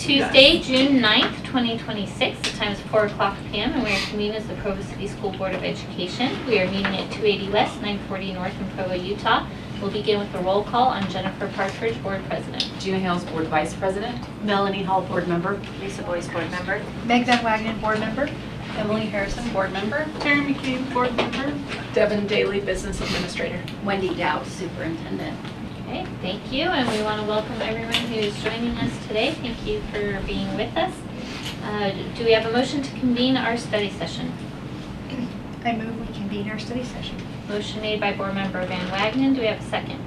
Tuesday, June 9th, 2026. The time is 4 p.m. and we are convened as the Provo City School Board of Education. We are meeting at 280 West, 940 North in Provo, Utah. We'll begin with the roll call on Jennifer Partridge, Board President. Gina Hales, Board Vice President. Melanie Hall, Board Member. Lisa Boyce, Board Member. Meg Van Wagenen, Board Member. Emily Harrison, Board Member. Terry McCabe, Board Member. Devin Daly, Business Administrator. Wendy Dow, Superintendent. Okay, thank you, and we want to welcome everyone who is joining us today. Thank you for being with us. Do we have a motion to convene our study session? I move we convene our study session. Motion made by Board Member Van Wagenen. Do we have a second?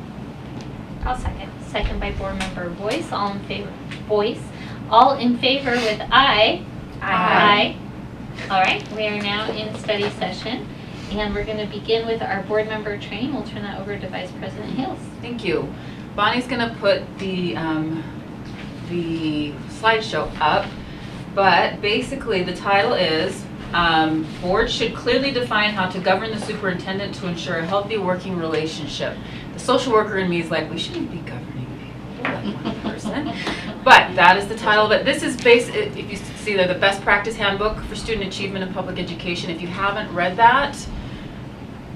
I'll second. Second by Board Member Boyce. All in favor? Boyce. All in favor with aye? Aye. All right, we are now in study session, and we're going to begin with our board member training. We'll turn that over to Vice President Hales. Thank you. Bonnie's going to put the slideshow up, but basically the title is Board should clearly define how to govern the superintendent to ensure a healthy working relationship. The social worker in me is like, we shouldn't be governing people like one person. But that is the title of it. This is if you see there, the Best Practice Handbook for Student Achievement in Public Education. If you haven't read that,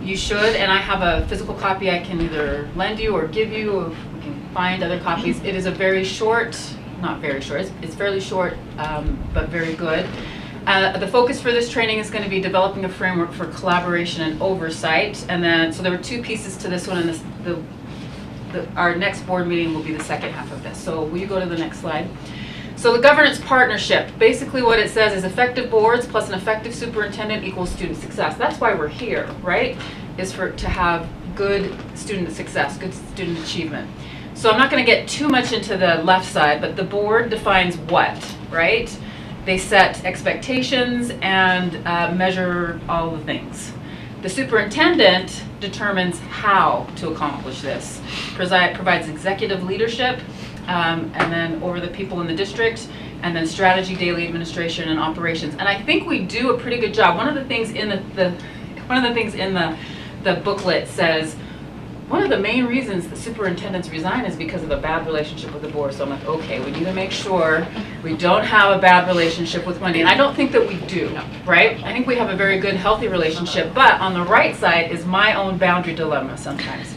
you should, and I have a physical copy I can either lend you or give you, or we can find other copies. It is a very short, not very short, it's fairly short, but very good. The focus for this training is going to be developing a framework for collaboration and oversight. And then, so there were two pieces to this one, and our next board meeting will be the second half of this. So will you go to the next slide? So the governance partnership, basically what it says is effective boards plus an effective superintendent equals student success. That's why we're here, right? Is to have good student success, good student achievement. So I'm not going to get too much into the left side, but the board defines what, right? They set expectations and measure all the things. The superintendent determines how to accomplish this, provides executive leadership, and then over the people in the district, and then strategy, daily administration, and operations. And I think we do a pretty good job. One of the things in the booklet says one of the main reasons the superintendents resign is because of a bad relationship with the board. So I'm like, okay, we need to make sure we don't have a bad relationship with Wendy. And I don't think that we do, right? I think we have a very good, healthy relationship. But on the right side is my own boundary dilemma sometimes.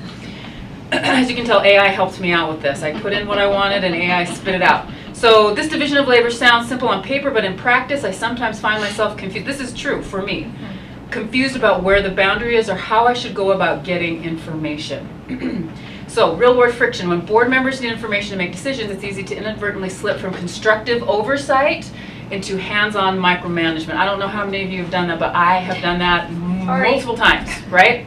As you can tell, AI helped me out with this. I put in what I wanted and AI spit it out. So this division of labor sounds simple on paper, but in practice, I sometimes find myself confused. This is true for me. Confused about where the boundary is or how I should go about getting information. So real world friction. When board members need information to make decisions, it's easy to inadvertently slip from constructive oversight into hands-on micromanagement. I don't know how many of you have done that, but I have done that multiple times, right?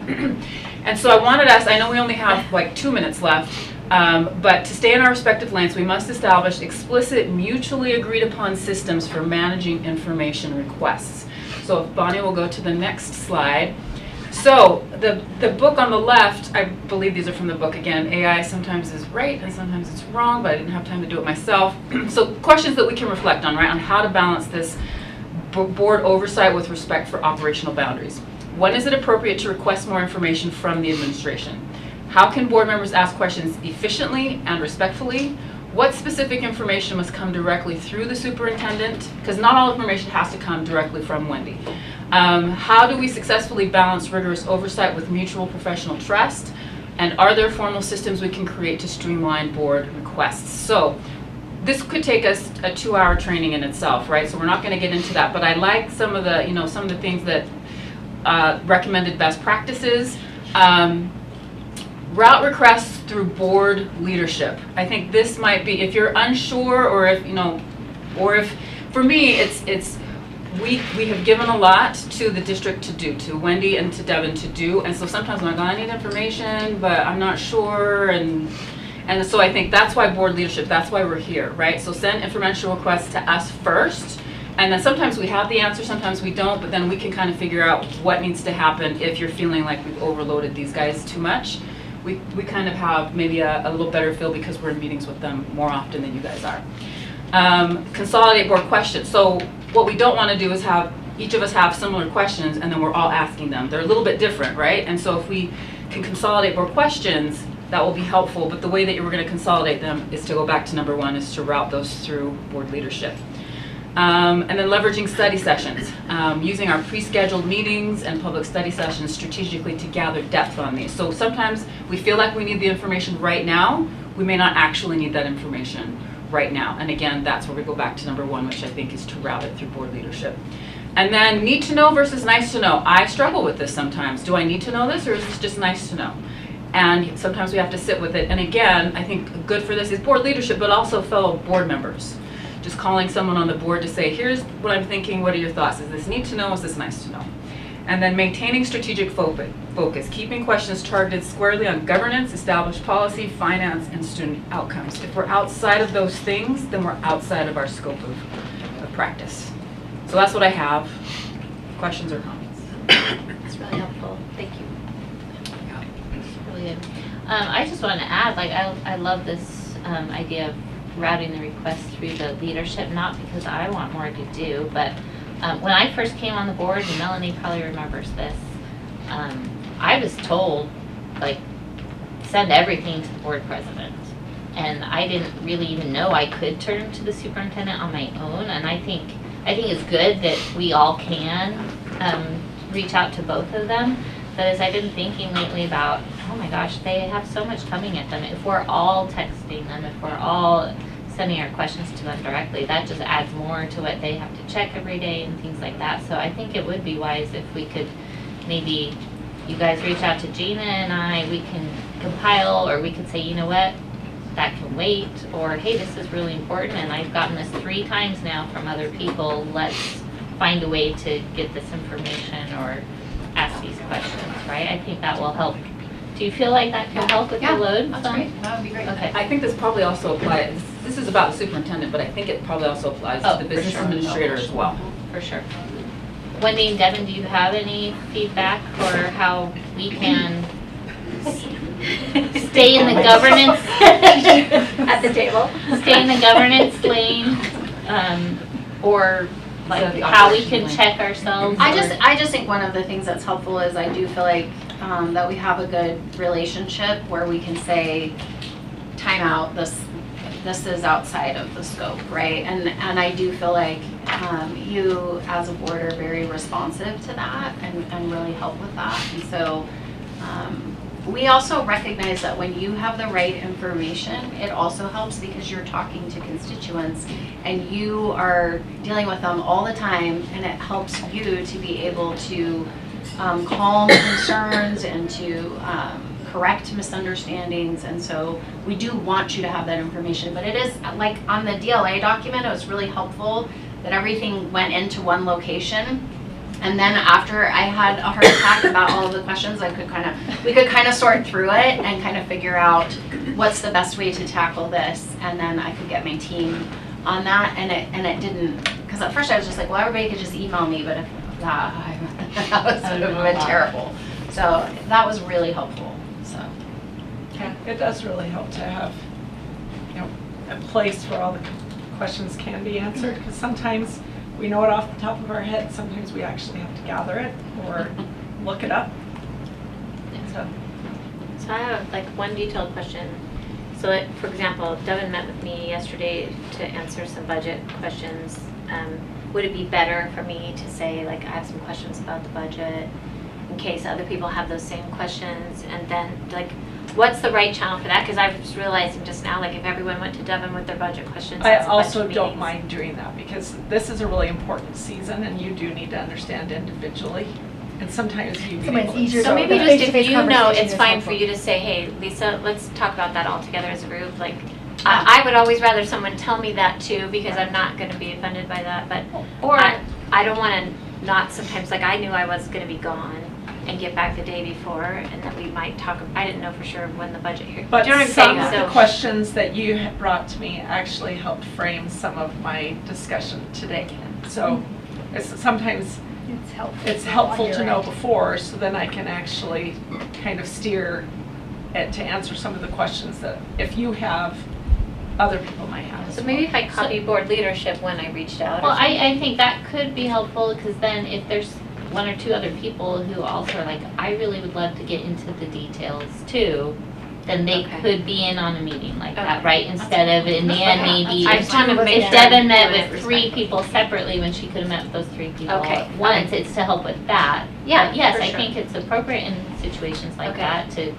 And so I wanted us, I know we only have like 2 minutes left, but to stay in our respective lanes, we must establish explicit, mutually agreed upon systems for managing information requests. So if Bonnie will go to the next slide. So the book on the left, I believe these are from the book again. AI sometimes is right and sometimes it's wrong, but I didn't have time to do it myself. So questions that we can reflect on, right, on how to balance this board oversight with respect for operational boundaries. When is it appropriate to request more information from the administration? How can board members ask questions efficiently and respectfully? What specific information must come directly through the superintendent? Because not all information has to come directly from Wendy. How do we successfully balance rigorous oversight with mutual professional trust? And are there formal systems we can create to streamline board requests? So this could take us a 2-hour training in itself, right? So we're not going to get into that. But I like some of the things that recommended best practices. Route requests through board leadership. I think this might be, if you're unsure, or if for me we have given a lot to the district to do, to Wendy and to Devin to do, and so sometimes I'm like, I need information, but I'm not sure, and so I think that's why board leadership, that's why we're here, right? So send information requests to us first, and then sometimes we have the answer, sometimes we don't, but then we can kind of figure out what needs to happen if you're feeling like we've overloaded these guys too much. We kind of have maybe a little better feel because we're in meetings with them more often than you guys are. Consolidate board questions. So what we don't want to do is have each of us have similar questions and then we're all asking them. They're a little bit different, right? And so if we can consolidate board questions, that will be helpful, but the way that you were going to consolidate them is to go back to number 1, is to route those through board leadership. And then leveraging study sessions, using our pre-scheduled meetings and public study sessions strategically to gather depth on these. So sometimes we feel like we need the information right now, we may not actually need that information right now. And again, that's where we go back to number 1, which I think is to route it through board leadership. And then need to know versus nice to know. I struggle with this sometimes. Do I need to know this, or is this just nice to know? And sometimes we have to sit with it. And again, I think good for this is board leadership, but also fellow board members. Just calling someone on the board to say, here's what I'm thinking, what are your thoughts? Is this need to know, is this nice to know? And then maintaining strategic focus, keeping questions targeted squarely on governance, established policy, finance, and student outcomes. If we're outside of those things, then we're outside of our scope of practice. So that's what I have. Questions or comments? It's really helpful. Thank you. It's really good. I just want to add, like, I love this idea of routing the request through the leadership, not because I want more to do, but when I first came on the board, and Melanie probably remembers this, I was told, like, send everything to the board president. And I didn't really even know I could turn to the superintendent on my own, and I think it's good that we all can reach out to both of them. But as I've been thinking lately about, oh my gosh, they have so much coming at them. If we're all texting them, if we're all sending our questions to them directly, that just adds more to what they have to check every day and things like that. So I think it would be wise if we could, maybe you guys reach out to Gina and we can compile, or we could say, you know what, that can wait, or hey, this is really important and I've gotten this 3 times now from other people, let's find a way to get this information or ask these questions, right? I think that will help. Do you feel like that can help with the load? That's great. That would be great. Okay. I think this probably also applies, this is about the superintendent, but I think it probably also applies Oh, to the for business sure. administrator as well. For sure. Wendy and Devin, do you have any feedback for how we can stay in the governance At the table. stay in the governance lane, or like the how we operation can lane. check ourselves? I just think one of the things that's helpful is I do feel like that we have a good relationship where we can say, time out, this is outside of the scope, right? And I do feel like you as a board are very responsive to that and really help with that. And so we also recognize that when you have the right information, it also helps because you're talking to constituents and you are dealing with them all the time, and it helps you to be able to calm concerns and to correct misunderstandings. And so we do want you to have that information, but it is like on the DLA document, it was really helpful that everything went into one location. And then after I had a heart attack about all of the questions, we could kind of sort through it and kind of figure out what's the best way to tackle this. And then I could get my team on that, and it didn't, because at first I was just like, well, everybody could just email me, but if that would have been terrible. So that was really helpful, so. Yeah, it does really help to have, a place where all the questions can be answered, because sometimes we know it off the top of our head, sometimes we actually have to gather it or look it up. So. So I have like one detailed question. So like, for example, Devin met with me yesterday to answer some budget questions. Would it be better for me to say, like, I have some questions about the budget in case other people have those same questions? And then, like, what's the right channel for that? Because I was realizing just now, like, if everyone went to Devin with their budget questions, I that's a bunch also of don't meetings. mind doing that, because this is a really important season and you do need to understand individually. And sometimes you need Sometimes easier So So maybe the just if face-to-face you know, conversation it's is fine helpful. for you to say, hey, Lisa, let's talk about that all together as a group. Like, I would always rather someone tell me that too, because I'm not going to be offended by that. But Or I don't want to not sometimes, like I knew I was going to be gone and get back the day before, and that we might talk. I didn't know for sure when the budget here. But do you know what I'm some saying? of the So questions that you had brought to me actually helped frame some of my discussion today. So sometimes it's helpful to know before, so then I can actually kind of steer it to answer some of the questions that if you have, other people might have as So well. maybe if I copy board leadership when I reached out. or well, something. I think that could be helpful, because then if there's 1 or 2 other people who also are like, I really would love to get into the details too, then they Okay. could be in on a meeting like that, Okay. right? Instead of in the end, maybe I if just wanted to make if sure Devin met everyone with is 3 respectful. people separately when she could have met with those 3 people Okay, at once, it's to help with that. Yeah, But yes, for I sure. think it's appropriate in situations like Okay. that to, if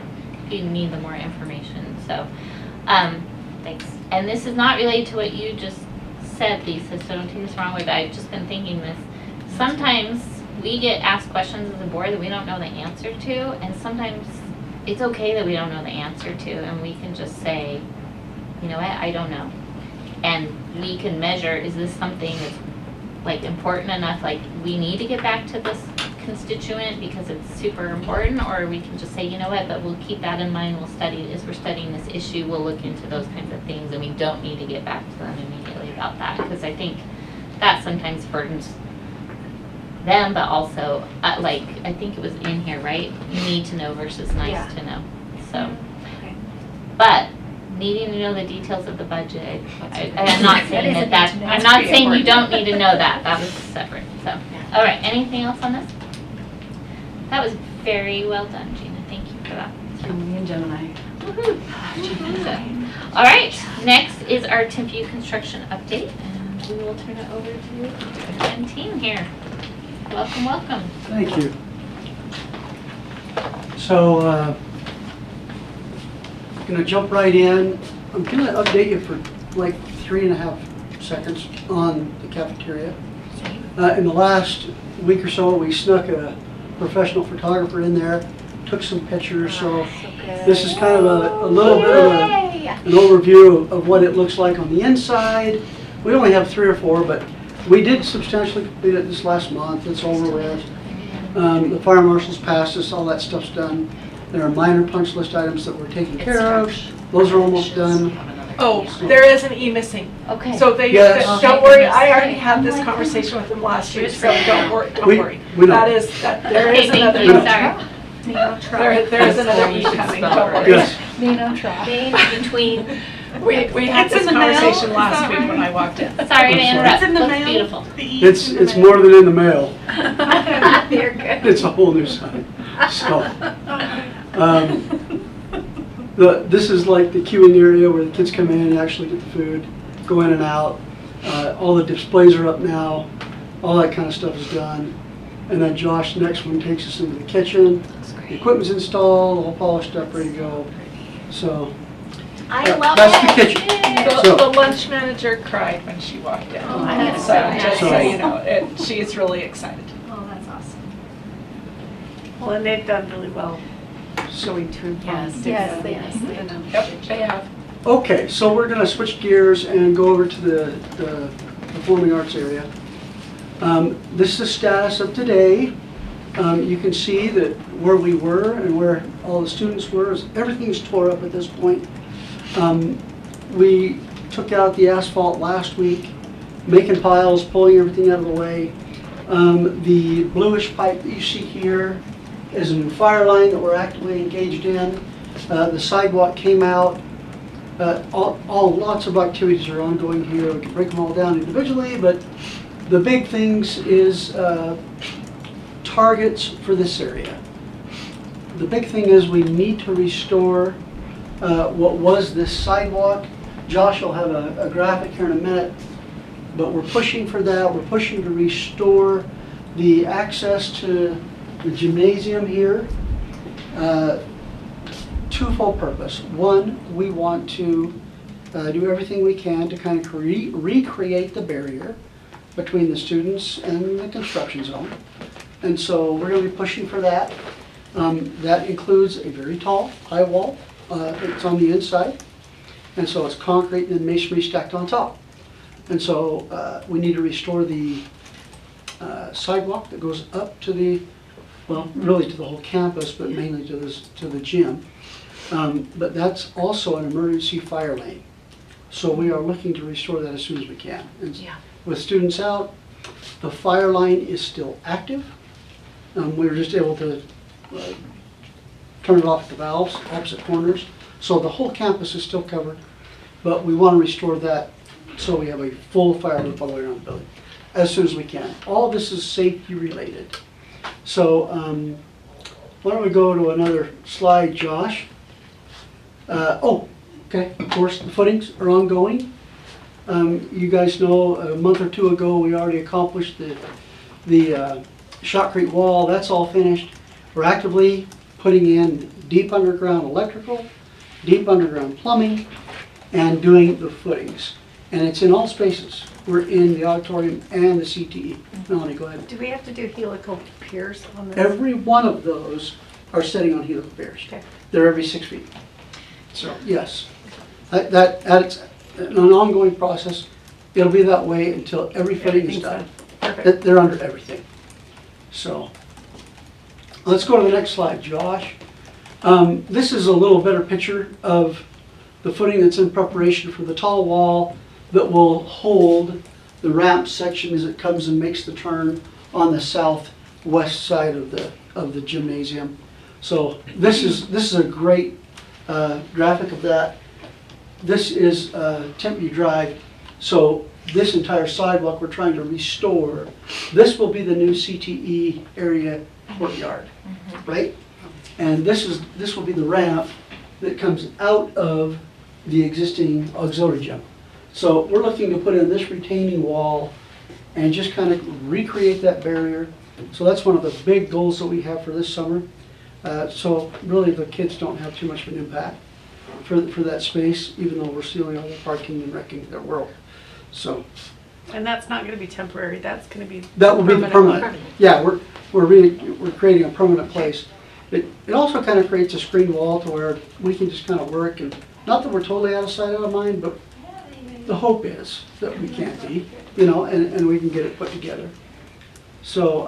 you need the more information, so, thanks. And this is not related to what you just said, Lisa, so don't take this the wrong way, but I've just been thinking this. Sometimes we get asked questions as a board that we don't know the answer to, and sometimes it's okay that we don't know the answer to, and we can just say, you know what, I don't know. And we can measure, is this something that's like important enough, like we need to get back to this constituent because it's super important, or we can just say, you know what, but we'll keep that in mind, we'll study, as we're studying this issue, we'll look into those kinds of things, and we don't need to get back to them immediately about that, because I think that sometimes burdens them, but also, like, I think it was in here, right? Need to know versus Yeah. nice to know, so. Okay. But needing to know the details of the budget, I'm not saying That is a that, need to know. I'm not That's saying you pretty don't need to know that, that was separate, so. Yeah. All right, anything else on this? That was very well done, Gina, thank you for that. Me and Gemini. All right, next is our Timpview construction update, and we will turn it over to the Ken team here. Welcome, welcome. Thank you. So, gonna jump right in. I'm gonna update you for like 3.5 seconds on the cafeteria. In the last week or so, we snuck a professional photographer in there, took some pictures, so this is kind of a little bit of an overview of what it looks like on the inside. We only have 3 or 4, but we did substantially complete it this last month. It's over with. The fire marshal's passed us, all that stuff's done. There are minor punch list items that we're taking care of. Those are almost done. Oh, there is an e-missing. Okay. So they, Yes. don't worry, I already had this conversation with them last week, so don't worry. We know. That is, there Okay, is thank another. you, sorry. There is another e coming, don't worry. Yes. Nino try. In between. We had It's this in the mail? conversation Is last that week when right? I walked in. Sorry to interrupt, It's in the looks mail? beautiful. The E's in the It's mail. more than in the mail. You're good. It's a whole new sign. So, this is like the queuing area where the kids come in and actually get the food, go in and out. All the displays are up now. All that kind of stuff is done. And then Josh, next one, takes us into the kitchen. The equipment's installed, all polished up, ready to go. So, I love that's the it. kitchen. The So- the lunch manager cried when she walked in. Oh, that's So so nice. just so you know, she's really excited. Oh, that's awesome. Well, and they've done really well showing through. Yes. Yes, they Yep, they have. okay, so we're gonna switch gears and go over to the performing arts area. This is the status of today. You can see that where we were and where all the students were, everything's tore up at this point. We took out the asphalt last week, making piles, pulling everything out of the way. The bluish pipe that you see here is a new fire line that we're actively engaged in. The sidewalk came out. Lots of activities are ongoing here. We can break them all down individually, but the big things is targets for this area. The big thing is we need to restore what was this sidewalk. Josh will have a graphic here in a minute, but we're pushing for that. We're pushing to restore the access to the gymnasium here. Twofold purpose. One, we want to do everything we can to kind of recreate the barrier between the students and the construction zone. And so we're going to be pushing for that. That includes a very tall, high wall. It's on the inside. And so it's concrete and then masonry stacked on top. And so we need to restore the sidewalk that goes up to the, well, really to the whole campus, but mainly to the gym. But that's also an emergency fire lane. So we are looking to restore that as soon as we can. And with students out, the fire line is still active. We were just able to turn it off at the valves, opposite corners. So the whole campus is still covered, but we want to restore that so we have a full fire loop all the way around the building as soon as we can. All this is safety related. So why don't we go to another slide, Josh? Okay, of course, the footings are ongoing. You guys know, a month or two ago, we already accomplished the shotcrete wall. That's all finished. We're actively putting in deep underground electrical, deep underground plumbing, and doing the footings. And it's in all spaces. We're in the auditorium and the CTE. Melanie, go ahead. Do we have to do helical piers on this? Every one of those are sitting on helical piers. Okay. They're every 6 feet. So, yes. That's an ongoing process. It'll be that way until every footing is Everything's done. Perfect. They're under everything. So, let's go to the next slide, Josh. This is a little better picture of the footing that's in preparation for the tall wall that will hold the ramp section as it comes and makes the turn on the southwest side of the gymnasium. So this is a great graphic of that. This is Tempe Drive. So this entire sidewalk we're trying to restore. This will be the new CTE area courtyard, right? And this will be the ramp that comes out of the existing auxiliary gym. So we're looking to put in this retaining wall and just kind of recreate that barrier. So that's one of the big goals that we have for this summer. So really the kids don't have too much of an impact for that space, even though we're sealing all the parking and wrecking their world. So And that's not going to be temporary, that's going to be that will be the permanent. Yeah, we're creating a permanent place. It also kind of creates a screen wall to where we can just kind of work, and not that we're totally out of sight, out of mind, but the hope is that we can't be, and we can get it put together. So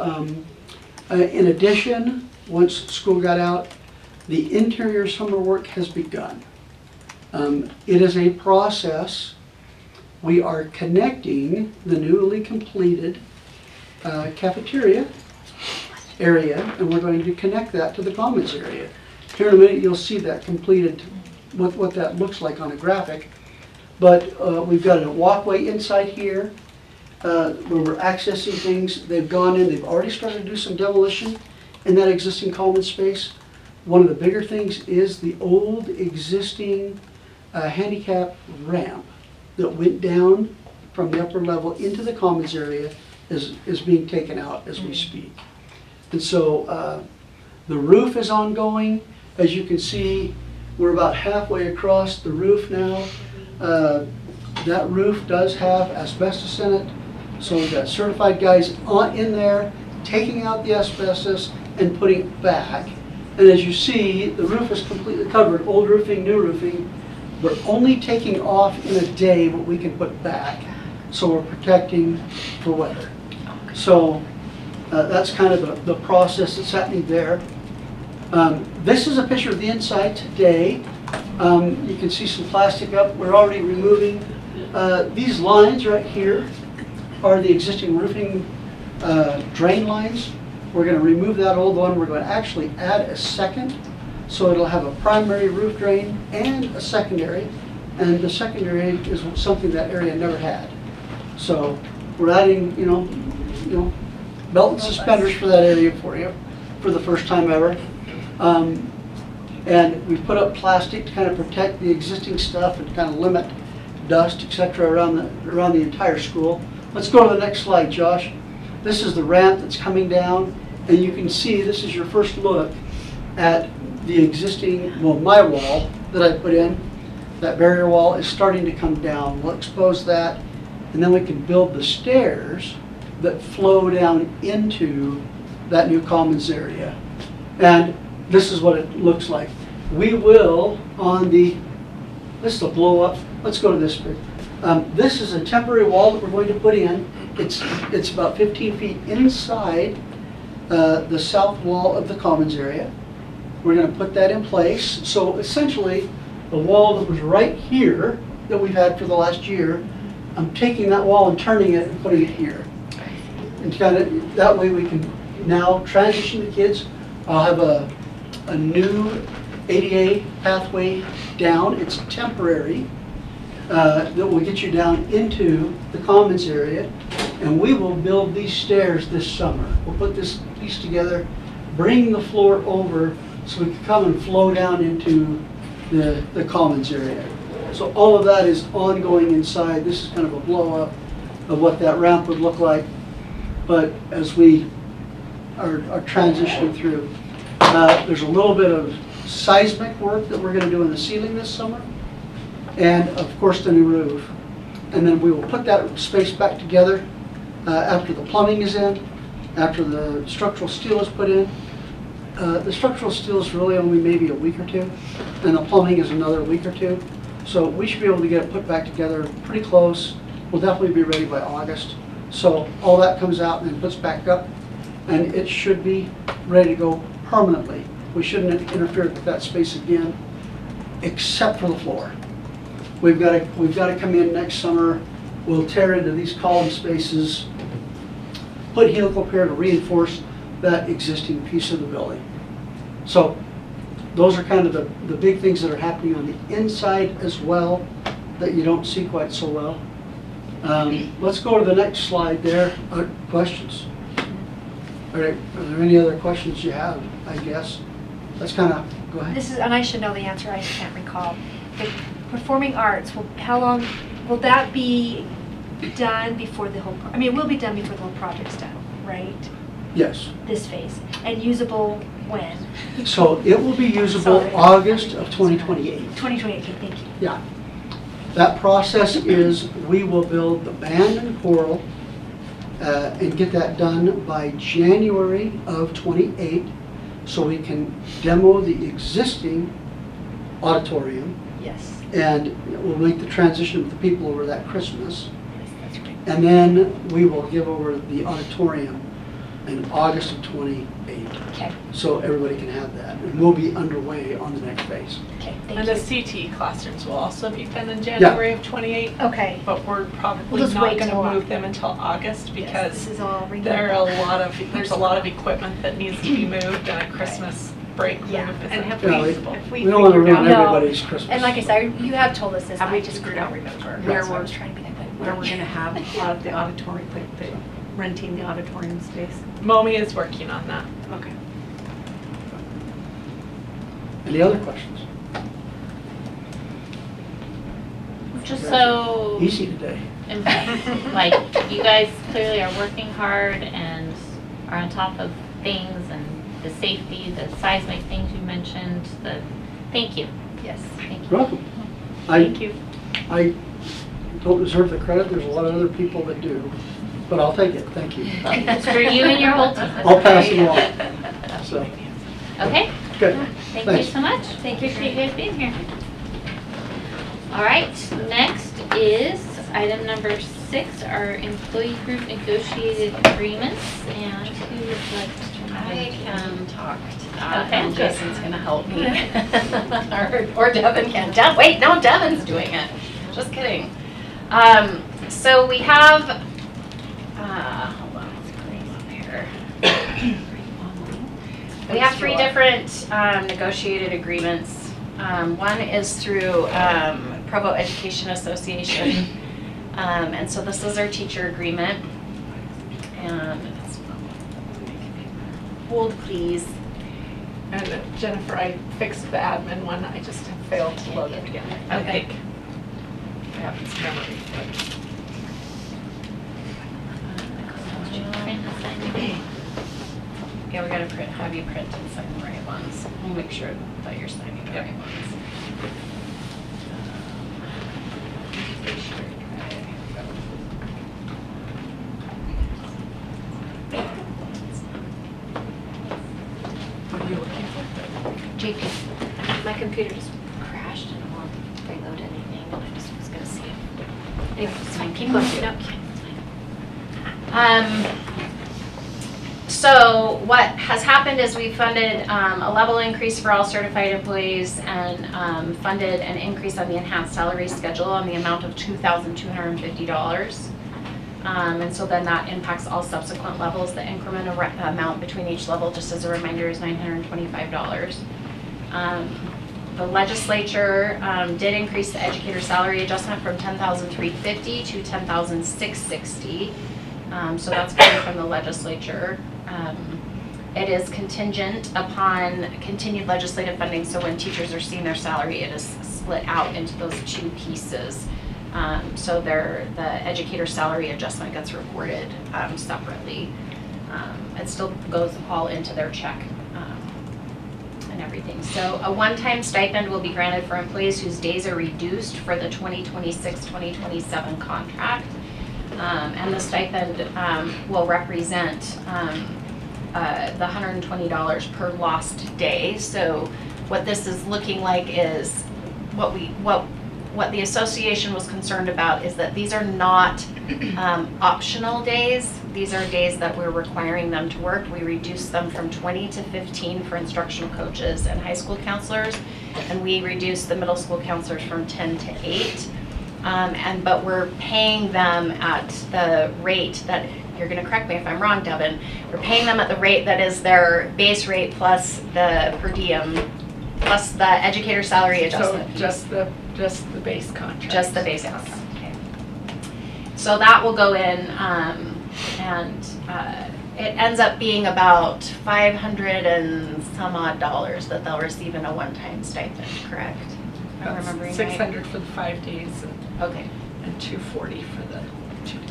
in addition, once school got out, the interior summer work has begun. It is a process. We are connecting the newly completed cafeteria area, and we're going to connect that to the commons area. Here in a minute you'll see that completed, what that looks like on a graphic. But we've got a walkway inside here where we're accessing things. They've gone in, they've already started to do some demolition in that existing common space. One of the bigger things is the old existing handicap ramp that went down from the upper level into the commons area is being taken out as we speak. And so the roof is ongoing. As you can see, we're about halfway across the roof now. That roof does have asbestos in it, so we've got certified guys in there taking out the asbestos and putting it back. And as you see, the roof is completely covered, old roofing, new roofing. We're only taking off in a day what we can put back, so we're protecting for weather. So that's kind of the process that's happening there. This is a picture of the inside today. You can see some plastic up. We're already removing these lines right here are the existing roofing drain lines. We're going to remove that old one. We're going to actually add a second, so it'll have a primary roof drain and a secondary. And the secondary is something that area never had. So we're adding, belt and suspenders for that area for you for the first time ever. And we put up plastic to kind of protect the existing stuff and kind of limit dust, etc., around the entire school. Let's go to the next slide, Josh. This is the ramp that's coming down, and you can see this is your first look at the existing, my wall that I put in. That barrier wall is starting to come down. We'll expose that, and then we can build the stairs that flow down into that new commons area. And this is what it looks like. We will, this is a blow up. Let's go to this bit. This is a temporary wall that we're going to put in. It's about 15 feet inside the south wall of the commons area. We're going to put that in place. So essentially, the wall that was right here that we've had for the last year, I'm taking that wall and turning it and putting it here. And kind of that way we can now transition the kids. I'll have a new ADA pathway down. It's temporary. That will get you down into the commons area, and we will build these stairs this summer. We'll put this piece together, bring the floor over so we can come and flow down into the commons area. So all of that is ongoing inside. This is kind of a blow up of what that ramp would look like. But as we are transitioning through, there's a little bit of seismic work that we're going to do in the ceiling this summer, and of course the new roof. And then we will put that space back together after the plumbing is in, after the structural steel is put in. The structural steel is really only maybe a week or two, and the plumbing is another week or two. So we should be able to get it put back together pretty close. We'll definitely be ready by August. So all that comes out and then puts back up, and it should be ready to go permanently. We shouldn't interfere with that space again, except for the floor. We've got to come in next summer. We'll tear into these column spaces, put helical pier to reinforce that existing piece of the building. So those are kind of the big things that are happening on the inside as well that you don't see quite so well. Let's go to the next slide there. Questions? All right, are there any other questions you have, I guess? Let's kind of, go ahead. This is, and I should know the answer, I just can't recall. The performing arts, how long, will that be done before the whole, I mean, it will be done before the whole project's done, right? Yes. This phase, and usable when? So it will be usable Sorry. August of 2028. 2028, okay, thank you. Yeah. That process is we will build the band and choral and get that done by January of 28, so we can demo the existing auditorium, Yes. and we'll make the transition with the people over that Christmas. Yes, that's great. And then we will give over the auditorium in August of 28. Okay, So everybody can have that. And we'll be underway on the next phase. okay, And thank the you. CT classrooms will also be done in January of 28, Okay. but we're probably We'll just not wait going to till move them until August Yes, because this is all there's a lot of Years equipment that needs to be moved and a Christmas break move Yeah. isn't And have Yeah, feasible. If We don't want to figured ruin out No. everybody's Christmas. And like I said, you have told us this. Have we I just figured don't out remember. where That's why I we're- was trying to be that quick. where we're gonna have the auditorium, the renting the auditorium space? Momi is working on that. Okay. Any other questions? Just so, Easy today. like, you guys clearly are working hard and are on top of things and the safety, the seismic things you mentioned, thank you. Yes. Thank you. You're welcome. Thank you. I don't deserve the credit. There's a lot of other people that do, but I'll take it. Thank you. It's for you and your whole team. I'll pass it along. So, Okay, good. thank you Thanks. so much. Thank you. Appreciate you guys being here. All right, next is item number 6, our employee group negotiated agreements, and who would like to I can talk to that, Okay, and good. Jason's gonna help me. Or Devin can. Wait, no, Devin's doing it. Just kidding. So we have, hold on, let's bring it up here. We have 3 different negotiated agreements. One is through Provo Education Association. And so this is our teacher agreement. And it's, hold please. And Jennifer, I fixed the admin one, I just have failed to load it again. I Okay. think. I have this memory, but- Yeah, we're gonna have you print and sign the right ones. We'll make sure that you're signing the Yep. right ones. What are you looking for? JP, my computer just crashed and it won't reload anything, and I just was gonna see it. Anyway, it's fine, keep going. No, okay, it's fine. So what has happened is we funded a level increase for all certified employees and funded an increase on the enhanced salary schedule on the amount of $2,250. And so then that impacts all subsequent levels. The increment amount between each level, just as a reminder, is $925. The legislature did increase the educator salary adjustment from $10,350 to $10,660. So that's coming from the legislature. It is contingent upon continued legislative funding, so when teachers are seeing their salary, it is split out into those two pieces. So the educator salary adjustment gets reported separately. It still goes all into their check and everything. So a one-time stipend will be granted for employees whose days are reduced for the 2026-2027 contract. And the stipend will represent the $120 per lost day. So what this is looking like is what the association was concerned about is that these are not optional days. These are days that we're requiring them to work. We reduced them from 20 to 15 for instructional coaches and high school counselors, and we reduced the middle school counselors from 10 to 8. But we're paying them at the rate that, you're going to correct me if I'm wrong, Devin, we're paying them at the rate that is their base rate plus the per diem plus the educator salary adjustment. So just the base contract. Just the base contract. Okay. So that will go in, and it ends up being about $500 and some odd that they'll receive in a one-time stipend, correct? I'm remembering right? $600 for the 5 days Okay. and $240 for the 2 days.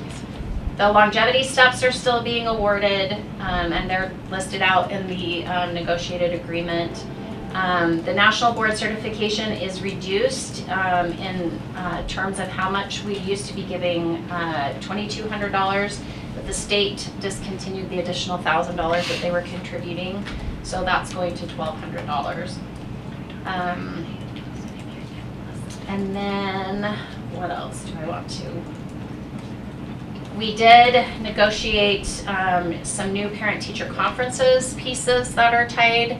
The longevity steps are still being awarded, and they're listed out in the negotiated agreement. The national board certification is reduced in terms of how much we used to be giving $2,200, but the state discontinued the additional $1,000 that they were contributing, so that's going to $1,200. And then, what else do I want to? We did negotiate some new parent-teacher conferences pieces that are tied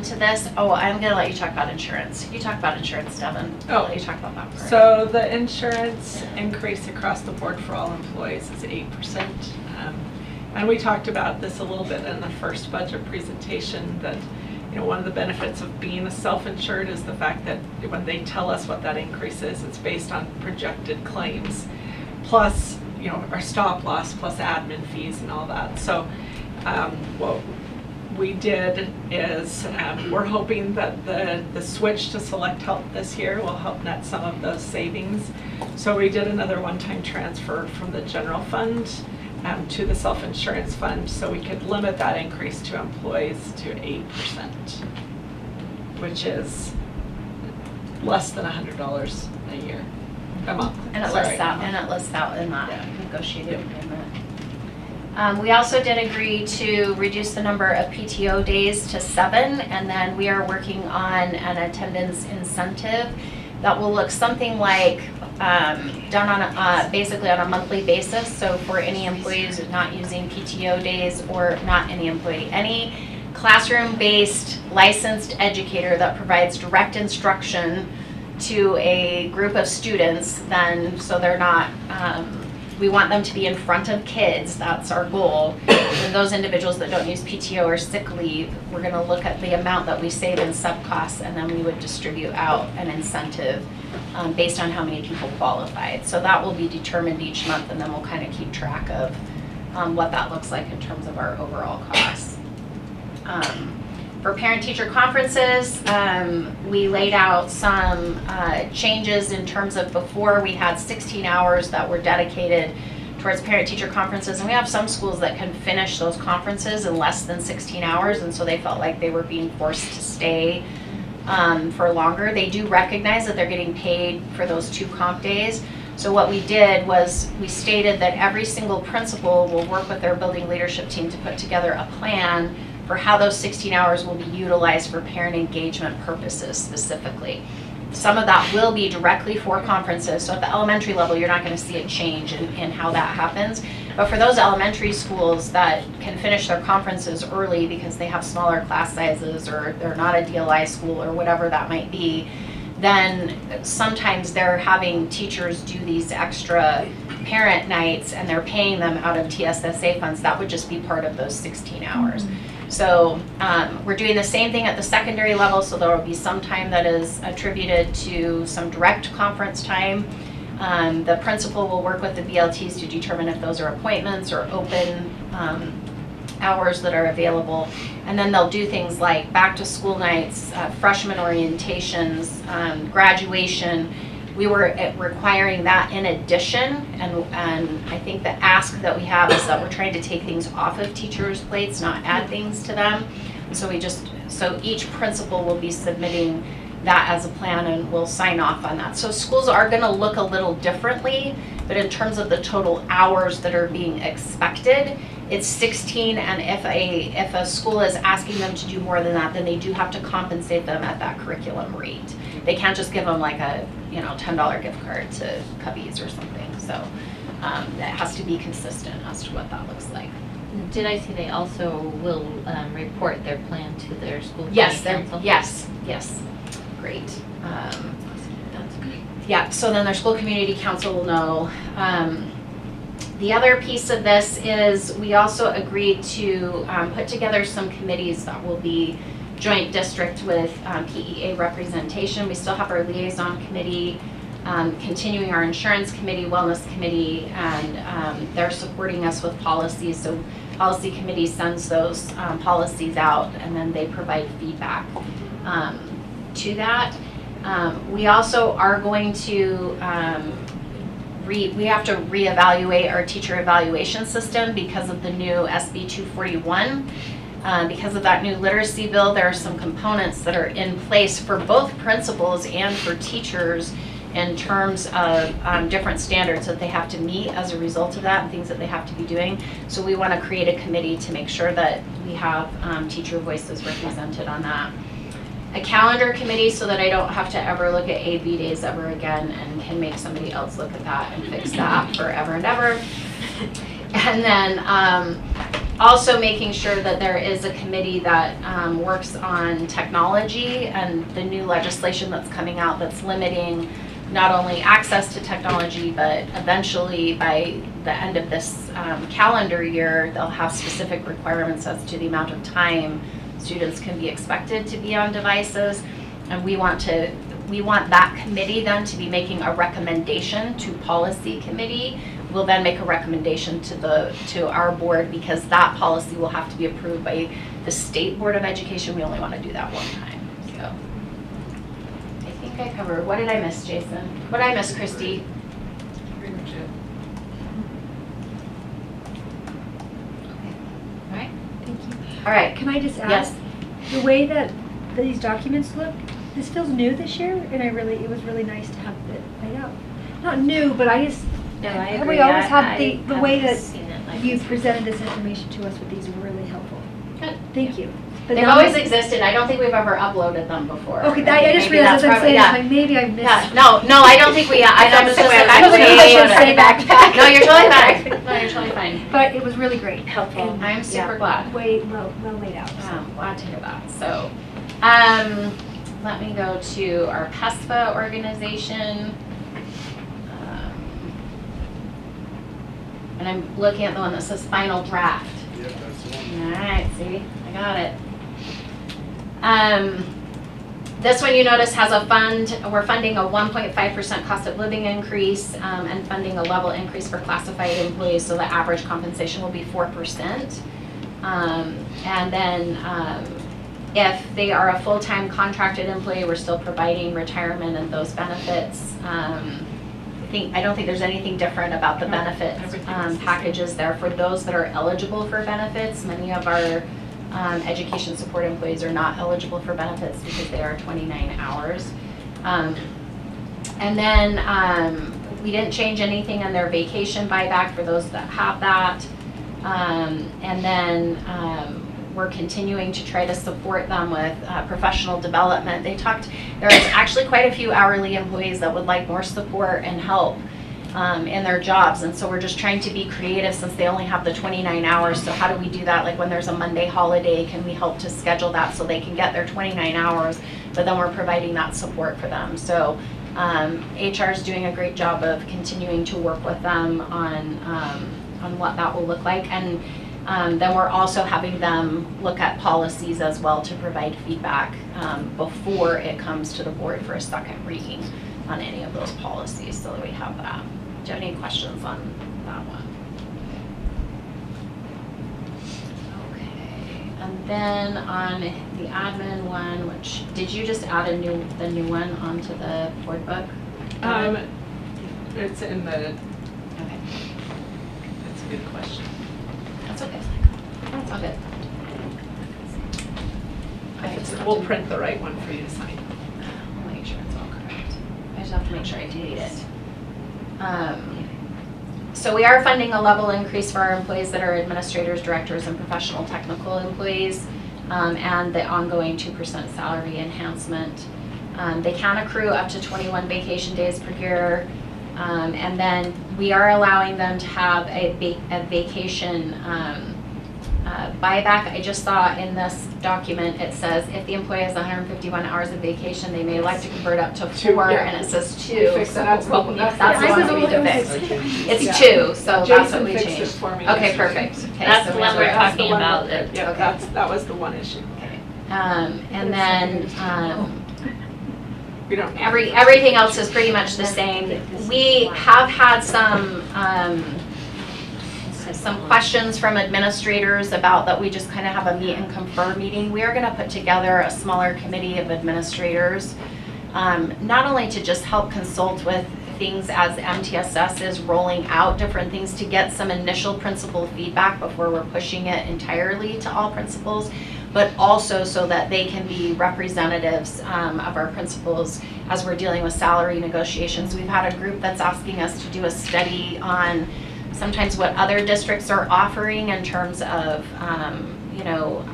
to this. Oh, I'm gonna let you talk about insurance. You talk about insurance, Devin. I'll let you talk about that part. So the insurance increase across the board for all employees is 8%. And we talked about this a little bit in the first budget presentation, that one of the benefits of being a self-insured is the fact that when they tell us what that increase is, it's based on projected claims, plus our stop loss, plus admin fees and all that. So what we did is we're hoping that the switch to Select Health this year will help net some of those savings. So we did another one-time transfer from the general fund to the self-insurance fund, so we could limit that increase to employees to 8%, which is less than $100 a year, a month. And it lists out in that negotiated agreement. We also did agree to reduce the number of PTO days to 7, and then we are working on an attendance incentive that will look something like done on basically on a monthly basis. So for any employees not using PTO days, or not any employee, any classroom-based licensed educator that provides direct instruction to a group of students, then so they're not, we want them to be in front of kids, that's our goal. And those individuals that don't use PTO or sick leave, we're gonna look at the amount that we save in sub-costs, and then we would distribute out an incentive based on how many people qualified. So that will be determined each month, and then we'll kind of keep track of what that looks like in terms of our overall costs. For parent-teacher conferences, we laid out some changes in terms of before we had 16 hours that were dedicated towards parent-teacher conferences, and we have some schools that can finish those conferences in less than 16 hours, and so they felt like they were being forced to stay for longer. They do recognize that they're getting paid for those 2 comp days. So what we did was we stated that every single principal will work with their building leadership team to put together a plan for how those 16 hours will be utilized for parent engagement purposes specifically. Some of that will be directly for conferences. So at the elementary level, you're not going to see a change in how that happens. But for those elementary schools that can finish their conferences early because they have smaller class sizes, or they're not a DLI school, or whatever that might be, then sometimes they're having teachers do these extra parent nights, and they're paying them out of TSSA funds. That would just be part of those 16 hours. So we're doing the same thing at the secondary level, so there will be some time that is attributed to some direct conference time. The principal will work with the BLTs to determine if those are appointments or open hours that are available. And then they'll do things like back to school nights, freshman orientations, graduation. We were requiring that in addition, and I think the ask that we have is that we're trying to take things off of teachers' plates, not add things to them. So so each principal will be submitting that as a plan, and we'll sign off on that. So schools are going to look a little differently, but in terms of the total hours that are being expected, it's 16, and if a school is asking them to do more than that, then they do have to compensate them at that curriculum rate. They can't just give them like a $10 gift card to Cubbies or something. So that has to be consistent as to what that looks like. Did I see they also will report their plan to their school Yes, committee council? yes, great. Yeah, so then their school community council will know. The other piece of this is we also agreed to put together some committees that will be joint district with PEA representation. We still have our liaison committee, continuing our insurance committee, wellness committee, and they're supporting us with policies. So policy committee sends those policies out, and then they provide feedback to that. We also are going to we have to reevaluate our teacher evaluation system because of the new SB 241. Because of that new literacy bill, there are some components that are in place for both principals and for teachers in terms of different standards that they have to meet as a result of that and things that they have to be doing. So we want to create a committee to make sure that we have teacher voices represented on that. A calendar committee so that I don't have to ever look at AB days ever again and can make somebody else look at that and fix that forever and ever. And then also making sure that there is a committee that works on technology and the new legislation that's coming out that's limiting not only access to technology, but eventually by the end of this calendar year, they'll have specific requirements as to the amount of time students can be expected to be on devices. And we want that committee then to be making a recommendation to policy committee. We'll then make a recommendation to our board because that policy will have to be approved by the State Board of Education. We only want to do that one time. So I think I covered. What did I miss, Jason? What did I miss, Christy? Pretty much it. All right. Thank you. All right. Can I just ask? Yes. The way that these documents look, this feels new this year, and it was really nice to have it laid out. Not new, but I just, No, I have agree. we always had I the haven't way that seen it like you this. presented this information to us with these were really helpful. Good. Thank you. But They've now always that- existed. I don't think we've ever uploaded them before. Okay, I just Maybe realized as that's I'm probably- saying yeah. this, like maybe I missed. Yeah, no, I don't think we, I thought it was just like, I don't think I should say that. No, you're totally fine. No, you're totally fine. But it was really great. Helpful. And, I'm super yeah, glad. Way well laid out. So. Glad to hear that. So, let me go to our PESPA organization. And I'm looking at the one that says final draft. Yep, that's the one. All right, see, I got it. This one you notice has a fund, we're funding a 1.5% cost of living increase and funding a level increase for classified employees, so the average compensation will be 4%. And then if they are a full-time contracted employee, we're still providing retirement and those benefits. I don't think there's anything different about the benefit packages there for those that are eligible for benefits. Many of our education support employees are not eligible for benefits because they are 29 hours. And then we didn't change anything in their vacation buyback for those that have that. And then we're continuing to try to support them with professional development. There is actually quite a few hourly employees that would like more support and help in their jobs, and so we're just trying to be creative since they only have the 29 hours. So how do we do that? Like when there's a Monday holiday, can we help to schedule that so they can get their 29 hours, but then we're providing that support for them. So HR is doing a great job of continuing to work with them on what that will look like. And then we're also having them look at policies as well to provide feedback before it comes to the board for a second reading on any of those policies, so that we have that. Do you have any questions on that one? Then on the admin one, which, did you just add the new one onto the board book? It's in the, Okay, that's a good question. that's okay. That's all good. I just have We'll to- print the right one for you to sign. I'll make sure it's all correct. I just have to make sure I delete it. So we are funding a level increase for our employees that are administrators, directors, and professional technical employees, and the ongoing 2% salary enhancement. They can accrue up to 21 vacation days per year, and then we are allowing them to have a vacation buyback. I just saw in this document, it says if the employee has 151 hours of vacation, they may elect to convert up to 4, yeah. and it says 2. Fix So it. That's what the- we- that's that's the what one we need to fix. It's Yeah. 2, so that's what Jason we fixed it changed. for me Okay, yesterday. perfect. Okay, That's so the we one have- we're That's the talking one about. that- Yeah, Okay. that was the one issue. And then, We don't know. everything else is pretty much the same. We have had some questions from administrators about that we just kind of have a meet and confer meeting. We are going to put together a smaller committee of administrators, not only to just help consult with things as MTSS is rolling out different things to get some initial principal feedback before we're pushing it entirely to all principals, but also so that they can be representatives of our principals as we're dealing with salary negotiations. We've had a group that's asking us to do a study on sometimes what other districts are offering in terms of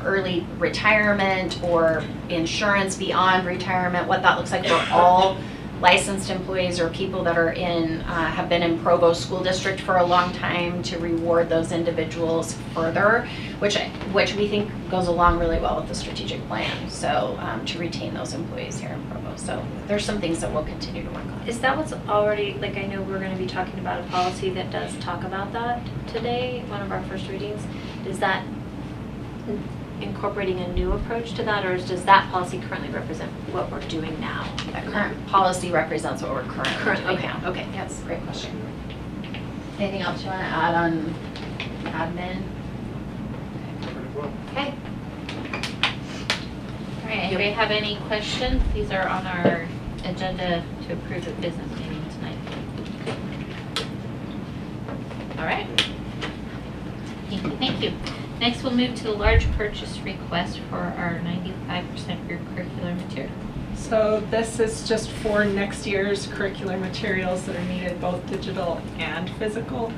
early retirement or insurance beyond retirement, what that looks like for all licensed employees or people that are in, have been in Provo School District for a long time, to reward those individuals further, which we think goes along really well with the strategic plan. So to retain those employees here in Provo. So there's some things that we'll continue to work on. Is that what's already, like, I know we're gonna be talking about a policy that does talk about that today, one of our first readings. Is that incorporating a new approach to that, or does that policy currently represent what we're doing now? That current policy represents what we're currently doing Okay. now. Okay, that's a great question. Anything else you want to add on admin? Okay. All right, anybody have any questions? These are on our agenda to approve at business meeting tonight. All right. Thank you. Next, we'll move to the large purchase request for our 95% group curricular material. So this is just for next year's curricular materials that are needed, both digital and physical,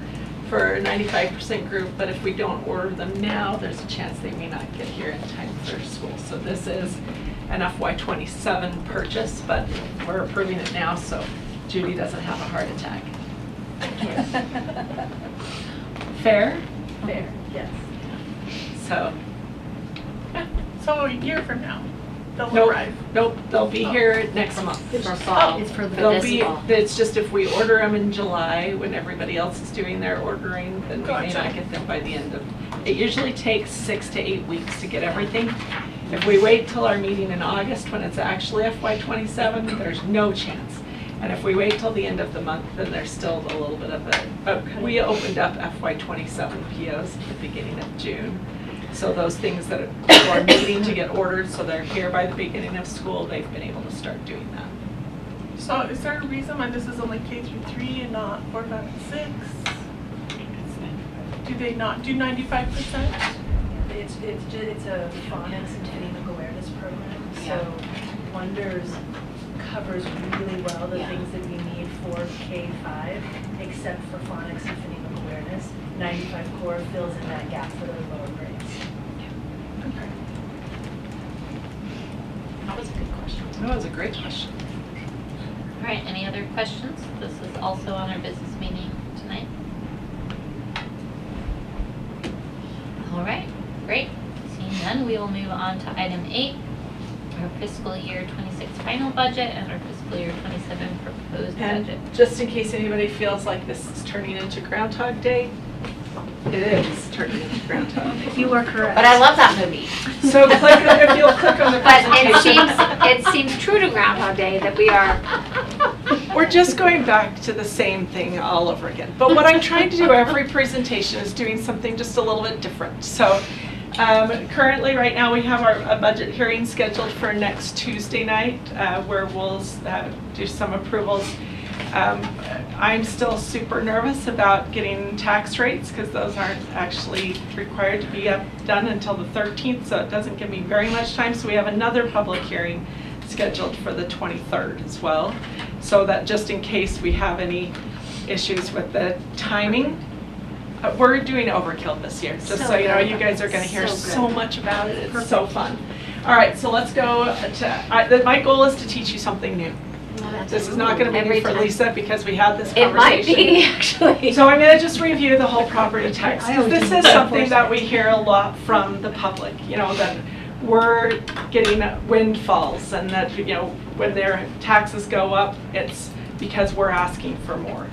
for 95% group, but if we don't order them now, there's a chance they may not get here in time for school. So this is an FY27 purchase, but we're approving it now, so Judy doesn't have a heart attack. Fair? Fair, yes. So, So a year from now, they'll nope, arrive. nope, they'll be here next month. For fall. It's for They'll this be, fall. it's just if we order them in July, when everybody else is doing their ordering, then we may Gotcha. not get them by the end of, it usually takes 6 to 8 weeks to get everything. If we wait till our meeting in August, when it's actually FY27, there's no chance. And if we wait till the end of the month, then there's still a little bit of a, we opened up FY27 POs at the beginning of June. So those things that are needing to get ordered, so they're here by the beginning of school, they've been able to start doing that. So is there a reason why this is only K-3 and not 4, 5, and 6? Do they not do 95%? It's a phonics and phonemic awareness program, so Wonders covers really well the things that we need for K-5, except for phonics and phonemic awareness. 95 core fills in that gap for those lower grades. Okay. That was a good question. That was a great question. All right, any other questions? This is also on our business meeting tonight. All right, great. Seeing none, we will move on to item 8, our fiscal year 26 final budget and our fiscal year 27 proposed budget. And just in case anybody feels like this is turning into Groundhog Day, it is turning into Groundhog Day. You are correct. But I love that movie. So if you'll click on the But presentation. it seems true to Groundhog Day that we are. We're just going back to the same thing all over again. But what I'm trying to do every presentation is doing something just a little bit different. So Currently, right now, we have a budget hearing scheduled for next Tuesday night, where we'll do some approvals. I'm still super nervous about getting tax rates because those aren't actually required to be done until the 13th, so it doesn't give me very much time. So we have another public hearing scheduled for the 23rd as well, so that just in case we have any issues with the timing. We're doing overkill this year, just so you know. You guys are going to hear so much about it. It's so fun. All right, so let's go to, my goal is to teach you something new. This is not going to be new for Lisa because we had this conversation. It might be, actually. So I'm going to just review the whole property tax. This is something that we hear a lot from the public, you know, that we're getting windfalls and that, you know, when their taxes go up, it's because we're asking for more.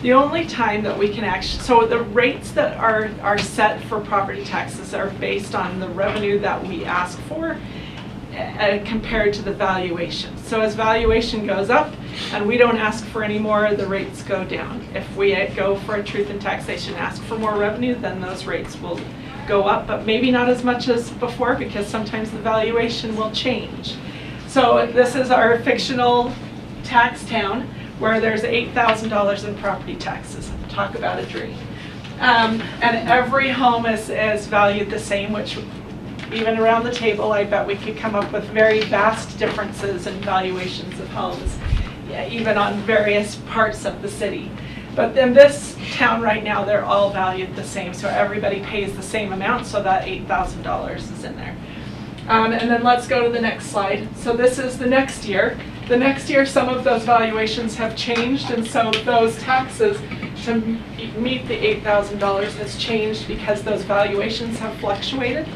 The only time that we can actually, so the rates that are set for property taxes are based on the revenue that we ask for compared to the valuation. So as valuation goes up and we don't ask for any more, the rates go down. If we go for a truth in taxation, ask for more revenue, then those rates will go up, but maybe not as much as before because sometimes the valuation will change. So this is our fictional tax town where there's $8,000 in property taxes. Talk about a dream. And every home is valued the same, which even around the table, I bet we could come up with very vast differences in valuations of homes, even on various parts of the city. But in this town right now, they're all valued the same, so everybody pays the same amount, so that $8,000 is in there. And then let's go to the next slide. So this is the next year. The next year, some of those valuations have changed, and so those taxes to meet the $8,000 has changed because those valuations have fluctuated.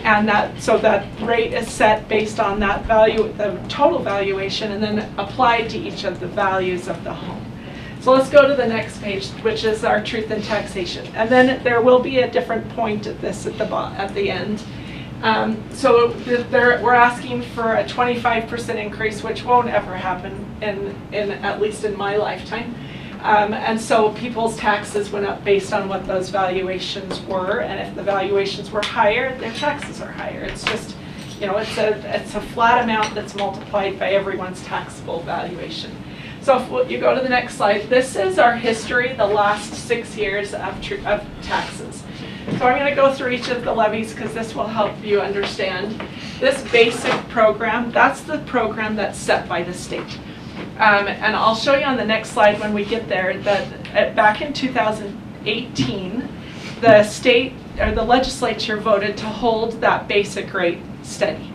And so that rate is set based on that value, the total valuation, and then applied to each of the values of the home. So let's go to the next page, which is our truth in taxation. And then there will be a different point at this at the end. So we're asking for a 25% increase, which won't ever happen in at least in my lifetime. And so people's taxes went up based on what those valuations were, and if the valuations were higher, their taxes are higher. It's just, you know, it's a flat amount that's multiplied by everyone's taxable valuation. So if you go to the next slide, this is our history, the last 6 years of taxes. So I'm going to go through each of the levies because this will help you understand. This basic program, that's the program that's set by the state. And I'll show you on the next slide when we get there that back in 2018, the state or the legislature voted to hold that basic rate steady.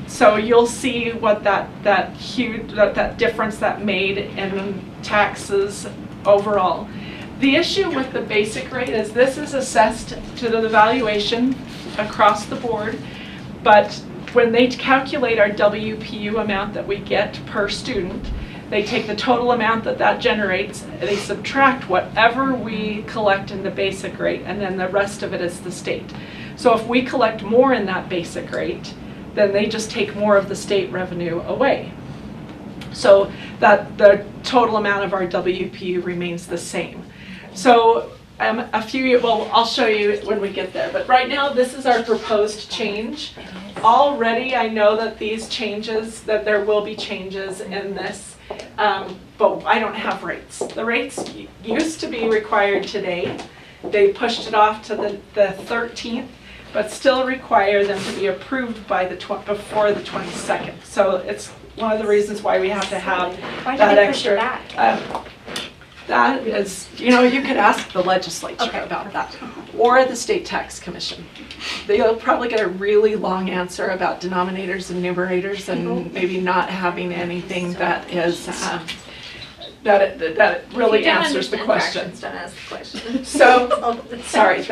So you'll see what that huge difference that made in taxes overall. The issue with the basic rate is this is assessed to the valuation across the board, but when they calculate our WPU amount that we get per student, they take the total amount that generates, they subtract whatever we collect in the basic rate, and then the rest of it is the state. So if we collect more in that basic rate, then they just take more of the state revenue away. So that the total amount of our WPU remains the same. So I'll show you when we get there, but right now this is our proposed change. Already I know that these changes, that there will be changes in this, but I don't have rates. The rates used to be required today. They pushed it off to the 13th, but still require them to be approved by before the 22nd. So it's one of the reasons why we have to have that extra. That is, you know, you could ask the legislature about that, or the state tax commission. They'll probably get a really long answer about denominators and numerators, and maybe not having anything that is that really answers the question. Don't ask the question. So, sorry,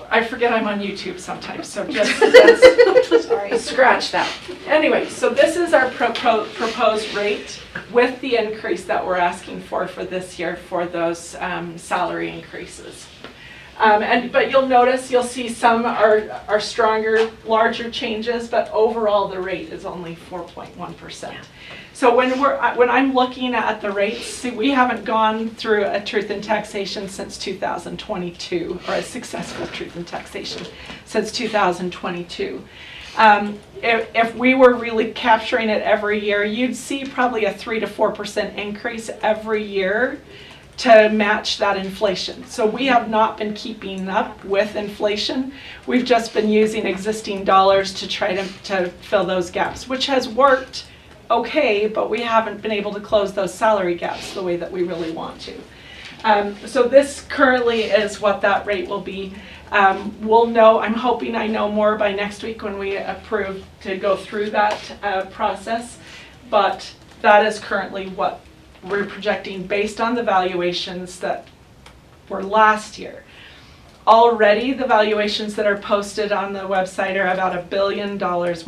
I forget I'm on YouTube sometimes, so just scratch that. Anyway, so this is our proposed rate with the increase that we're asking for this year for those salary increases. But you'll see some are stronger, larger changes, but overall the rate is only 4.1%. So when I'm looking at the rates, see, we haven't gone through a truth in taxation since 2022, or a successful truth in taxation since 2022. If we were really capturing it every year, you'd see probably a 3 to 4% increase every year to match that inflation. So we have not been keeping up with inflation. We've just been using existing dollars to try to fill those gaps, which has worked okay, but we haven't been able to close those salary gaps the way that we really want to. So this currently is what that rate will be. We'll know, I'm hoping I know more by next week when we approve to go through that process, but that is currently what we're projecting based on the valuations that were last year. Already the valuations that are posted on the website are about $1 billion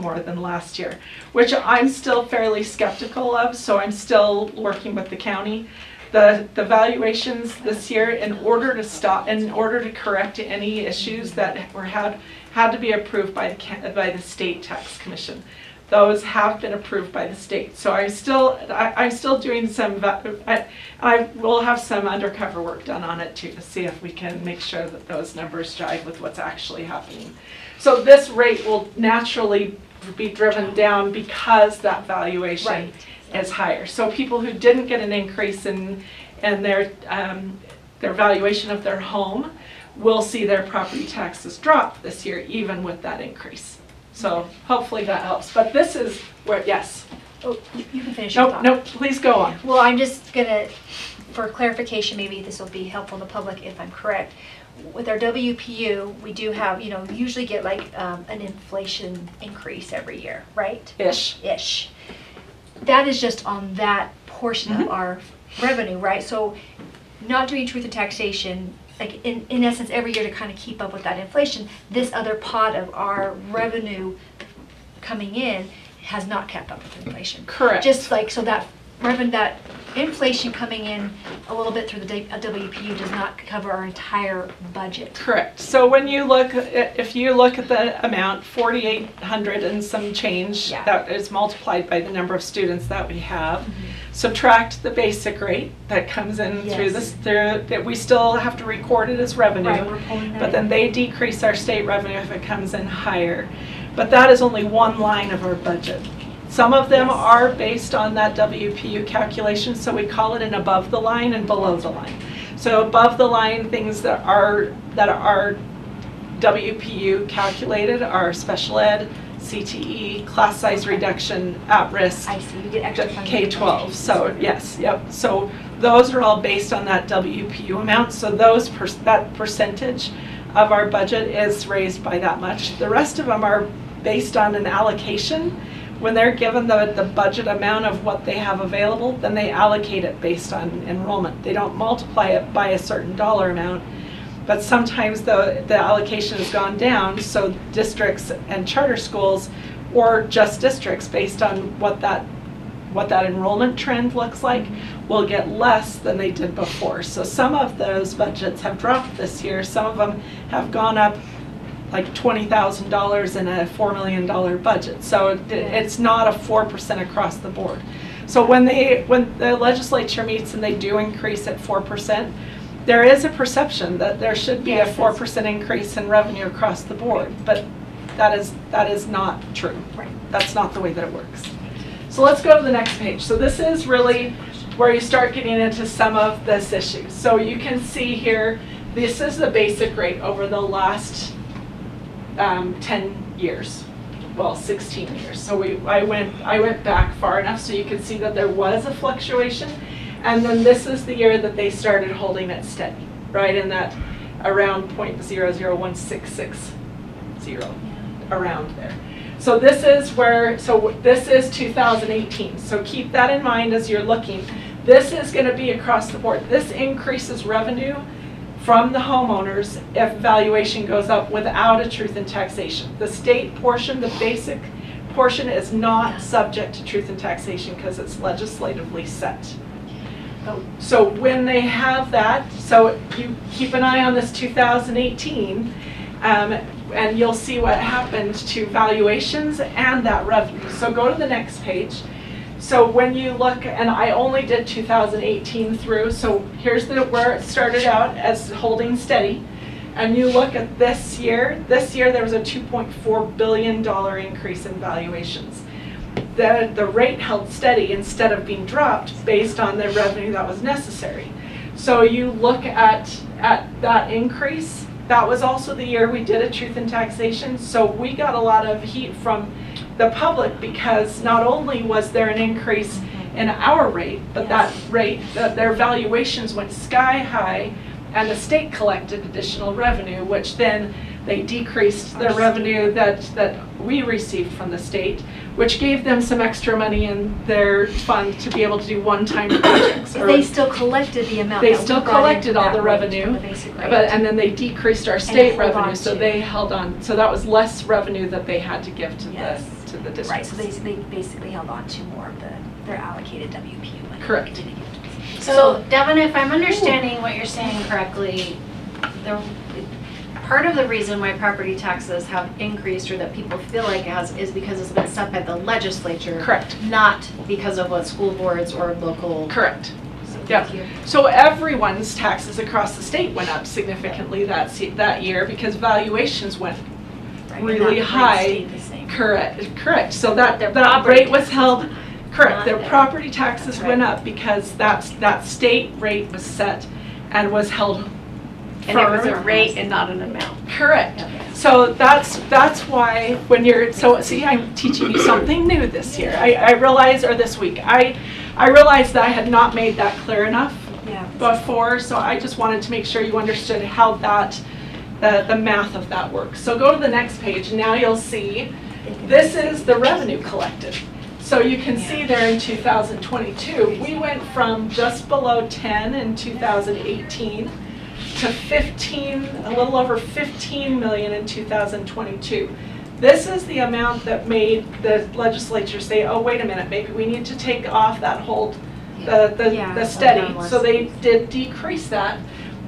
more than last year, which I'm still fairly skeptical of, so I'm still working with the county. The valuations this year, in order to correct any issues that had to be approved by the state tax commission. Those have been approved by the state. So I'm still doing some, I will have some undercover work done on it too, to see if we can make sure that those numbers jive with what's actually happening. So this rate will naturally be driven down because that valuation is higher. So people who didn't get an increase in their valuation of their home will see their property taxes drop this year, even with that increase. So hopefully that helps. But this is where, yes. Oh, you can finish your thought. Nope, please go on. Well, I'm just gonna, for clarification, maybe this will be helpful to the public if I'm correct. With our WPU, we do have, usually get like an inflation increase every year, right? Ish. That is just on that portion of our revenue, right? So not doing truth in taxation, like in essence every year to kind of keep up with that inflation, this other pot of our revenue coming in has not kept up with inflation. Correct. Just like, so that revenue, that inflation coming in a little bit through the WPU does not cover our entire budget. Correct. So when you look, if you look at the amount, 4,800 and some change, that is multiplied by the number of students that we have. Subtract the basic rate that comes in through this, that we still have to record it as revenue, Right, we're pulling that but then they decrease our state revenue if it comes in higher. But that is only one line of our budget. Some of them are based on that WPU calculation, so we call it an above the line and below the line. So above the line things that are WPU calculated are special ed, CTE, class size reduction, at risk, I see, you get extra funding. K-12. So yes, yep. So those are all based on that WPU amount. So that percentage of our budget is raised by that much. The rest of them are based on an allocation. When they're given the budget amount of what they have available, then they allocate it based on enrollment. They don't multiply it by a certain dollar amount. But sometimes the allocation has gone down, so districts and charter schools, or just districts based on what that enrollment trend looks like, will get less than they did before. So some of those budgets have dropped this year. Some of them have gone up like $20,000 in a $4 million budget. So it's not a 4% across the board. So when the legislature meets and they do increase at 4%, there is a perception that there should be a 4% increase in revenue across the board, but that is not true. Right. That's not the way that it works. So let's go to the next page. So this is really where you start getting into some of this issue. So you can see here, this is the basic rate over the last 10 years. Well, 16 years. So I went back far enough so you can see that there was a fluctuation. And then this is the year that they started holding it steady, right in that around 0.001660, around there. So this is this is 2018. So keep that in mind as you're looking. This is going to be across the board. This increases revenue from the homeowners if valuation goes up without a truth in taxation. The state portion, the basic portion, is not subject to truth in taxation because it's legislatively set. So when they have that, so you keep an eye on this 2018, and you'll see what happened to valuations and that revenue. So go to the next page. So when you look, and I only did 2018 through, so here's where it started out as holding steady. And you look at this year there was a $2.4 billion increase in valuations. The rate held steady instead of being dropped based on the revenue that was necessary. So you look at that increase. That was also the year we did a truth in taxation. So we got a lot of heat from the public because not only was there an increase in our rate, but that rate, their valuations went sky high, and the state collected additional revenue, which then they decreased the revenue that we received from the state, which gave them some extra money in their fund to be able to do one-time projects. But they still collected the amount. They that we still brought collected into all that the rate, revenue, the basic rate. and then they decreased our state held revenue, on so to. they held on. So that was less revenue that they had to give to Yes. the districts. Right, so they basically held on to more of their allocated WPU money. Correct. They didn't give it to us. So Devin, if I'm understanding what you're saying correctly, part of the reason why property taxes have increased, or that people feel like it has, is because it's been set by the legislature. Correct. Not because of what school boards or local. Correct. Thank Yeah. you. So everyone's taxes across the state went up significantly that year because valuations went Right, and really that rate high. stayed the same. Correct. So that Their that property rate was taxes held. went up, Correct. not Their their- property taxes That's went right. up because that state rate was set and was held And it was a firm. rate and not an amount. Correct. So that's why when you're, so see, I'm teaching you something new this year. I realized, or this week, I realized that I had not made that clear enough Yeah. before, so I just wanted to make sure you understood how the math of that works. So go to the next page, and now you'll see, this is the revenue collected. So you can see there in 2022, we went from just below 10 in 2018 to 15, a little over 15 million in 2022. This is the amount that made the legislature say, oh, wait a minute, maybe we need to take off that hold, the steady. So they did decrease that,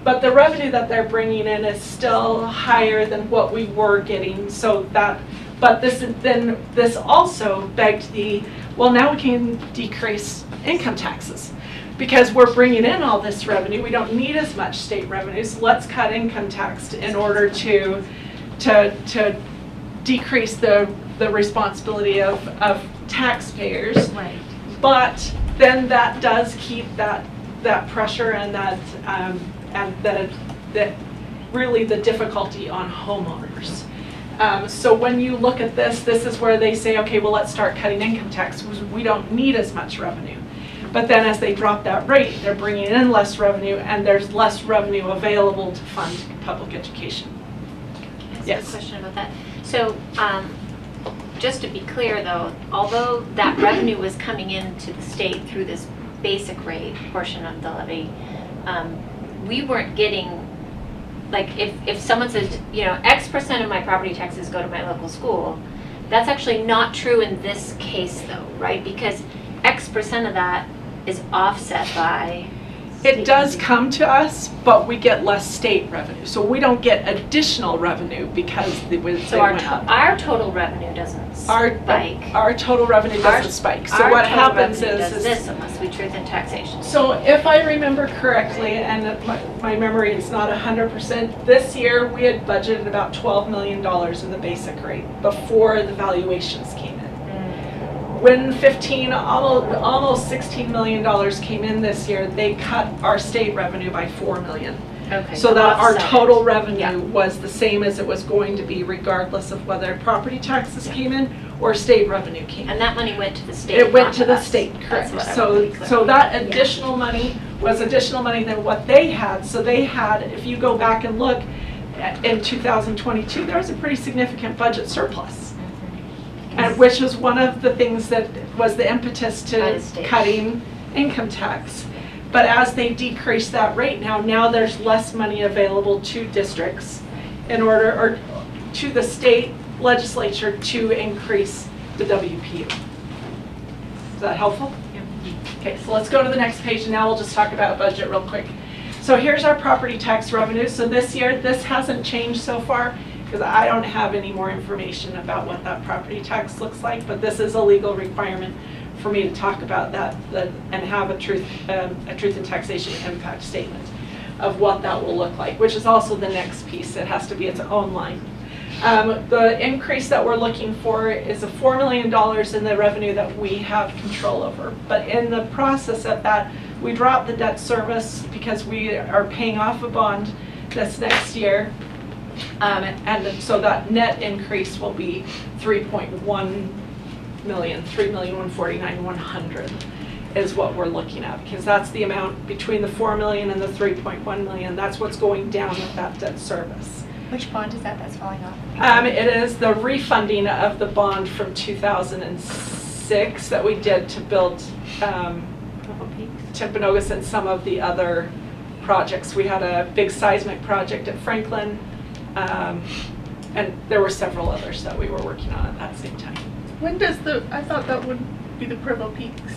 but the revenue that they're bringing in is still higher than what we were getting. So that, but this also begged well, now we can decrease income taxes. Because we're bringing in all this revenue, we don't need as much state revenues. Let's cut income tax in order to decrease the responsibility of taxpayers. Right. But then that does keep that pressure and that really the difficulty on homeowners. So when you look at this is where they say, okay, well, let's start cutting income tax. We don't need as much revenue. But then as they drop that rate, they're bringing in less revenue, and there's less revenue available to fund public education. Can I ask Yes. a question about that? So, just to be clear though, although that revenue was coming into the state through this basic rate portion of the levy, we weren't getting, like if someone says, X percent of my property taxes go to my local school, that's actually not true in this case though, right? Because X percent of that is offset by. It does come to us, but we get less state revenue. So we don't get additional revenue because they So went up. our total revenue doesn't spike. Our total revenue doesn't spike. So Our what total happens revenue is does this unless we truth in taxation. So if I remember correctly, and my memory is not 100%, this year we had budgeted about $12 million in the basic rate before the valuations came in. When almost $16 million came in this year, they cut our state revenue by $4 million. Okay. So that our offset it. total revenue Yeah. was the same as it was going to be regardless of whether property taxes came in or state revenue came in. And that money went to the state. It went not to the us. state, That's correct. what I wanted to be clear. So that additional money was additional money than what they had. So they had, if you go back and look, in 2022, there was a pretty significant budget surplus. And which was one of the things that was the impetus By to the state. cutting income tax. But as they decrease that rate now there's less money available to districts in order, or to the state legislature to increase the WPU. Is that helpful? Yeah. Okay, so let's go to the next page, and now we'll just talk about budget real quick. So here's our property tax revenue. So this year, this hasn't changed so far, because I don't have any more information about what that property tax looks like, but this is a legal requirement for me to talk about that and have a truth in taxation impact statement of what that will look like, which is also the next piece. It has to be its own line. The increase that we're looking for is a $4 million in the revenue that we have control over. But in the process of that, we dropped the debt service because we are paying off a bond this next year. And so that net increase will be 3.1 million, 3,149,100 is what we're looking at, because that's the amount between the 4 million and the 3.1 million. That's what's going down with that debt service. Which bond is that that's falling off? It is the refunding of the bond from 2006 that we did to build Timpanogos and some of the other projects. We had a big seismic project at Franklin, and there were several others that we were working on at that same time. When does I thought that would be the Provo Peaks.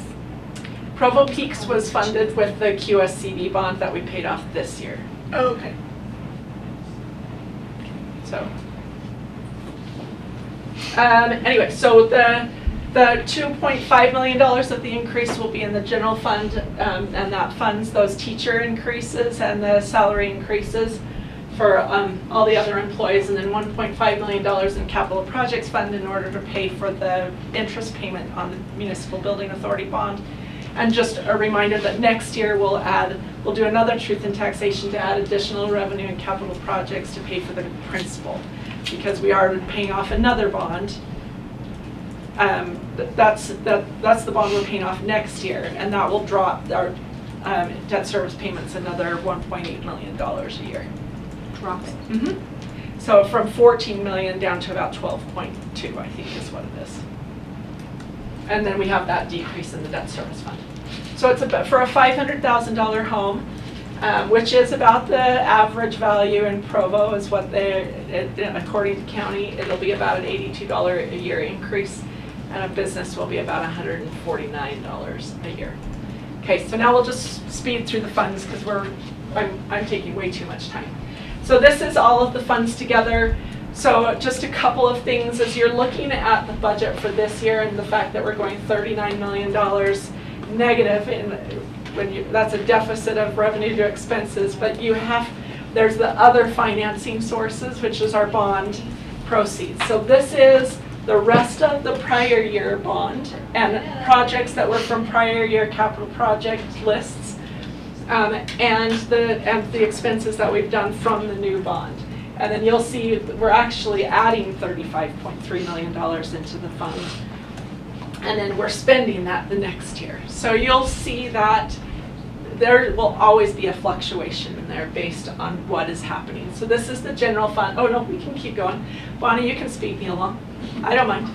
Provo Peaks was funded with the QSCD bond that we paid off this year. Oh, okay. So, anyway, so the $2.5 million of the increase will be in the general fund, and that funds those teacher increases and the salary increases for all the other employees, and then $1.5 million in capital projects fund in order to pay for the interest payment on the municipal building authority bond. And just a reminder that next year we'll do another truth in taxation to add additional revenue and capital projects to pay for the principal, because we are paying off another bond. That's the bond we're paying off next year, and that will drop our debt service payments another $1.8 million a year. Drop it. Mm-hmm. So from 14 million down to about 12.2, I think is what it is. And then we have that decrease in the debt service fund. So it's for a $500,000 home, which is about the average value in Provo, is what according to county, it'll be about an $82 a year increase, and a business will be about $149 a year. Okay, so now we'll just speed through the funds because I'm taking way too much time. So this is all of the funds together. So just a couple of things as you're looking at the budget for this year, and the fact that we're going $39 million negative that's a deficit of revenue to expenses, but there's the other financing sources, which is our bond proceeds. So this is the rest of the prior year bond and projects that were from prior year capital project lists, and the expenses that we've done from the new bond. And then you'll see we're actually adding $35.3 million into the fund. And then we're spending that the next year. So you'll see that there will always be a fluctuation in there based on what is happening. So this is the general fund. Oh no, we can keep going. Bonnie, you can speed me along. I don't mind.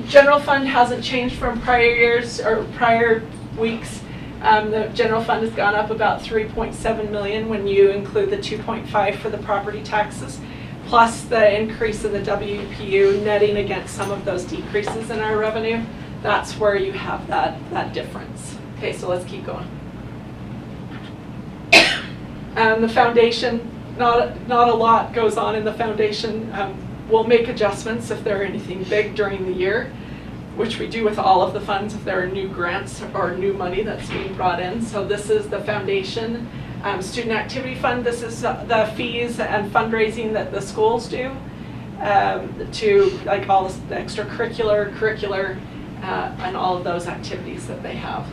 General fund hasn't changed from prior years or prior weeks. The general fund has gone up about 3.7 million when you include the 2.5 for the property taxes, plus the increase in the WPU netting against some of those decreases in our revenue. That's where you have that difference. Okay, so let's keep going. The foundation, not a lot goes on in the foundation. We'll make adjustments if there are anything big during the year, which we do with all of the funds if there are new grants or new money that's being brought in. So this is the foundation. Student Activity Fund, this is the fees and fundraising that the schools do to like all the extracurricular, curricular, and all of those activities that they have.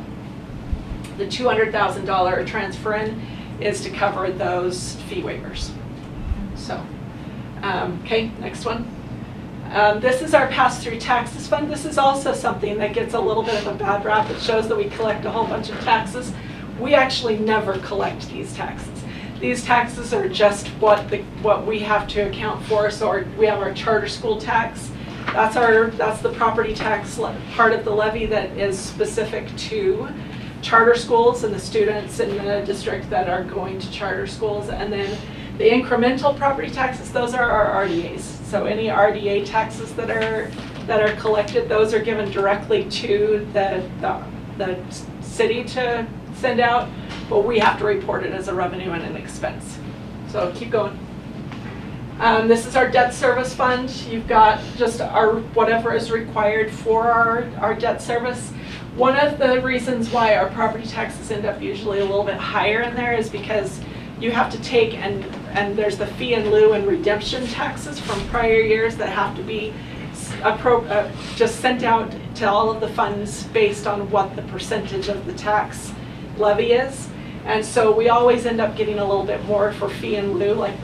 The $200,000 transfer in is to cover those fee waivers. So, okay, next one. This is our pass-through taxes fund. This is also something that gets a little bit of a bad rap. It shows that we collect a whole bunch of taxes. We actually never collect these taxes. These taxes are just what we have to account for. So we have our charter school tax. That's the property tax part of the levy that is specific to charter schools and the students in the district that are going to charter schools. And then the incremental property taxes, those are our RDAs. So any RDA taxes that are collected, those are given directly to the the city to send out, but we have to report it as a revenue and an expense. So keep going. This is our debt service fund. You've got just our whatever is required for our debt service. One of the reasons why our property taxes end up usually a little bit higher in there is because you have to take and there's the fee in lieu and redemption taxes from prior years that have to be just sent out to all of the funds based on what the percentage of the tax levy is. And so we always end up getting a little bit more for fee in lieu, like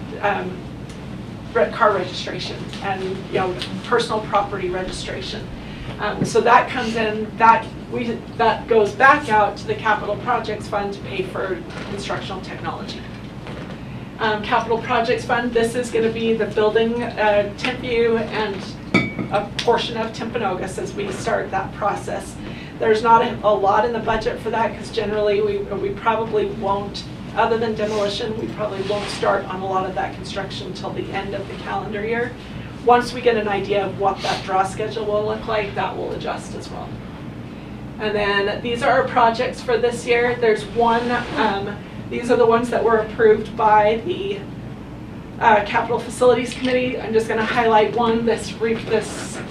car registration and personal property registration. So that comes in, that goes back out to the capital projects fund to pay for instructional technology. Capital projects fund, this is going to be the building Timpview and a portion of Timpanogos as we start that process. There's not a lot in the budget for that because generally we probably won't, other than demolition, we probably won't start on a lot of that construction until the end of the calendar year. Once we get an idea of what that draw schedule will look like, that will adjust as well. And then these are our projects for this year. There's one, these are the ones that were approved by the Capital Facilities Committee. I'm just going to highlight one, this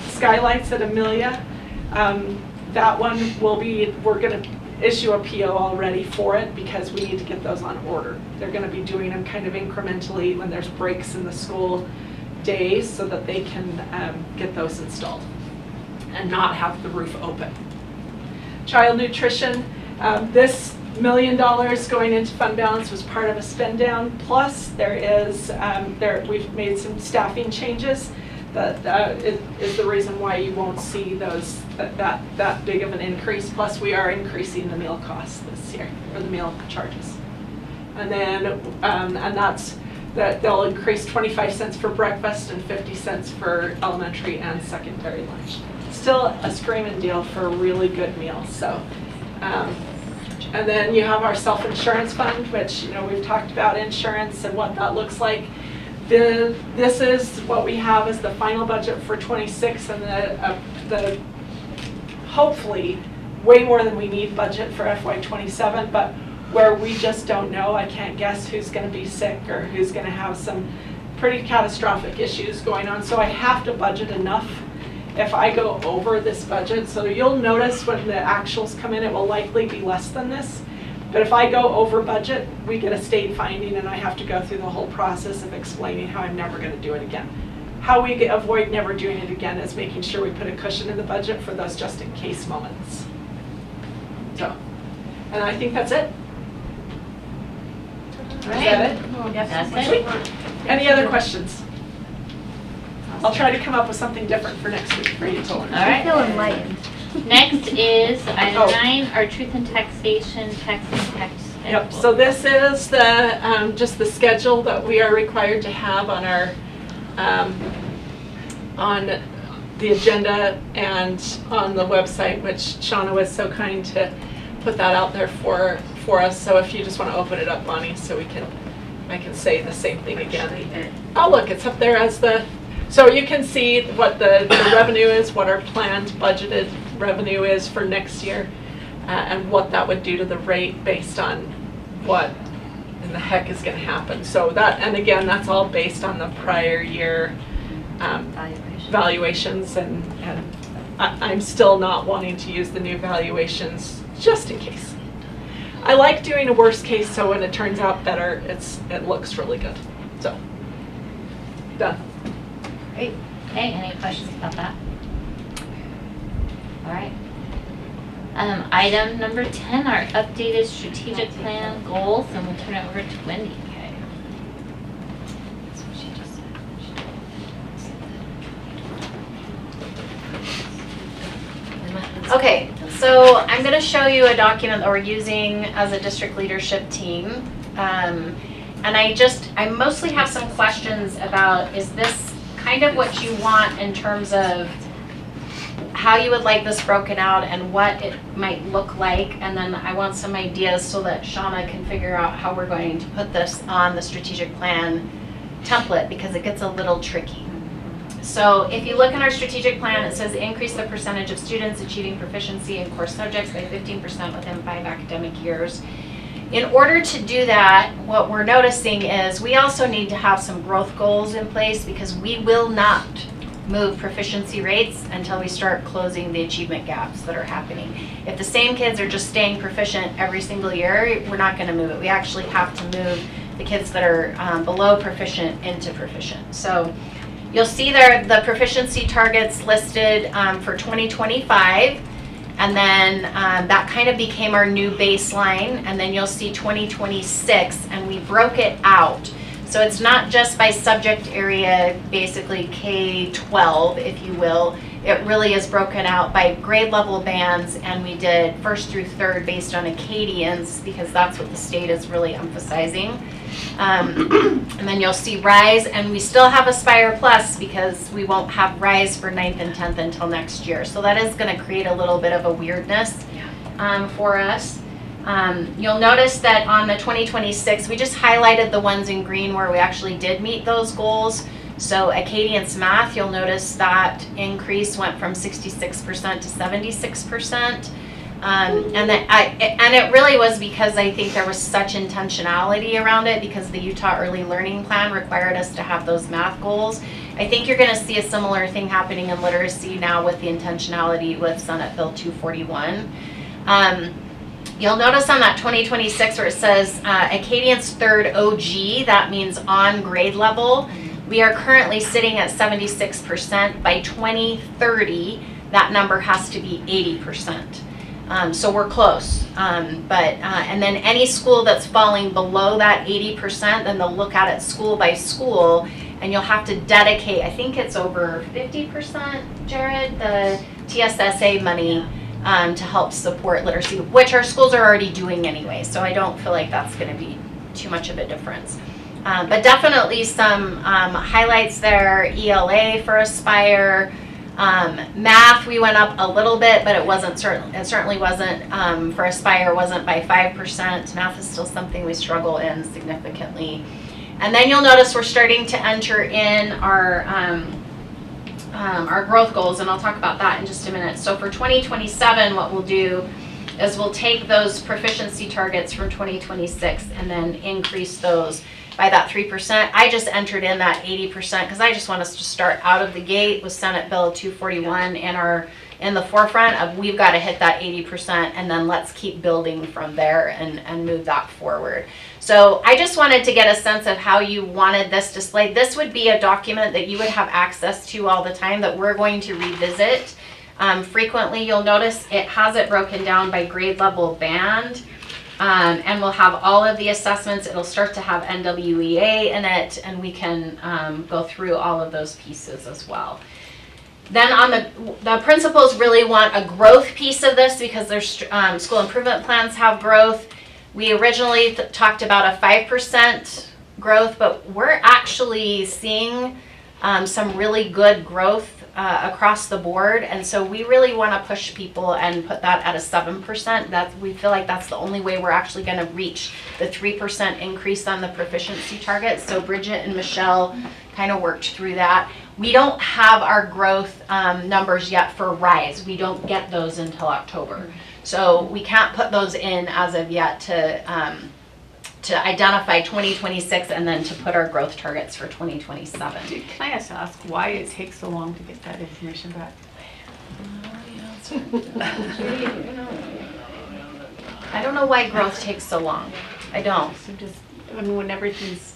skylights at Amelia. That one will be, we're going to issue a PO already for it because we need to get those on order. They're going to be doing them kind of incrementally when there's breaks in the school days so that they can get those installed and not have the roof open. Child nutrition, this $1 million going into fund balance was part of a spend down. Plus there is, we've made some staffing changes that is the reason why you won't see those that big of an increase. Plus we are increasing the meal costs this year, or the meal charges. And then, and that's, that they'll increase 25 cents for breakfast and 50 cents for elementary and secondary lunch. Still a screaming deal for really good meals. So, and then you have our self-insurance fund, which we've talked about insurance and what that looks like. This is what we have as the final budget for 26 and the hopefully way more than we need budget for FY27, but where we just don't know. I can't guess who's going to be sick or who's going to have some pretty catastrophic issues going on. So I have to budget enough if I go over this budget. So you'll notice when the actuals come in, it will likely be less than this. But if I go over budget, we get a state finding and I have to go through the whole process of explaining how I'm never going to do it again. How we avoid never doing it again is making sure we put a cushion in the budget for those just in case moments. So, and I think that's it. Is that it? That's it. Any other questions? I'll try to come up with something different for next week for you to learn. All right. I feel enlightened. Next is item Oh. 9, our truth and taxation tax impact schedule. Yep, so this is the just the schedule that we are required to have on our on the agenda and on the website, which Shauna was so kind to put that out there for us. So if you just want to open it up, Bonnie, so I can say the same thing again. Oh, look, it's up there as the, so you can see what the revenue is, what our planned budgeted revenue is for next year, and what that would do to the rate based on what in the heck is going to happen. So that, and again, that's all based on the prior year valuations, and I'm still not wanting to use the new valuations just in case. I like doing a worst case, so when it turns out better, it looks really good. So, done. Great. Okay, any questions about that? All right. Item number 10, our updated strategic plan goals, and we'll turn it over to Wendy. Okay. That's what she just said. Okay, so I'm going to show you a document that we're using as a district leadership team. And I mostly have some questions about, is this kind of what you want in terms of how you would like this broken out and what it might look like, and then I want some ideas so that Shauna can figure out how we're going to put this on the strategic plan template, because it gets a little tricky. So if you look in our strategic plan, it says increase the percentage of students achieving proficiency in core subjects by 15% within 5 academic years. In order to do that, what we're noticing is we also need to have some growth goals in place, because we will not move proficiency rates until we start closing the achievement gaps that are happening. If the same kids are just staying proficient every single year, we're not going to move it. We actually have to move the kids that are below proficient into proficient. So you'll see there the proficiency targets listed for 2025. And then that kind of became our new baseline. And then you'll see 2026, and we broke it out. So it's not just by subject area, basically K-12, if you will. It really is broken out by grade level bands, and we did 1st through 3rd based on Acadians, because that's what the state is really emphasizing. And then you'll see Rise, and we still have Aspire Plus, because we won't have Rise for 9th and 10th until next year. So that is going to create a little bit of a weirdness for us. You'll notice that on the 2026, we just highlighted the ones in green where we actually did meet those goals. So Acadians Math, you'll notice that increase went from 66% to 76%. And it really was because I think there was such intentionality around it, because the Utah Early Learning Plan required us to have those math goals. I think you're going to see a similar thing happening in literacy now with the intentionality with Senate Bill 241. You'll notice on that 2026 where it says Acadians 3rd OG, that means on grade level. We are currently sitting at 76%. By 2030, that number has to be 80%. So we're close. And then any school that's falling below that 80%, then they'll look at it school by school, and you'll have to dedicate, I think it's over 50%, Jared, the TSSA money to help support literacy, which our schools are already doing anyway. So I don't feel like that's going to be too much of a difference. But definitely some highlights there. ELA for Aspire. Math, we went up a little bit, but it certainly wasn't, for Aspire, wasn't by 5%. Math is still something we struggle in significantly. And then you'll notice we're starting to enter in our growth goals, and I'll talk about that in just a minute. So for 2027, what we'll do is we'll take those proficiency targets from 2026 and then increase those by that 3%. I just entered in that 80% because I just want us to start out of the gate with Senate Bill 241 in the forefront of we've got to hit that 80%, and then let's keep building from there and move that forward. So I just wanted to get a sense of how you wanted this displayed. This would be a document that you would have access to all the time that we're going to revisit frequently. You'll notice it has it broken down by grade level band. And we'll have all of the assessments. It'll start to have NWEA in it, and we can go through all of those pieces as well. Then on the principals really want a growth piece of this because their school improvement plans have growth. We originally talked about a 5% growth, but we're actually seeing some really good growth across the board, and so we really want to push people and put that at a 7%. We feel like that's the only way we're actually going to reach the 3% increase on the proficiency target. So Bridget and Michelle kind of worked through that. We don't have our growth numbers yet for Rise. We don't get those until October, so we can't put those in as of yet to identify 2026 and then to put our growth targets for 2027. Can I just ask why it takes so long to get that information back? I don't know why growth takes so long. I don't. So when everything's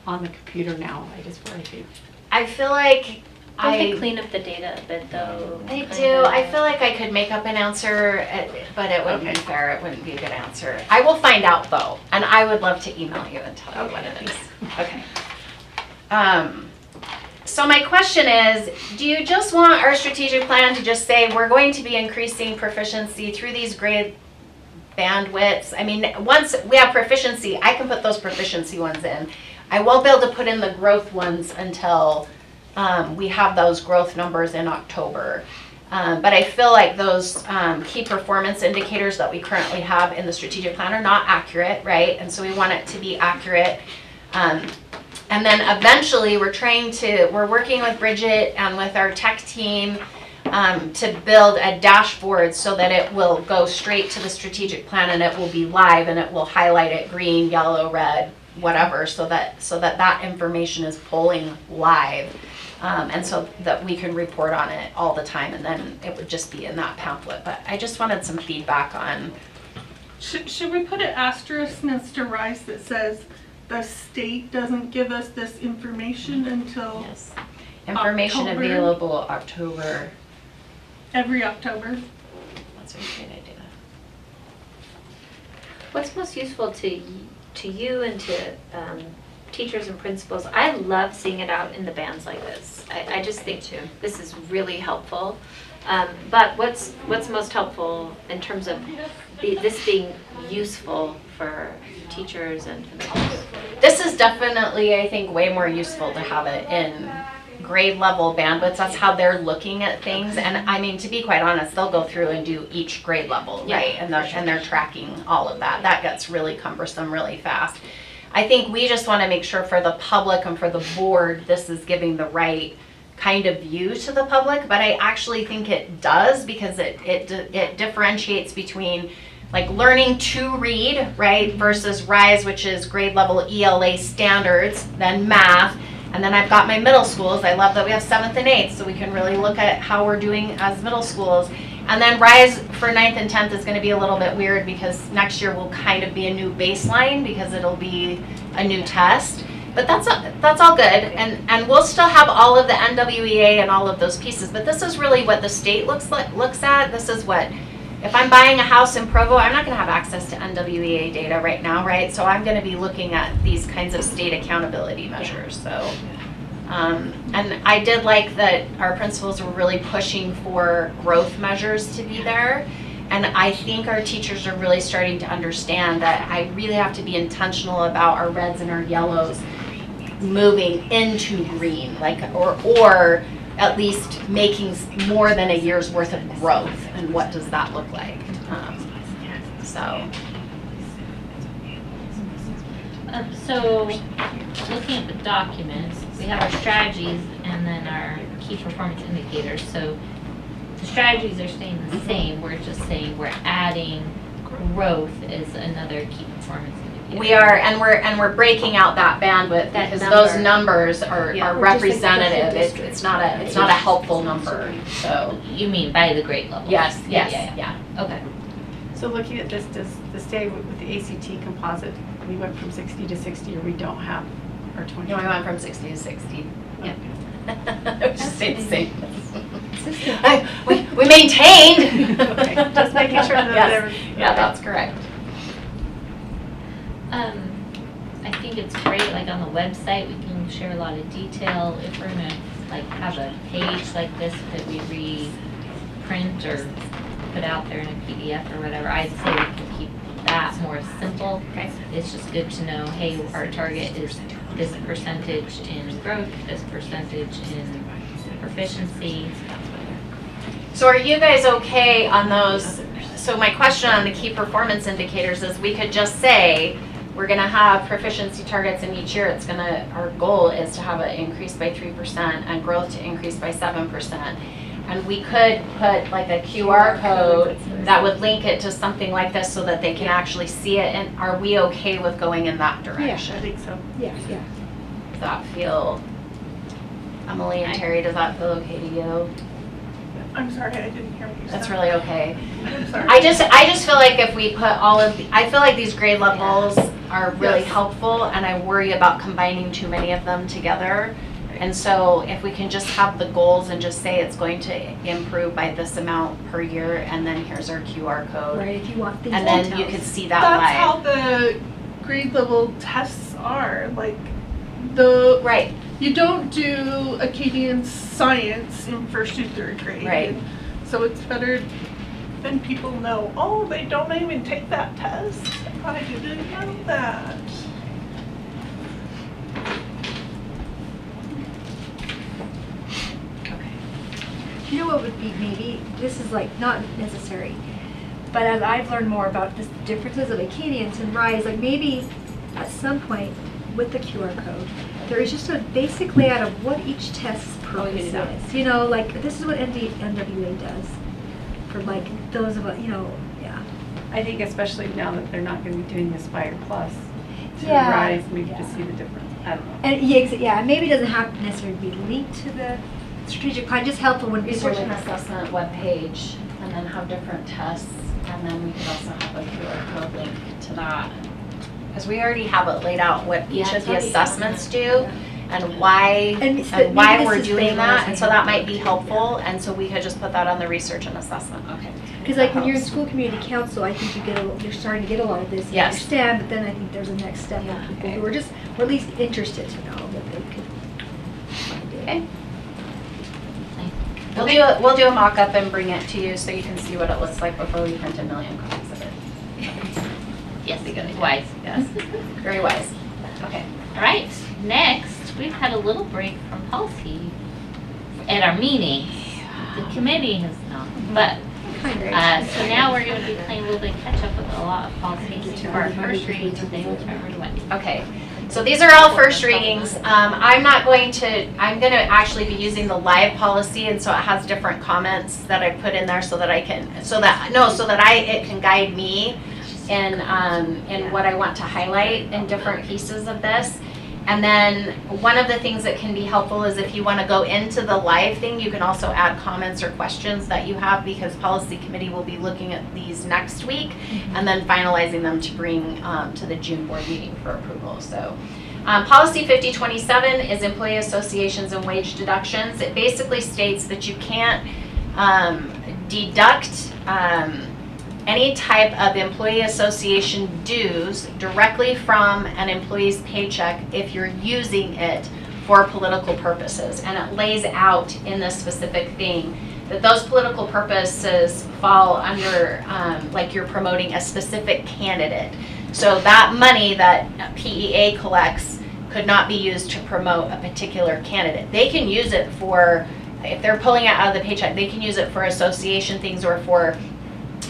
on the computer now, I just worry if I feel like Don't they clean up the data a bit though? They Kind do. of. I feel like I could make up an answer, but it wouldn't be fair. It wouldn't be a good answer. I will find out though, and I would love to email you and tell you what it is. Okay. So my question is, do you just want our strategic plan to just say we're going to be increasing proficiency through these grade bandwidths? I mean, once we have proficiency, I can put those proficiency ones in. I won't be able to put in the growth ones until we have those growth numbers in October. But I feel like those key performance indicators that we currently have in the strategic plan are not accurate, right? And so we want it to be accurate. And then eventually, we're working with Bridget and with our tech team to build a dashboard so that it will go straight to the strategic plan and it will be live and it will highlight it green, yellow, red, whatever, so that information is pulling live. And so that we can report on it all the time, and then it would just be in that pamphlet. But I just wanted some feedback on. Should we put an asterisk next to RISE that says the state doesn't give us this information until Yes. Information October. available October. every October? That's a great idea. What's most useful to you and to teachers and principals? I love seeing it out in the bands like this. I just think this is really helpful. But what's most helpful in terms of this being useful for teachers and principals? This is definitely, I think, way more useful to have it in grade level bandwidths. That's how they're looking at things. And I mean, to be quite honest, they'll go through and do each grade level, right? And they're tracking all of that. That gets really cumbersome really fast. I think we just want to make sure for the public and for the board, this is giving the right kind of view to the public. But I actually think it does, because it differentiates between like learning to read, right, versus RISE, which is grade level ELA standards, then math. And then I've got my middle schools. I love that we have 7th and 8th, so we can really look at how we're doing as middle schools. And then RISE for 9th and 10th is going to be a little bit weird, because next year will kind of be a new baseline, because it'll be a new test. But that's all good, and we'll still have all of the NWEA and all of those pieces. But this is really what the state looks at. This is what, if I'm buying a house in Provo, I'm not going to have access to NWEA data right now, right? So I'm going to be looking at these kinds of state accountability measures. So, and I did like that our principals were really pushing for growth measures to be there. And I think our teachers are really starting to understand that I really have to be intentional about our reds and our yellows moving into green, like, or at least making more than a year's worth of growth. And what does that look like? So, looking at the documents, we have our strategies and then our key performance indicators. So, the strategies are staying the same. We're just saying we're adding growth as another key performance indicator. We are, and we're breaking out that bandwidth, That because number. those numbers are Yeah. representative. It's not a helpful number. So You mean by the grade level? yes. Yeah. Okay. So looking at this, does the state with the ACT composite, we went from 60 to 60, or we don't have our 20? No, we went from 60 to 60. Yeah. Just stayed the same. We maintained. Okay, just making sure that Yes. Yeah, that's correct. I think it's great, like on the website, we can share a lot of detail. If we're gonna like have a page like this that we reprint or put out there in a PDF or whatever, I'd say we can keep that more simple. Okay. It's just good to know, hey, our target is this percentage in growth, this percentage in proficiency. So are you guys okay on those? So my question on the key performance indicators is, we could just say we're going to have proficiency targets in each year. Our goal is to have it increase by 3% and growth to increase by 7%. And we could put like a QR code that would link it to something like this so that they can actually see it. And are we okay with going in that direction? I think so. Yeah. Does that feel, Emily and Terry, does that feel okay to you? I'm sorry, I didn't hear what you said. That's really okay. I'm sorry. I just feel like if we put I feel like these grade levels are really Yes. helpful, and I worry about combining too many of them together. And so if we can just have the goals and just say it's going to improve by this amount per year, and then here's our QR code. Right, if you want things And then details. you can see that That's live. how the grade level tests are. Like the Right, you don't do Acadian science in 1st through 3rd grade. Right. And so it's better than people know. Oh, they don't even take that test. I didn't know that. You know what would be maybe, this is like not necessary, but as I've learned more about the differences of Acadians and RISE, like maybe at some point with the QR code, there is just a basic layout of what each test's purpose do that. is. You know, like, this is what NWA does for like those of us, you know, yeah. I think especially now that they're not going to be doing Aspire Plus, to Yeah, rise, maybe yeah. to see the difference. I don't know. And yeah, maybe it doesn't have to necessarily be linked to the strategic plan, just helpful when people Research are and like, assessment webpage, and then have different tests, and then we could also have a QR code link to that. Because we already have it laid out what each Yeah, of it's the already assessments do, Yeah. and why, And it's and why maybe we're this is doing that, and so that might be stabilizing. helpful, and so we could just put that on the research and assessment, okay. because like when you're in school community council, I think you're starting to get a lot of this and Yes. understand, but then I think there's a next step Yeah. of people who are just, or at least interested to know that they could find it. Okay. We'll do a mock-up and bring it to you so you can see what it looks like before we print a million copies of it. Yes, Be good. wise. Yes, very wise. Okay. All right, next, we've had a little break from policy at our meetings. The committee has not, but, so now we're gonna be playing a little bit catch up with a lot of policies for our first reading today, which I really want. Okay, so these are all first readings. I'm going to actually be using the live policy, and so it has different comments that I put in there so that it can guide me in what I want to highlight in different pieces of this. And then one of the things that can be helpful is if you want to go into the live thing, you can also add comments or questions that you have, because policy committee will be looking at these next week and then finalizing them to bring to the June board meeting for approval. So policy 5027 is employee associations and wage deductions. It basically states that you can't deduct any type of employee association dues directly from an employee's paycheck if you're using it for political purposes. And it lays out in this specific thing that those political purposes fall under, like you're promoting a specific candidate. So that money that PEA collects could not be used to promote a particular candidate. They can use it for, if they're pulling it out of the paycheck, they can use it for association things or for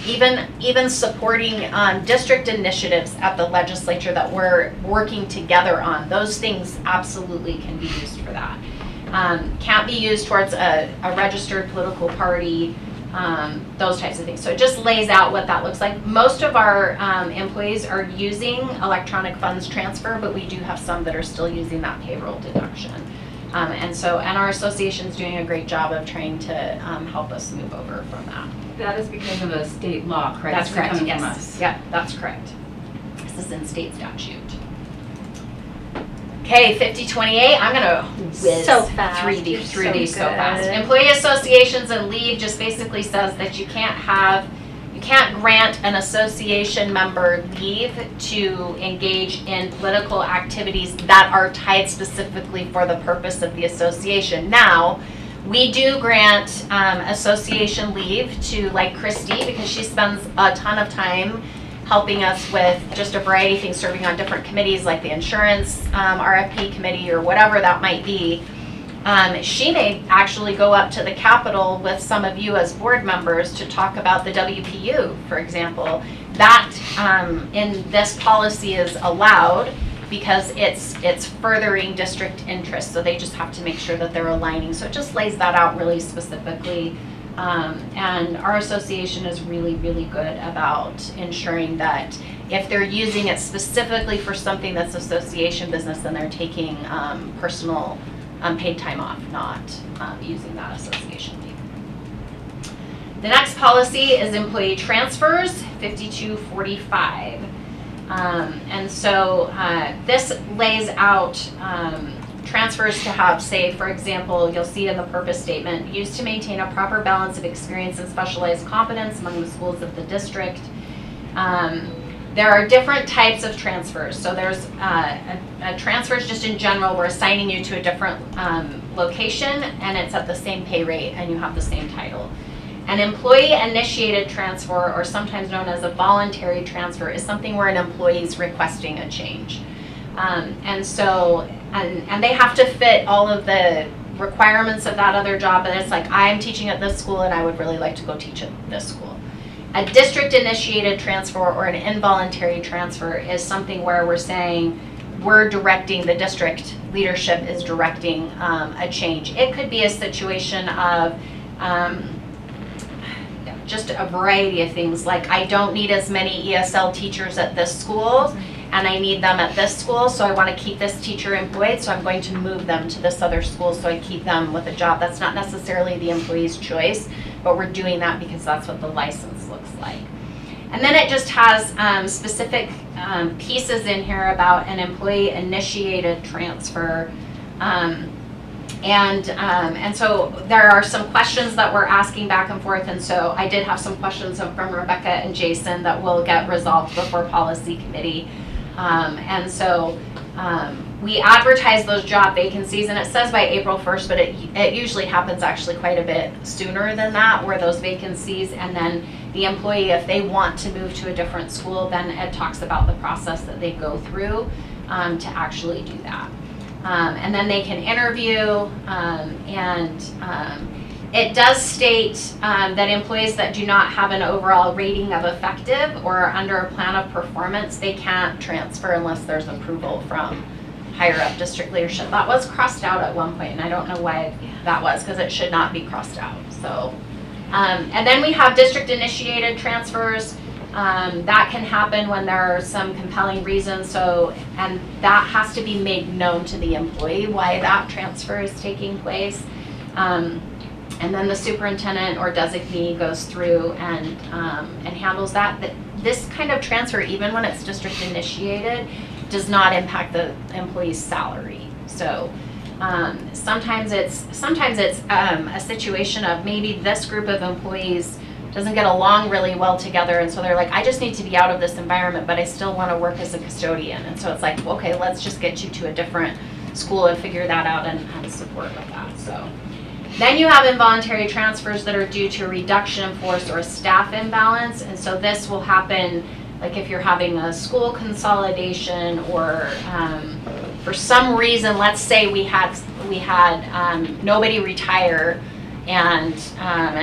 even supporting district initiatives at the legislature that we're working together on. Those things absolutely can be used for that. Can't be used towards a registered political party, those types of things. So it just lays out what that looks like. Most of our employees are using electronic funds transfer, but we do have some that are still using that payroll deduction. And our association's doing a great job of trying to help us move over from that. That is because of a state law, correct? That's correct, Coming yes. from us. Yep, that's correct. This is in state statute. Okay, 5028, I'm gonna whiz So fast. through You're these so good. fast. Employee associations and leave just basically says that you can't grant an association member leave to engage in political activities that are tied specifically for the purpose of the association. Now, we do grant association leave to, like, Christy, because she spends a ton of time helping us with just a variety of things, serving on different committees like the insurance RFP committee or whatever that might be. She may actually go up to the Capitol with some of you as board members to talk about the WPU, for example. That in this policy is allowed because it's furthering district interests, so they just have to make sure that they're aligning. So it just lays that out really specifically. And our association is really, really good about ensuring that if they're using it specifically for something that's association business, then they're taking personal paid time off, not using that association leave. The next policy is employee transfers, 5245. And so this lays out transfers to have, say, for example, you'll see in the purpose statement, used to maintain a proper balance of experience and specialized competence among the schools of the district. There are different types of transfers. So there's transfers just in general, we're assigning you to a different location and it's at the same pay rate and you have the same title. An employee-initiated transfer, or sometimes known as a voluntary transfer, is something where an employee is requesting a change. And they have to fit all of the requirements of that other job, and it's like, I'm teaching at this school and I would really like to go teach at this school. A district-initiated transfer or an involuntary transfer is something where we're saying, we're directing, the district leadership is directing a change. It could be a situation of just a variety of things, like I don't need as many ESL teachers at this school, and I need them at this school, so I want to keep this teacher employed, so I'm going to move them to this other school so I keep them with a job. That's not necessarily the employee's choice, but we're doing that because that's what the license looks like. And then it just has specific pieces in here about an employee-initiated transfer. And so there are some questions that we're asking back and forth, and so I did have some questions from Rebecca and Jason that will get resolved before policy committee. And so we advertise those job vacancies, and it says by April 1st, but it usually happens actually quite a bit sooner than that, where those vacancies, and then the employee, if they want to move to a different school, then it talks about the process that they go through to actually do that. And then they can interview, it does state that employees that do not have an overall rating of effective or are under a plan of performance, they can't transfer unless there's approval from higher up district leadership. That was crossed out at one point, and I don't know why that was, because it should not be crossed out. So, and then we have district initiated transfers. That can happen when there are some compelling reasons, and that has to be made known to the employee why that transfer is taking place. And then the superintendent or designee goes through and handles that. This kind of transfer, even when it's district initiated, does not impact the employee's salary. So sometimes it's a situation of maybe this group of employees doesn't get along really well together, and so they're like, I just need to be out of this environment, but I still want to work as a custodian. And so it's like, okay, let's just get you to a different school and figure that out and support with that. So then you have involuntary transfers that are due to a reduction in force or a staff imbalance, and so this will happen like if you're having a school consolidation, or for some reason, let's say we had nobody retire, and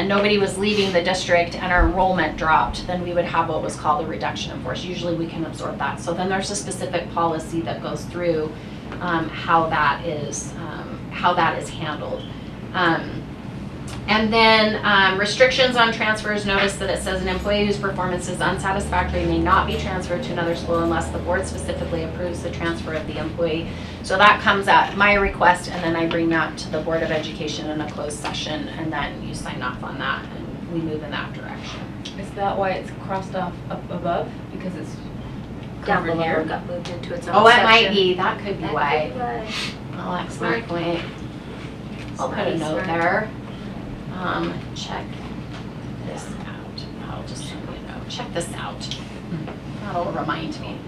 nobody was leaving the district and our enrollment dropped, then we would have what was called a reduction in force. Usually we can absorb that. So then there's a specific policy that goes through how that is handled. And then restrictions on transfers. Notice that it says an employee whose performance is unsatisfactory may not be transferred to another school unless the board specifically approves the transfer of the employee. So that comes at my request, and then I bring that to the Board of Education in a closed session, and then you sign off on that, and we move in that direction. Is that why it's crossed off up above? Because it's Down covered below, here? got moved into its own Oh, it section. might be. That could be That why. could be why. Oh, that's my point. I'll put a note Smart. there. Check this out. I'll just, check this out. That'll remind me.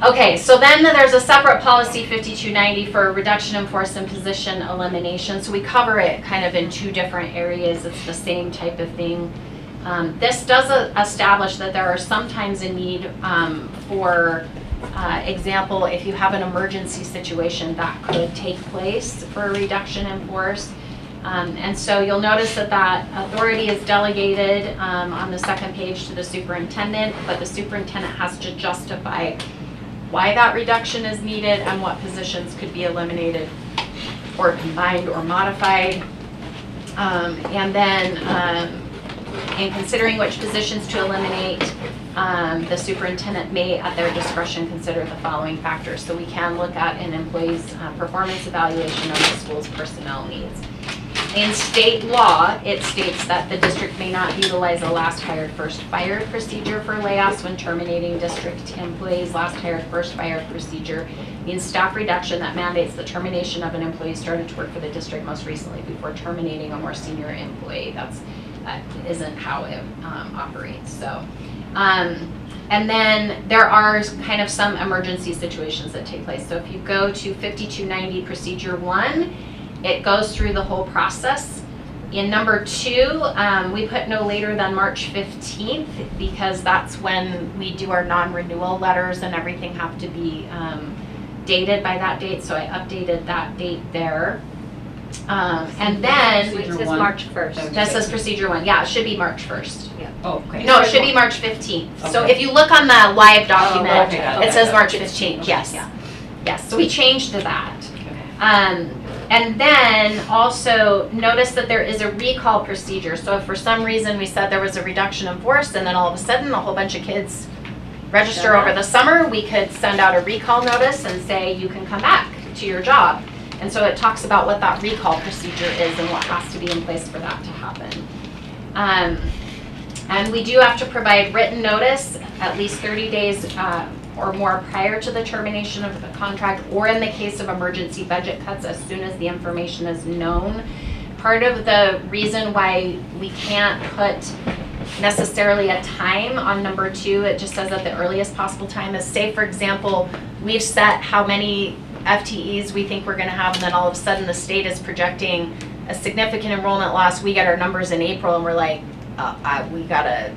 Okay, so then there's a separate policy 5290 for reduction in force and position elimination. So we cover it kind of in two different areas. It's the same type of thing. This does establish that there are sometimes a need for example, if you have an emergency situation that could take place for a reduction in force. And so you'll notice that authority is delegated on the second page to the superintendent, but the superintendent has to justify why that reduction is needed and what positions could be eliminated or combined or modified. And then in considering which positions to eliminate, the superintendent may, at their discretion, consider the following factors. So we can look at an employee's performance evaluation of the school's personnel needs. In state law, it states that the district may not utilize a last hired, first fired procedure for layoffs when terminating district employees. Last hired, first fired procedure means staff reduction that mandates the termination of an employee started to work for the district most recently before terminating a more senior employee. That isn't how it operates. So, and then there are kind of some emergency situations that take place. So if you go to 5290 procedure 1, it goes through the whole process. In number 2, we put no later than March 15th because that's when we do our non-renewal letters and everything have to be dated by that date. So I updated that date there. And then It says March 1st. that says procedure 1. Yeah, it should be March 1st. Oh, okay. No, it should be March 15th. So Okay. if you look on the live document, okay, got it. it says March 15th, yes. Yes, so we changed to that. And then also notice that there is a recall procedure. So if for some reason we said there was a reduction in force and then all of a sudden a whole bunch of kids register over the summer, we could send out a recall notice and say you can come back to your job. And so it talks about what that recall procedure is and what has to be in place for that to happen. And we do have to provide written notice at least 30 days or more prior to the termination of the contract, or in the case of emergency budget cuts, as soon as the information is known. Part of the reason why we can't put necessarily a time on number 2, it just says at the earliest possible time, is say, for example, we've set how many FTEs we think we're going to have, and then all of a sudden the state is projecting a significant enrollment loss. We get our numbers in April and we're like, we gotta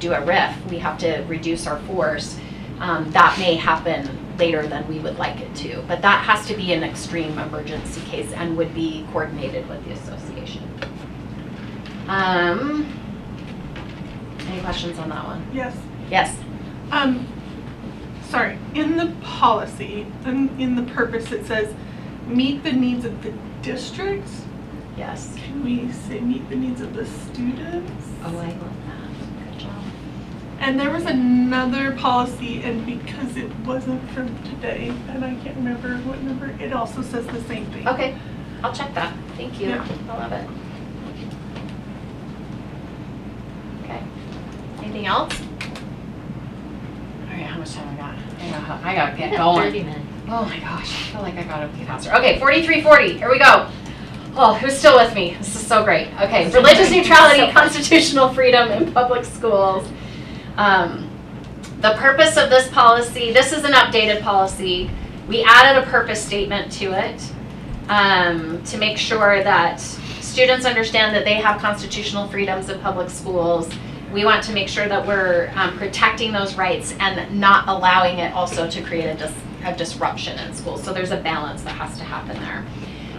do a RIF. We have to reduce our force. That may happen later than we would like it to, but that has to be an extreme emergency case and would be coordinated with the association. Any questions on that one? Yes. Yes. Sorry, in the policy, in the purpose, it says, meet the needs of the districts. Yes. Can we say meet the needs of the students? Oh, I love that. Good job. And there was another policy, and because it wasn't from today, and I can't remember what number, it also says the same thing. Okay, I'll check that. Thank you. Yeah. I love it. Okay. Anything else? All right, how much time I got? I gotta get going. 30 minutes. Oh my gosh, I feel like I gotta be faster. Okay, 4340, here we go. Oh, who's still with me? This is so great. Okay, religious neutrality, constitutional freedom in public schools. The purpose of this policy, this is an updated policy. We added a purpose statement to it to make sure that students understand that they have constitutional freedoms in public schools. We want to make sure that we're protecting those rights and not allowing it also to create a disruption in schools. So there's a balance that has to happen there.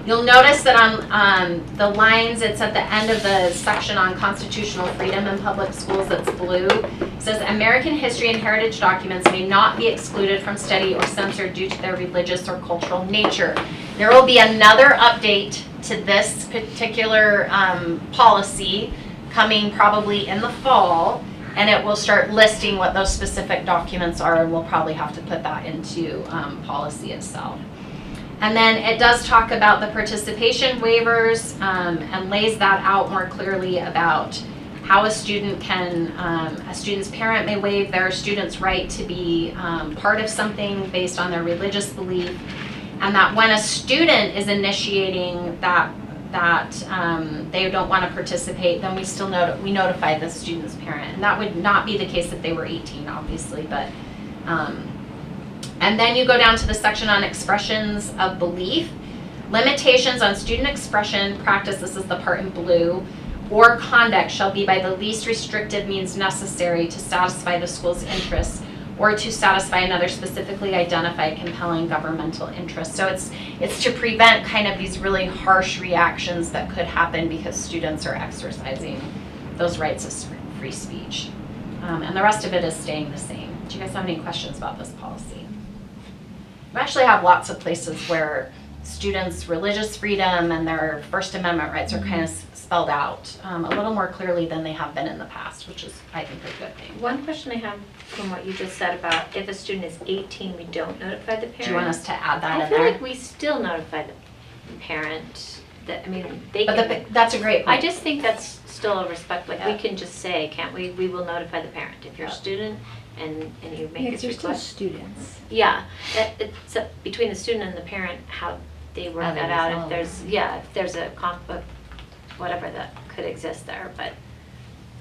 You'll notice that on the lines, it's at the end of the section on constitutional freedom in public schools that's blue. It says American history and heritage documents may not be excluded from study or censored due to their religious or cultural nature. There will be another update to this particular policy coming probably in the fall, and it will start listing what those specific documents are, and we'll probably have to put that into policy itself. And then it does talk about the participation waivers and lays that out more clearly about how a student can, a student's parent may waive their student's right to be part of something based on their religious belief, and that when a student is initiating that they don't want to participate, then we still we notify the student's parent. And that would not be the case if they were 18, obviously, but and then you go down to the section on expressions of belief. Limitations on student expression, practice, this is the part in blue, or conduct shall be by the least restrictive means necessary to satisfy the school's interests or to satisfy another specifically identified compelling governmental interest. So it's to prevent kind of these really harsh reactions that could happen because students are exercising those rights of free speech. And the rest of it is staying the same. Do you guys have any questions about this policy? We actually have lots of places where students' religious freedom and their First Amendment rights are kind of spelled out a little more clearly than they have been in the past, which is, I think, a good thing. One question I have from what you just said about if a student is 18, we don't notify the parent. Do you want us to add that I in feel there? like we still notify the parent. That, I mean, they But can. that's a great point. I just think that's still a respect. Like Yeah. we can just say, can't we? We will notify the parent if you're a student and you make this request. students. Yeah, it's up between the student and the parent how they work How they that out. resolve If there's a conflict, whatever that could exist there. But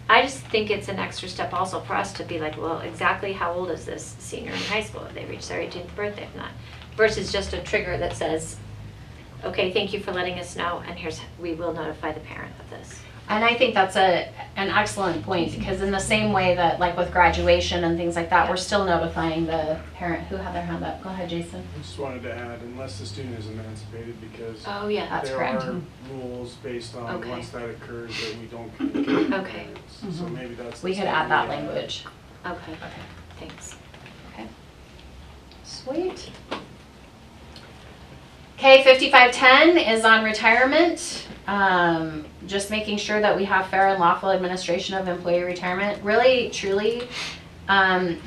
I just think it's an extra step also for us to be like, well, exactly how old is this senior in high school? Have they reached their 18th birthday? If not, versus just a trigger that says, okay, thank you for letting us know, and we will notify the parent of this. And I think that's an excellent point, because in the same way that, like with graduation and things like that, we're still notifying the parent who had their hand up. Go ahead, Jason. I just wanted to add, unless the student is emancipated, because Oh, yeah. That's there correct. are rules based on Okay. once that occurs that we don't communicate. Okay. So maybe that's. We the could same add that way. language. Okay, thanks. Okay. Sweet. Okay, 5510 is on retirement. Just making sure that we have fair and lawful administration of employee retirement. Really, truly,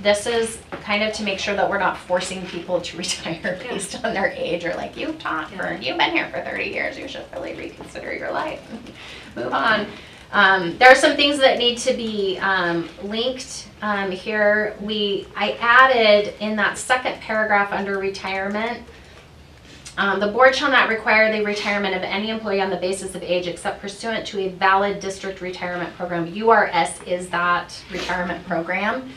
this is kind of to make sure that we're not forcing people to retire based on their age, or like, you've been here for 30 years, you should really reconsider your life. Move on. There are some things that need to be linked here. I added in that second paragraph under retirement, the board shall not require the retirement of any employee on the basis of age except pursuant to a valid district retirement program. URS is that retirement program.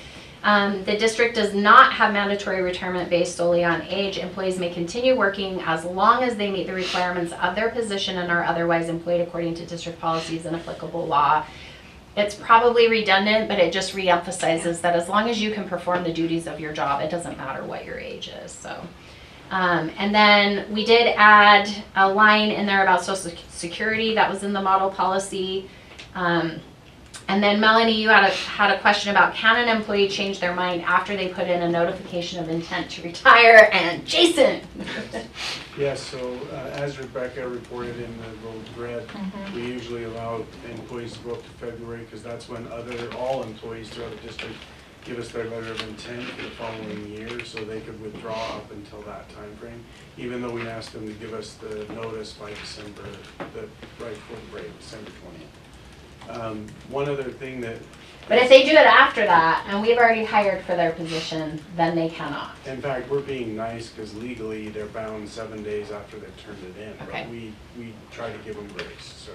The district does not have mandatory retirement based solely on age. Employees may continue working as long as they meet the requirements of their position and are otherwise employed according to district policies and applicable law. It's probably redundant, but it just reemphasizes that as long as you can perform the duties of your job, it doesn't matter what your age is. So. And then we did add a line in there about Social Security that was in the model policy. And then Melanie, you had a question about, can an employee change their mind after they put in a notification of intent to retire? And Jason. Yes, so as Rebecca reported in the little thread, we usually allow employees to go up to February because that's when all employees throughout the district give us their letter of intent for the following year, so they could withdraw up until that time frame, even though we asked them to give us the notice by December, right before the break, December 20th. One other thing that... But if they do it after that, and we've already hired for their position, then they cannot. In fact, we're being nice because legally they're bound 7 days after they've turned it in. Okay. But we try to give them grace, so,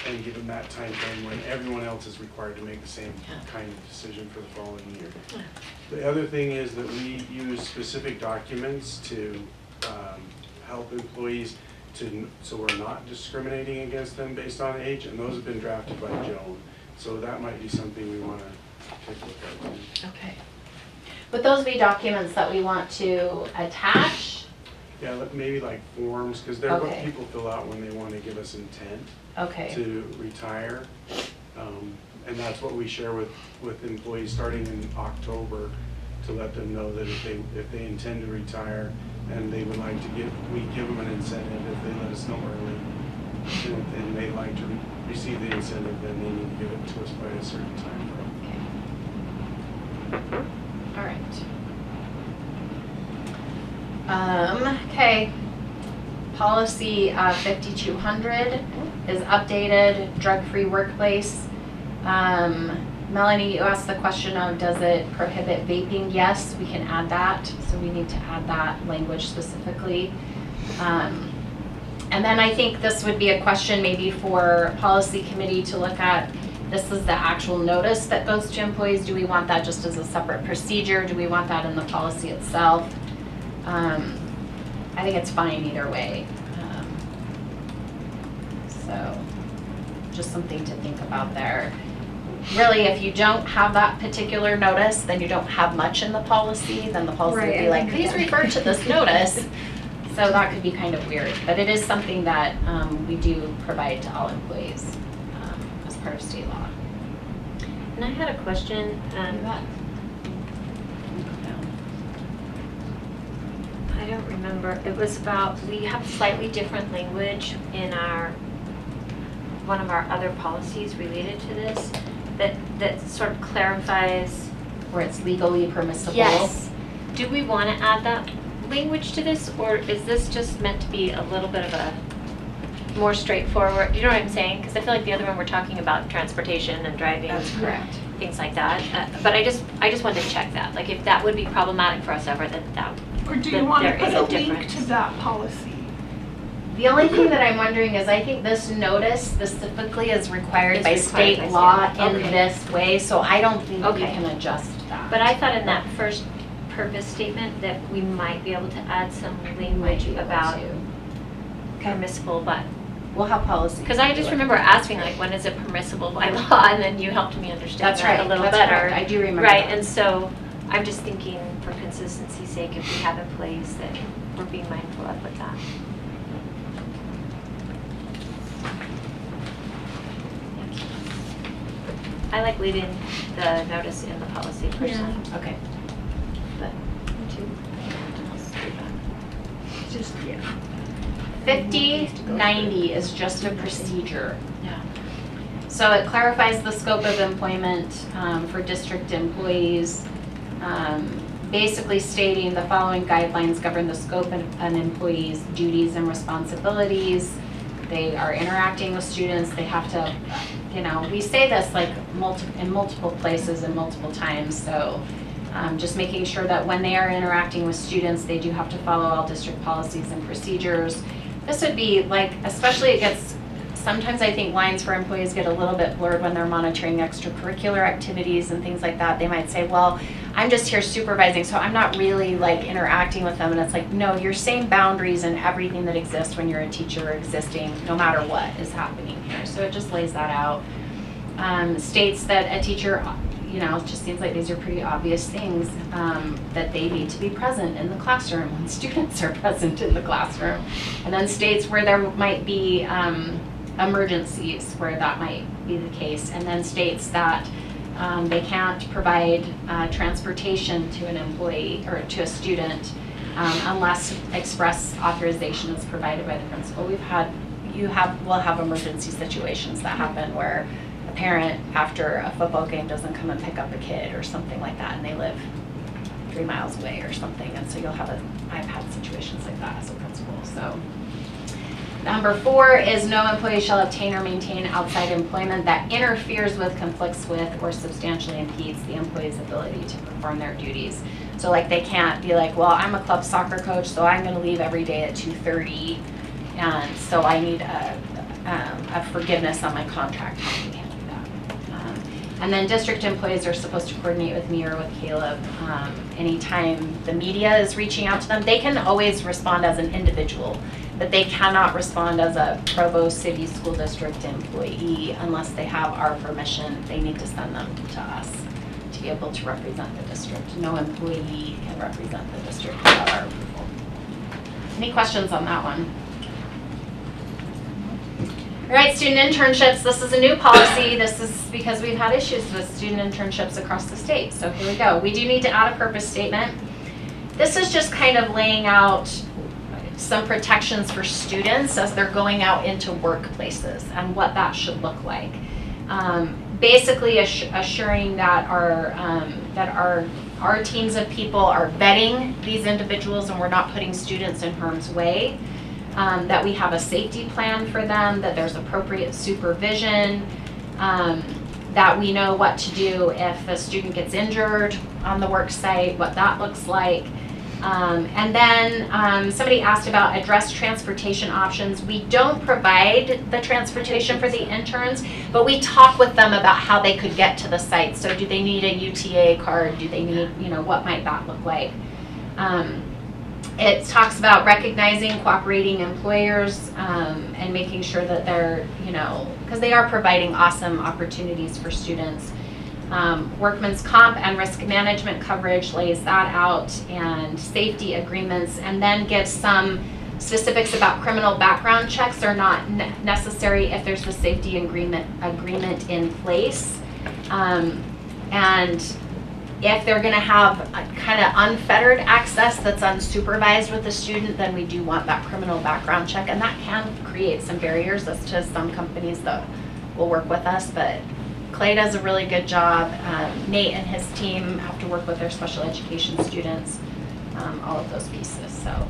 and give them that time frame when everyone else is required to make the same kind of decision for the following year. The other thing is that we use specific documents to help employees so we're not discriminating against them based on age, and those have been drafted by Joan. So that might be something we want to take a look at too. Okay. Would those be documents that we want to attach? Yeah, maybe like forms, because they're what Okay. people fill out when they want to give us intent Okay. to retire. And that's what we share with employees starting in October, to let them know that if they intend to retire and they would like to we give them an incentive if they let us know early, and they'd like to receive the incentive, then they need to give it to us by a certain time frame. Okay. All right. Okay. Policy 5200 is updated, drug-free workplace. Melanie, you asked the question of, does it prohibit vaping? Yes, we can add that. So we need to add that language specifically. And then I think this would be a question maybe for policy committee to look at. This is the actual notice that goes to employees. Do we want that just as a separate procedure? Do we want that in the policy itself? I think it's fine either way. So just something to think about there. Really, if you don't have that particular notice, then you don't have much in the policy. Then the policy would be like, please refer to this notice. So that could be kind of weird, but it is something that we do provide to all employees as part of state law. And I had a question. I don't remember. It was about, we have slightly different language in one of our other policies related to this that sort of clarifies. Where it's legally permissible. Yes. Do we want to add that language to this, or is this just meant to be a little bit of a more straightforward, you know what I'm saying? Because I feel like the other one we're talking about transportation and driving. That's correct. Things like that. But I just wanted to check that. Like if that would be problematic for us ever, that Or do you want to there is put a a link difference. to that policy? The only thing that I'm wondering is I think this notice specifically is required It's by required state by state law law. in Okay. this way, so I don't think we Okay. can adjust that. But I thought in that first purpose statement that we might be able to add some language about permissible, but, We'll have policy. because I just remember asking like, when is it permissible by law? And then you helped me understand That's that right. a little That's better. correct. I do remember Right, that. and so I'm just thinking for consistency's sake, if we have in place that we're being mindful of with that. I like leaving the notice in the policy personally. Okay. 5090 is just a procedure. So it clarifies the scope of employment for district employees, basically stating the following guidelines govern the scope of an employee's duties and responsibilities. They are interacting with students. They have to, we say this like in multiple places and multiple times. So just making sure that when they are interacting with students, they do have to follow all district policies and procedures. This would be like, especially it gets, sometimes I think lines for employees get a little bit blurred when they're monitoring extracurricular activities and things like that. They might say, well, I'm just here supervising, so I'm not really like interacting with them. And it's like, no, your same boundaries and everything that exists when you're a teacher are existing no matter what is happening here. So it just lays that out. States that a teacher, it just seems like these are pretty obvious things, that they need to be present in the classroom when students are present in the classroom. And then states where there might be emergencies where that might be the case, and then states that they can't provide transportation to an employee or to a student unless express authorization is provided by the principal. We'll have emergency situations that happen where a parent after a football game doesn't come and pick up a kid or something like that, and they live 3 miles away or something, and so I've had situations like that as a principal. So. Number 4 is no employee shall obtain or maintain outside employment that interferes with, conflicts with, or substantially impedes the employee's ability to perform their duties. So like they can't be like, well, I'm a club soccer coach, so I'm going to leave every day at 2:30, and so I need a forgiveness on my contract. We can't do that. And then district employees are supposed to coordinate with me or with Caleb anytime the media is reaching out to them. They can always respond as an individual, but they cannot respond as a Provo City School District employee unless they have our permission. They need to send them to us to be able to represent the district. No employee can represent the district without our approval. Any questions on that one? All right, student internships. This is a new policy. This is because we've had issues with student internships across the state. So here we go. We do need to add a purpose statement. This is just kind of laying out some protections for students as they're going out into workplaces and what that should look like. Basically assuring that our teams of people are vetting these individuals and we're not putting students in harm's way, that we have a safety plan for them, that there's appropriate supervision, that we know what to do if a student gets injured on the work site, what that looks like. And then somebody asked about address transportation options. We don't provide the transportation for the interns, but we talk with them about how they could get to the site. So do they need a UTA card? Do they need, what might that look like? It talks about recognizing cooperating employers and making sure that they're, because they are providing awesome opportunities for students. Workman's comp and risk management coverage lays that out, and safety agreements, and then gives some specifics about criminal background checks are not necessary if there's a safety agreement in place. And if they're going to have a kind of unfettered access that's unsupervised with the student, then we do want that criminal background check, and that can create some barriers as to some companies that will work with us, but Clay does a really good job. Nate and his team have to work with their special education students, all of those pieces. So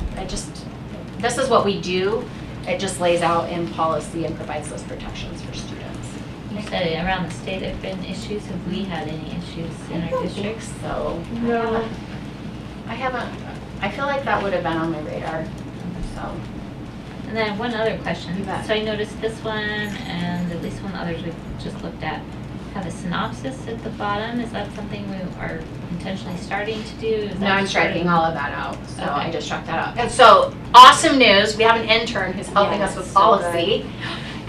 this is what we do. It just lays out in policy and provides those protections for students. You said around the state there have been issues. Have we had any issues in our districts? So No. I haven't. I feel like that would have been on my radar. So. And then one other question. You bet. So I noticed this one and at least one others we've just looked at have a synopsis at the bottom. Is that something we are intentionally starting to do? Is No, that I'm striking all of that out. So Okay. I just struck that out. And so awesome news. We have an intern who's helping us with so policy.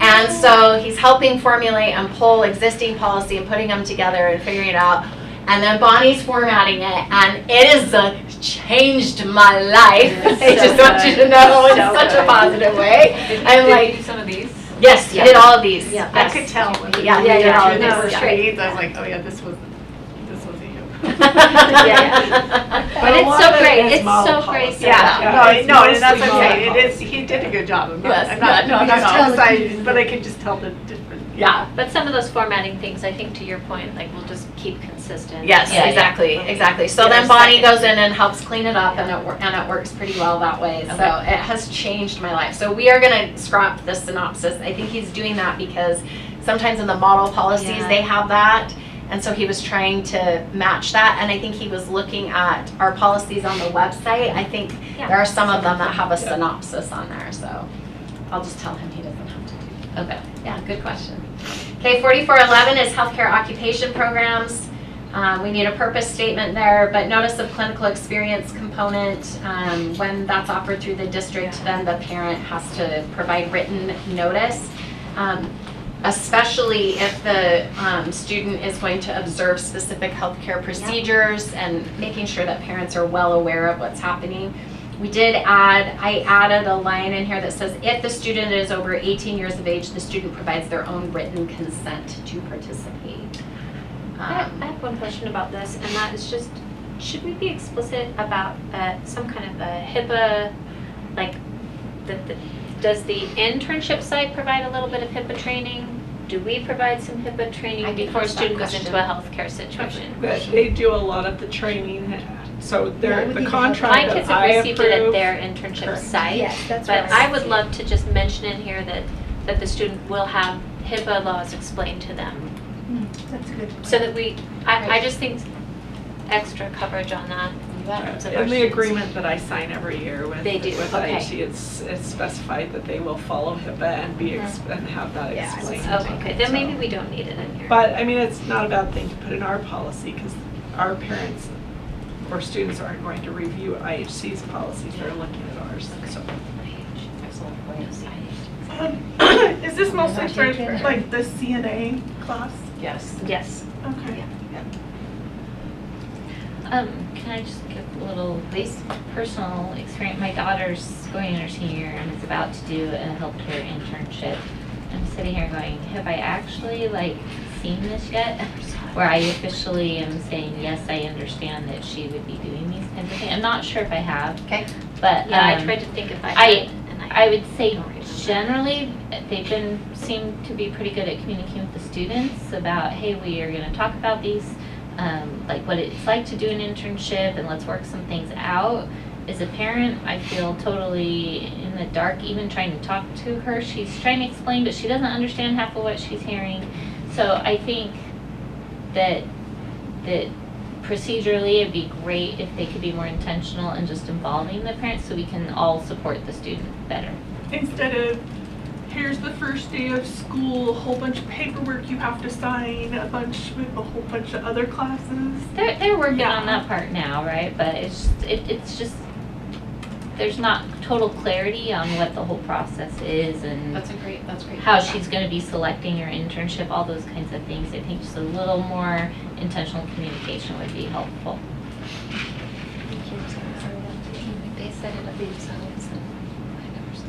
And so he's helping formulate and pull existing policy and putting them together and figuring it out. And then Bonnie's formatting it, and it is changed my life. I just want you to know in such a positive way. I'm Did like, you do some of these? yes, you did all of these. Yeah, yes. I could tell when Yeah, you did all yeah, of no, this it's trades. I was like, oh yeah, this was you. But it's so great, it's so great. Yeah, no, and that's mostly okay, model it is, he did a good job, I'm Yes, not no, being no. criticized, but I can just tell the difference. Yeah. But some of those formatting things, I think to your point, like we'll just keep consistent. Yes, Yeah, exactly. So Yeah, then Bonnie second. goes in and helps clean it up, and it works pretty well that way. So Okay. it has changed my life. So we are gonna scrap the synopsis. I think he's doing that because sometimes in the model policies Yeah. they have that, and so he was trying to match that. And I think he was looking at our policies on the website. I think Yeah. there are some of them that have a synopsis on there. So I'll just tell him he doesn't have to do. Okay. Yeah. Good question. Okay, 4411 is healthcare occupation programs. We need a purpose statement there, but notice of clinical experience component, when that's offered through the district, then the parent has to provide written notice. Especially if the student is going to observe specific healthcare procedures and making sure that parents are well aware of what's happening. I added a line in here that says, if the student is over 18 years of age, the student provides their own written consent to participate. I have one question about this, and that is just, should we be explicit about some kind of a HIPAA, like, does the internship site provide a little bit of HIPAA training? Do we provide some HIPAA I training can before a ask that student goes question. into a healthcare situation? But they do a lot of the training, so Yeah, they're, we the need to contract My that kids have I received it at approve. their internship Correct. site. Yes, that's But right. I would love to just mention in here that the student will have HIPAA laws explained to them. That's a good. So that I just think extra coverage on that. You bet. terms of our In the students. agreement that I sign every year with, They do, with okay. IHE, it's specified that they will follow HIPAA and be, and have that Yeah, I explained. Okay, good. Then So- maybe we don't need it in here. But, I mean, it's not a bad thing to put in our policy, because our parents or students aren't going to review IHC's policies, they're looking at ours, so. Excellent point. Is this mostly Not for taken, or- like the CNA class? Yes. Yes. Okay. Can I just give a little personal experience? My daughter's going in her senior year and is about to do a healthcare internship. I'm sitting here going, have I actually seen this yet? Where I officially am saying, yes, I understand that she would be doing these kinds of things. I'm not sure if I have, Okay. but Yeah, I tried to think if I had, and I would say don't remember. generally, they've seem to be pretty good at communicating with the students about, hey, we are gonna talk about these, like what it's like to do an internship, and let's work some things out. As a parent, I feel totally in the dark, even trying to talk to her. She's trying to explain, but she doesn't understand half of what she's hearing. So I think that procedurally, it'd be great if they could be more intentional in just involving the parents so we can all support the student better. Instead of, here's the first day of school, a whole bunch of paperwork you have to sign, a whole bunch of other classes. They're working on Yeah. that part now, right? But it's just there's not total clarity on what the whole process is and That's great. how she's going to be selecting her internship, all those kinds of things. I think just a little more intentional communication would be helpful. They set it up themselves and I never saw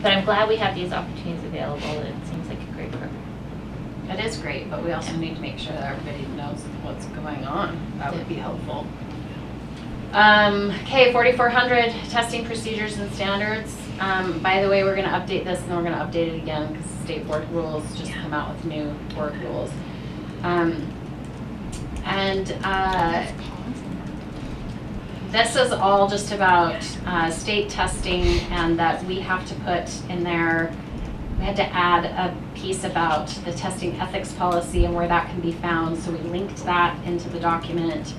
But I'm glad we have these opportunities available. It seems like a great program. It is great, but we also need to make sure that everybody knows what's going on. That would be helpful. Okay, 4400, testing procedures and standards. By the way, we're gonna update this and then we're gonna update it again because state board rules just come out with new board rules. This is all just about state testing and that we have to put in there, we had to add a piece about the testing ethics policy and where that can be found, so we linked that into the document.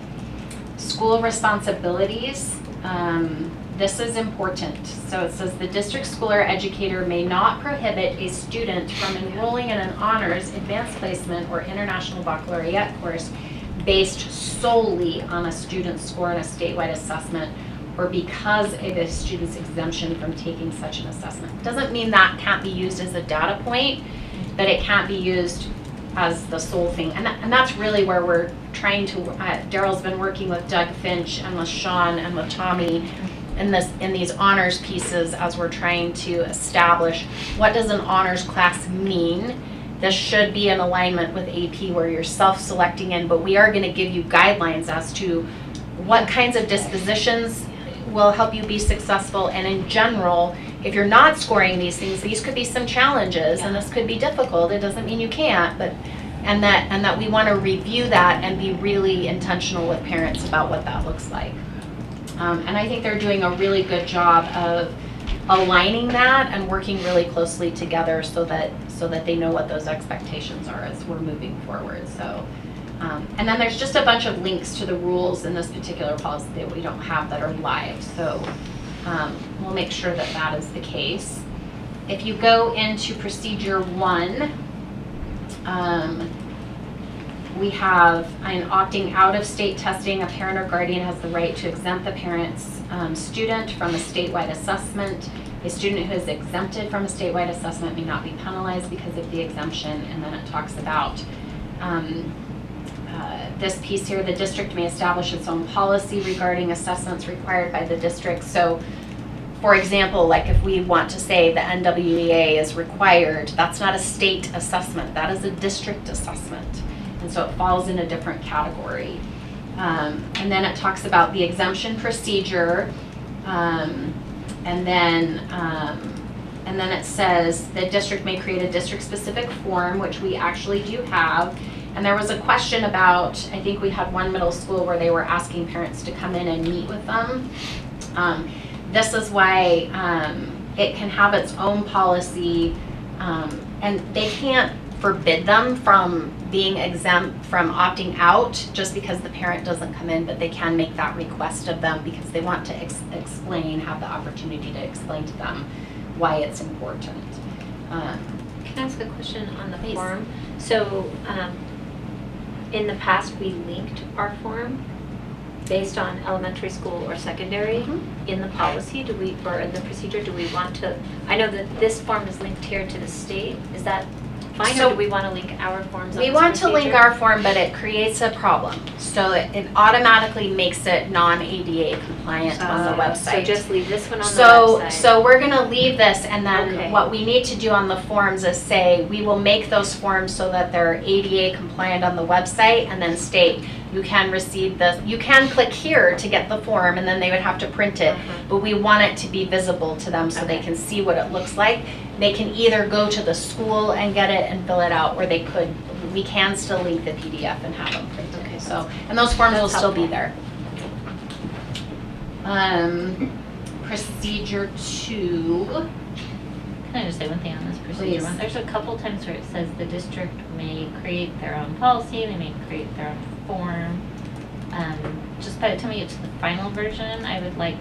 School responsibilities, this is important. So it says the district school or educator may not prohibit a student from enrolling in an honors, advanced placement, or international baccalaureate course based solely on a student's score in a statewide assessment or because of a student's exemption from taking such an assessment. Doesn't mean that can't be used as a data point, but it can't be used as the sole thing. And that's really where we're trying to, Daryl's been working with Doug Finch and with Sean and with Tommy in these honors pieces as we're trying to establish what does an honors class mean This should be in alignment with AP where you're self-selecting in, but we are going to give you guidelines as to what kinds of dispositions will help you be successful. And in general, if you're not scoring these things, these could be some challenges and this could be difficult. It doesn't mean you can't, but and that we want to review that and be really intentional with parents about what that looks like. And I think they're doing a really good job of aligning that and working really closely together so that they know what those expectations are as we're moving forward. So, and then there's just a bunch of links to the rules in this particular policy that we don't have that are live. So we'll make sure that that is the case. If you go into procedure 1, we have an opting out of state testing. A parent or guardian has the right to exempt the parent's student from a statewide assessment. A student who is exempted from a statewide assessment may not be penalized because of the exemption. And then it talks about this piece here, the district may establish its own policy regarding assessments required by the district. So, for example, like if we want to say the NWEA is required, that's not a state assessment, that is a district assessment. And so it falls in a different category. And then it talks about the exemption procedure. And then it says the district may create a district-specific form, which we actually do have. And there was a question about, I think we had one middle school where they were asking parents to come in and meet with them. This is why it can have its own policy, and they can't forbid them from being exempt from opting out just because the parent doesn't come in, but they can make that request of them because they want to explain, have the opportunity to explain to them why it's important. Can I ask a question on the Please. form? So, in the past, we linked our form based on elementary school or secondary. In the policy, or in the procedure, do we want to, I know that this form is linked here to the state, is that fine, So or do we want to link our forms on We this want to link procedure? our form, but it creates a problem. So it automatically makes it non-ADA compliant on the website. So just leave this one on the website. So we're gonna leave this, and then Okay. what we need to do on the forms is say, we will make those forms so that they're ADA compliant on the website, and then state, you can receive this, you can click here to get the form, and then they would have to print it. But we want it to be visible to them so they can see what it looks like. They can either go to the school and get it and fill it out, or we can still link the PDF and have them printed. Okay. So, and those forms will That's still be helpful. there. Procedure 2. Can I just say one thing on this procedure Please. one? There's a couple times where it says the district may create their own policy, they may create their own form. Just by the time we get to the final version, I would like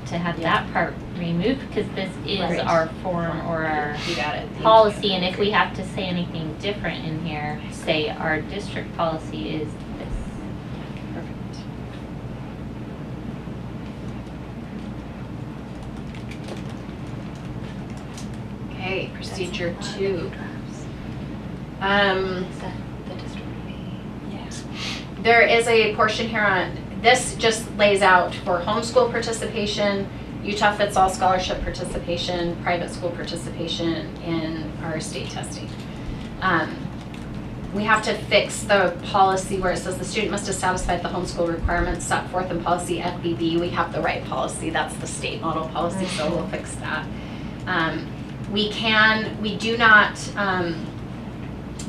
to have that part removed because this is Right. our form or our You got it. policy, and if we have to say anything different in here, say our district policy is this. Perfect. Okay, procedure 2. The district may. There is a portion here on, this just lays out for homeschool participation, Utah Fits All scholarship participation, private school participation in our state testing. We have to fix the policy where it says the student must have satisfied the homeschool requirements set forth in policy FBB. We have the right policy, that's the state model policy, so we'll fix that. We do not,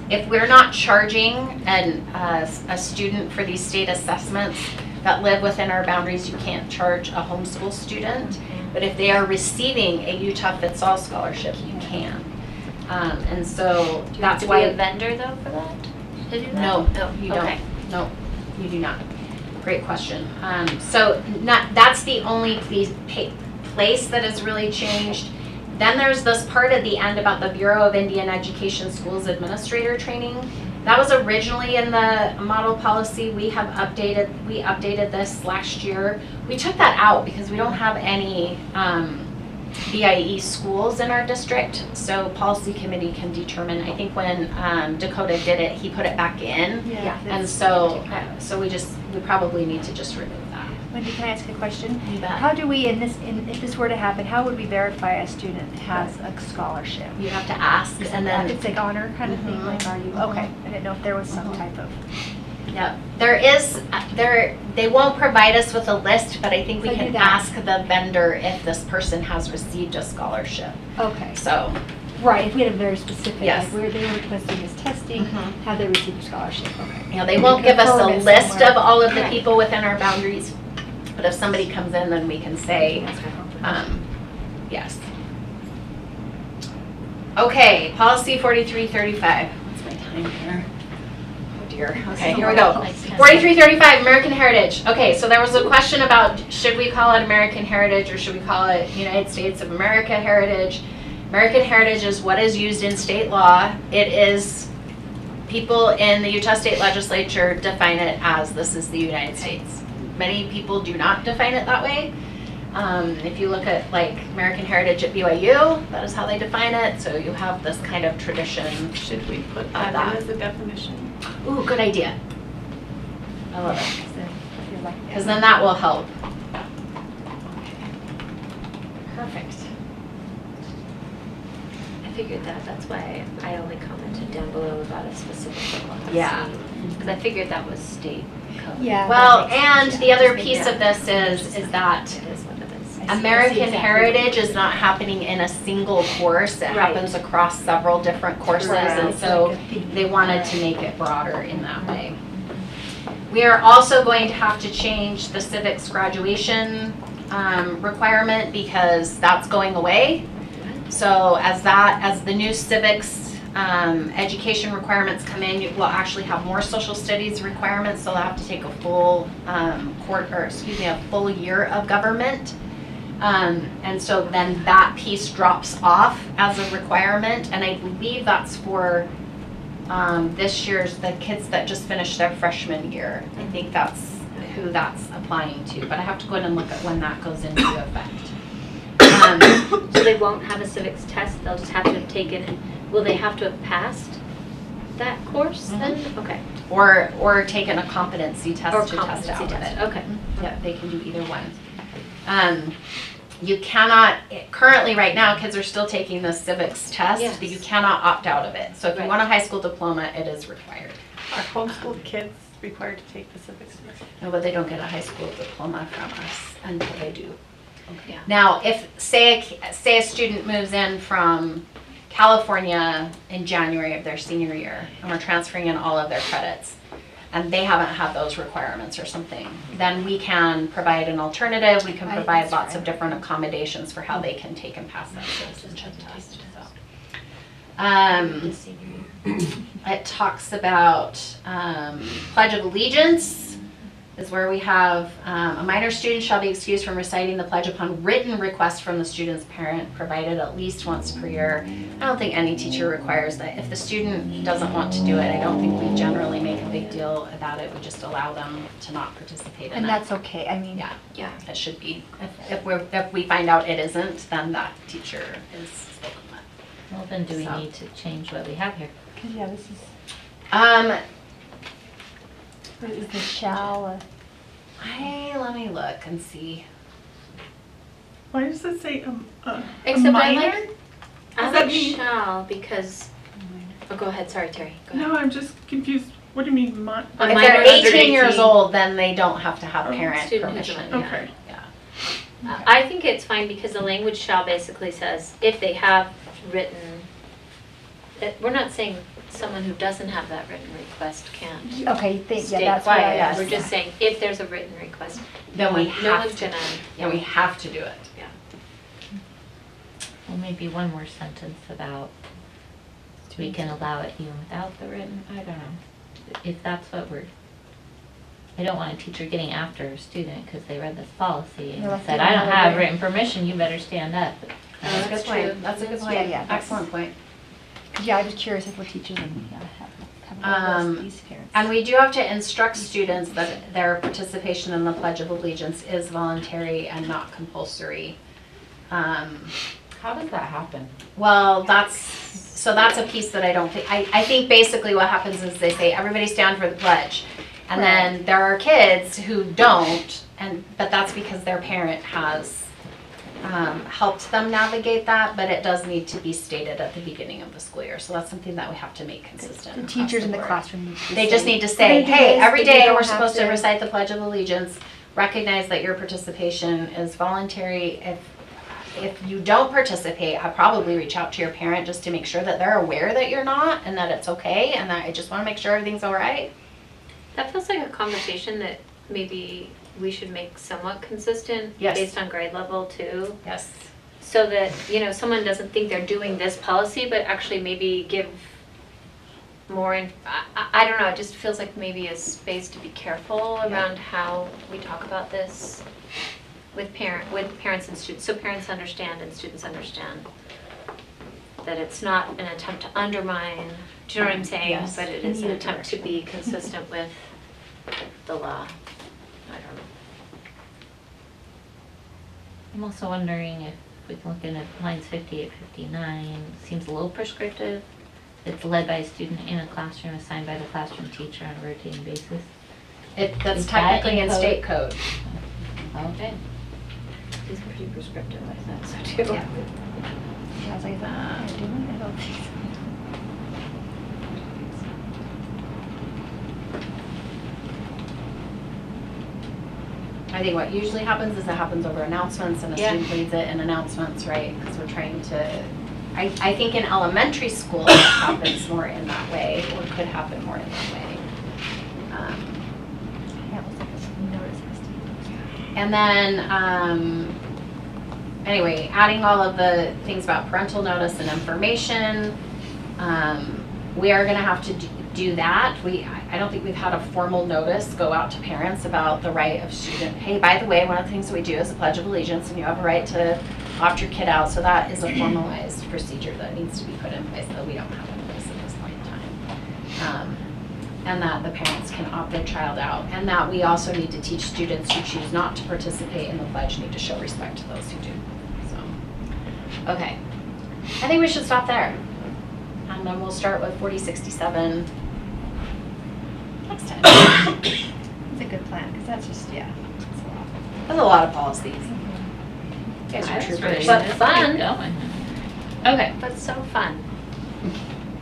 if we're not charging a student for these state assessments that live within our boundaries, you can't charge a homeschool student. But if they are receiving a Utah Fits All scholarship, you can. And so that's why. Do we a vendor though for that? To do that? No, Oh, you don't. okay. No, you do not. Great question. So that's the only place that has really changed. Then there's this part at the end about the Bureau of Indian Education Schools Administrator Training. That was originally in the model policy. We updated this last year. We took that out because we don't have any BIE schools in our district, so policy committee can determine. I think when Dakota did it, he put it back in. Yeah. And so we probably need to just remove that. Wendy, can I ask a question? You bet. How do we, if this were to happen, how would we verify a student has a scholarship? You have to ask, and then It's like honor kind of thing, Mhm. like are you, okay, I didn't know if there was some type of. yeah, they won't provide us with a list, but I think we So do can that. ask the vendor if this person has received a scholarship. Okay. So, Right, if we had a very specific, Yes. like where they were requesting this testing, Mhm. have they received a scholarship, okay. you know, they won't give us a Confirm it list somewhere. of all of the Right. people within our boundaries, but if somebody comes in, then we can say, yes. Okay, policy 4335. What's my time here? Oh dear. Okay, here we go. 4335, American Heritage. Okay, so there was a question about should we call it American Heritage or should we call it United States of America Heritage? American Heritage is what is used in state law. It is, people in the Utah State Legislature define it as this is the United States. Many people do not define it that way. If you look at like American Heritage at BYU, that is how they define it. So you have this kind of tradition. Should we put Of that that. in as a definition? Ooh, good idea. I love it. Because then that will help. Perfect. I figured that's why I only commented down below about a specific policy. Yeah. Because I figured that was state code. Yeah. Well, that makes and sense, the yeah. other Just make piece that- of this is that It is what it is. I see American exactly what Heritage it is not happening in a single course. It Right. happens across several different courses, Right. and It's so like a theme. they wanted to make it broader in that way. We are also going to have to change the civics graduation requirement because that's going away. So as the new civics education requirements come in, we'll actually have more social studies requirements, so they'll have to take a full a full year of government. And so then that piece drops off as a requirement, and I believe that's for this year's, the kids that just finished their freshman year. I think that's who that's applying to, but I have to go in and look at when that goes into effect. So they won't have a civics test, they'll just have to have taken, will they have to have passed that course then? Okay. Or taken a competency Or test to test competency out of test, it. okay. Yeah, they can do either one. You cannot, currently right now, kids are still taking the civics test, Yes. but you cannot opt out of it. So if you Right. want a high school diploma, it is required. Are homeschooled kids required to take the civics test? No, but they don't get a high school diploma from us until they do. Yeah. Now, if, say a student moves in from California in January of their senior year, and we're transferring in all of their credits, and they haven't had those requirements or something, then we can provide an alternative, we can Right, provide that's lots of right. different accommodations for how they can take and pass that citizenship test, so. The senior year. It talks about Pledge of Allegiance is where we have a minor student shall be excused from reciting the pledge upon written request from the student's parent, provided at least once per year. I don't think any teacher requires that. If the student doesn't want to do it, I don't think we generally make a big deal about it. We just allow them to not participate in it. And that's okay, I mean. Yeah, Yeah. it should be. If we find out it isn't, then that teacher is spoken with. Well, then do we So. need to change what we have here? Cause yeah, this is, is the shall, Let me look and see. Why does it say a Except I minor? like, I Does that like mean- shall because, oh, go ahead, sorry, Terry, go ahead. No, I'm just confused. What do you mean, A If minor they're under 18 years 18. old, then they don't have to have Oh, parent student who's permission. a minor. Okay. Yeah. I think it's fine because the language shall basically says if they have written, we're not saying someone who doesn't have that written request can't okay, yeah, stay that's why I quiet. asked. We're just saying if there's a written request, Then we no have one's to, gonna, then we have to do it. Well, maybe one more sentence about we can allow it even without the written, I don't know. If that's what I don't want a teacher getting after a student because they read this policy and No, that's said, the I don't other have way. written permission, you better stand up. That's a good That's point. true. That's a good That's point. Yeah, yeah, that's- Excellent point. Yeah, I was curious if we're teachers and, yeah, have these parents. And we do have to instruct students that their participation in the Pledge of Allegiance is voluntary and not compulsory. How does that happen? Well, that's a piece that I don't think, I think basically what happens is they say, everybody stand for the pledge. And then there are kids who don't, but that's because their parent has helped them navigate that, but it does need to be stated at the beginning of the school year. So that's something that we have to make consistent. The across teachers in the board. classroom need to They just say, need to "We're say, gonna do hey, this, every but you day don't we're have supposed to recite the Pledge of Allegiance. Recognize that your participation is voluntary. If you don't participate, I probably reach out to your parent just to make sure that they're aware that you're not and that it's okay and that I just want to make sure everything's all right. That feels like a conversation that maybe we should make somewhat consistent Yes. based on grade level too. Yes. So that, someone doesn't think they're doing this policy, but actually maybe give more, I don't know, it just feels like maybe a space to be careful around how we talk about this with parents and students, so parents understand and students understand that it's not an attempt to undermine, do you know what I'm saying? Yes. But it is an attempt to be consistent with the law. I don't know. I'm also wondering if we can look at lines 58, 59, seems a little prescriptive. It's led by a student in a classroom assigned by the classroom teacher on a rotating basis. That's Is that technically in code? state code. Okay. It's pretty prescriptive, I think so too. Yeah. I was like, is that what they're doing? I don't think so. I think what usually happens is it happens over announcements and a Yeah. student leads it in announcements, right? Because we're trying to, I think in elementary school it happens more in that way, or could happen more in that way. Yeah, it was like a notice has to be. And then, anyway, adding all of the things about parental notice and information, we are gonna have to do that. I don't think we've had a formal notice go out to parents about the right of student, hey, by the way, one of the things that we do is the Pledge of Allegiance, and you have a right to opt your kid out. So that is a formalized procedure that needs to be put in place, that we don't have in place at this point in time. And that the parents can opt their child out. And that we also need to teach students who choose not to participate in the pledge need to show respect to those who do. So, okay. I think we should stop there. And then we'll start with 4067 next time. It's a good plan, because that's just, yeah, it's a lot. That's a lot of policies. You guys are I was troopers. ready But to fun. keep going. Okay. But so fun.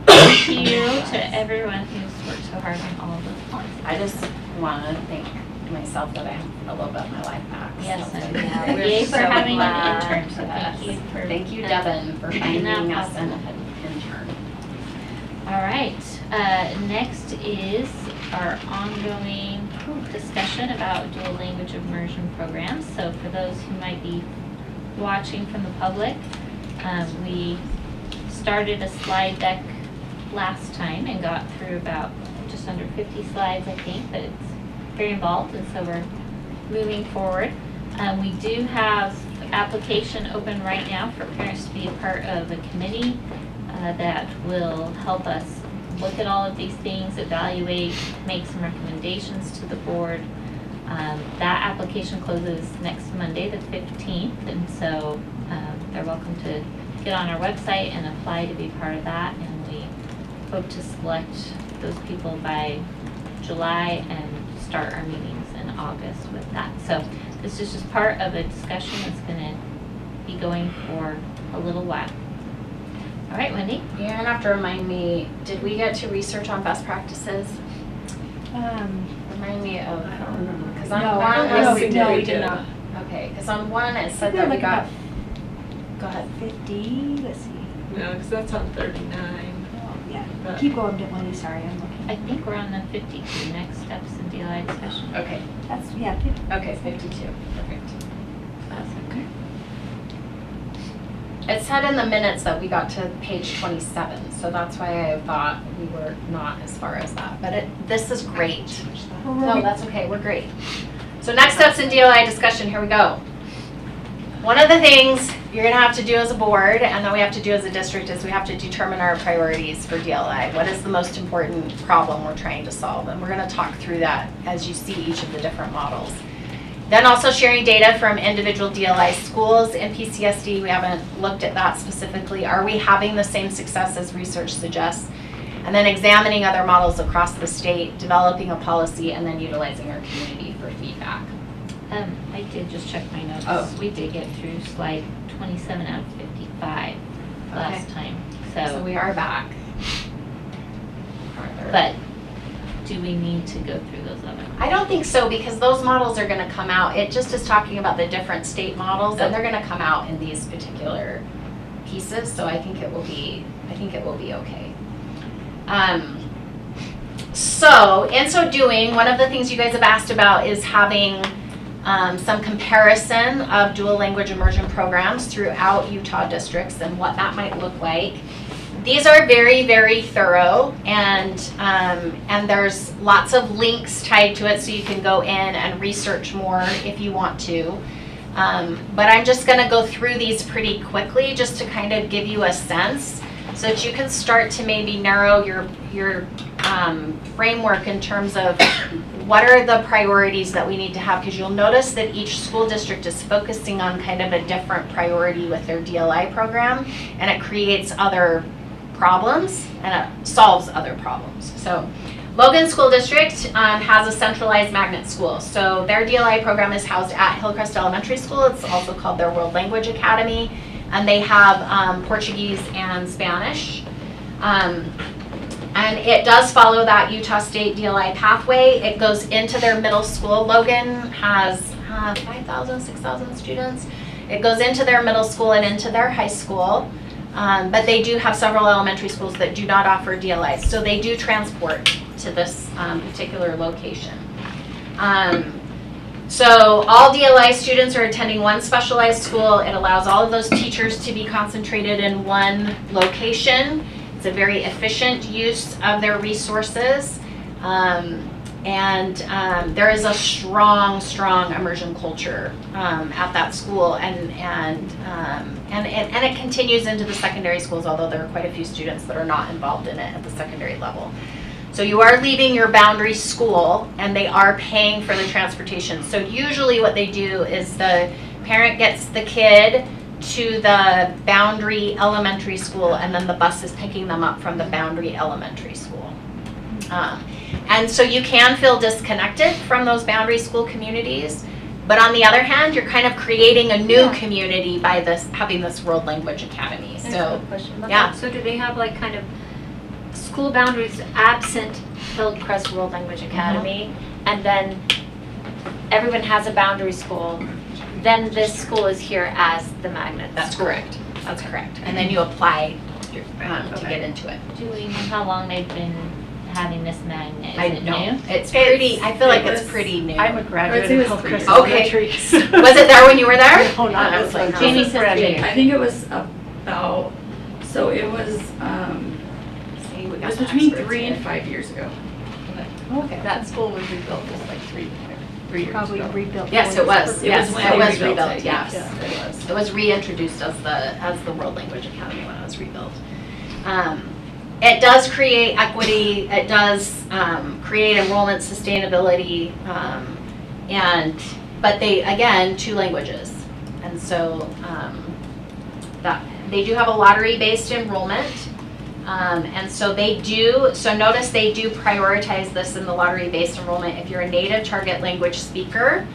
Thank you to everyone who's worked so hard on all of those policies. I just want to thank myself that I have a little bit of my life back. Yes, So, and Yeah, we're yay for so having glad. an intern, so thank you for. Thank you, Devin, for making that finding us an possible. intern. All right, next is our ongoing discussion about dual language immersion programs. So for those who might be watching from the public, we started a slide deck last time and got through about just under 50 slides, I think, but it's very involved, and so we're moving forward. We do have application open right now for parents to be a part of a committee that will help us look at all of these things, evaluate, make some recommendations to the board. That application closes next Monday, the 15th, and so they're welcome to get on our website and apply to be part of that, and we hope to select those people by July and start our meetings in August with that. So this is just part of a discussion that's going to be going for a little while. All right, Wendy? You're gonna have to remind me, did we get to research on best practices? Remind me of, because on No, one, no, we we did. did not. okay, because on one it said They're that we like got, about go ahead. 50, let's see. No, because that's on 39. Oh, yeah. But- Keep going, Wendy, sorry, I'm looking. I think we're on the 52 next steps in DLI discussion. Okay, That's, yeah, 50. okay, 52, perfect. That's okay. It said in the minutes that we got to page 27, so that's why I thought we were not as far as that. But this is great. No, that's okay, we're great. So next steps in DLI discussion, here we go. One of the things you're gonna have to do as a board, and that we have to do as a district, is we have to determine our priorities for DLI. What is the most important problem we're trying to solve? And we're gonna talk through that as you see each of the different models. Then also sharing data from individual DLI schools in PCSD. We haven't looked at that specifically. Are we having the same success as research suggests? And then examining other models across the state, developing a policy, and then utilizing our community for feedback. I did just check my notes. Oh. We did get through slide 27 out of 55 last Okay. time, So we are back. Farther. but do we need to go through those other ones? I don't think so, because those models are gonna come out, it just is talking about the different state models, and they're gonna come out in these particular pieces, so I think it will be okay. So, in so doing, one of the things you guys have asked about is having some comparison of dual language immersion programs throughout Utah districts and what that might look like. These are very, very thorough, and there's lots of links tied to it, so you can go in and research more if you want to. But I'm just going to go through these pretty quickly just to kind of give you a sense so that you can start to maybe narrow your framework in terms of what are the priorities that we need to have, because you'll notice that each school district is focusing on kind of a different priority with their DLI program, and it creates other problems and it solves other problems. So Logan School District has a centralized magnet school. So their DLI program is housed at Hillcrest Elementary School. It's also called their World Language Academy. And they have Portuguese and Spanish. And it does follow that Utah State DLI pathway. It goes into their middle school. Logan has 5,000, 6,000 students. It goes into their middle school and into their high school. But they do have several elementary schools that do not offer DLIs. So they do transport to this particular location. So all DLI students are attending one specialized school. It allows all of those teachers to be concentrated in one location. It's a very efficient use of their resources. And there is a strong immersion culture at that school, and it continues into the secondary schools, although there are quite a few students that are not involved in it at the secondary level. So you are leaving your boundary school, and they are paying for the transportation. So usually what they do is the parent gets the kid to the boundary elementary school, and then the bus is picking them up from the boundary elementary school. And so you can feel disconnected from those boundary school communities, but on the other hand, you're kind of creating a new community by having this World Language Academy. So, yeah. So do they have like kind of school boundaries absent Hillcrest World Language Academy, and then everyone has a boundary school, then this school is here as the magnet That's school. correct. That's correct. And then you apply to get into it. Do we know how long they've been having this magnet? Is I it don't. new? It's pretty. I feel like it's pretty new. I'm a graduate of Hillcrest Okay. Elementary. Was it there when you were there? No, not I this was like, one. Jamie This is said brand 3 new. years. I think it was about, so it was, See, we it got was the between experts 3 here. and 5 years ago. Okay. That school was rebuilt just like three years Probably ago. rebuilt. Yes, it was. Yes, when it they was rebuilt rebuilt. it, Yes, yeah. it was. It was reintroduced as the World Language Academy when it was rebuilt. It does create equity. It does create enrollment sustainability, but they again 2 languages, and so that they do have a lottery-based enrollment. And so they do, so notice they do prioritize this in the lottery-based enrollment. If you're a native target language speaker,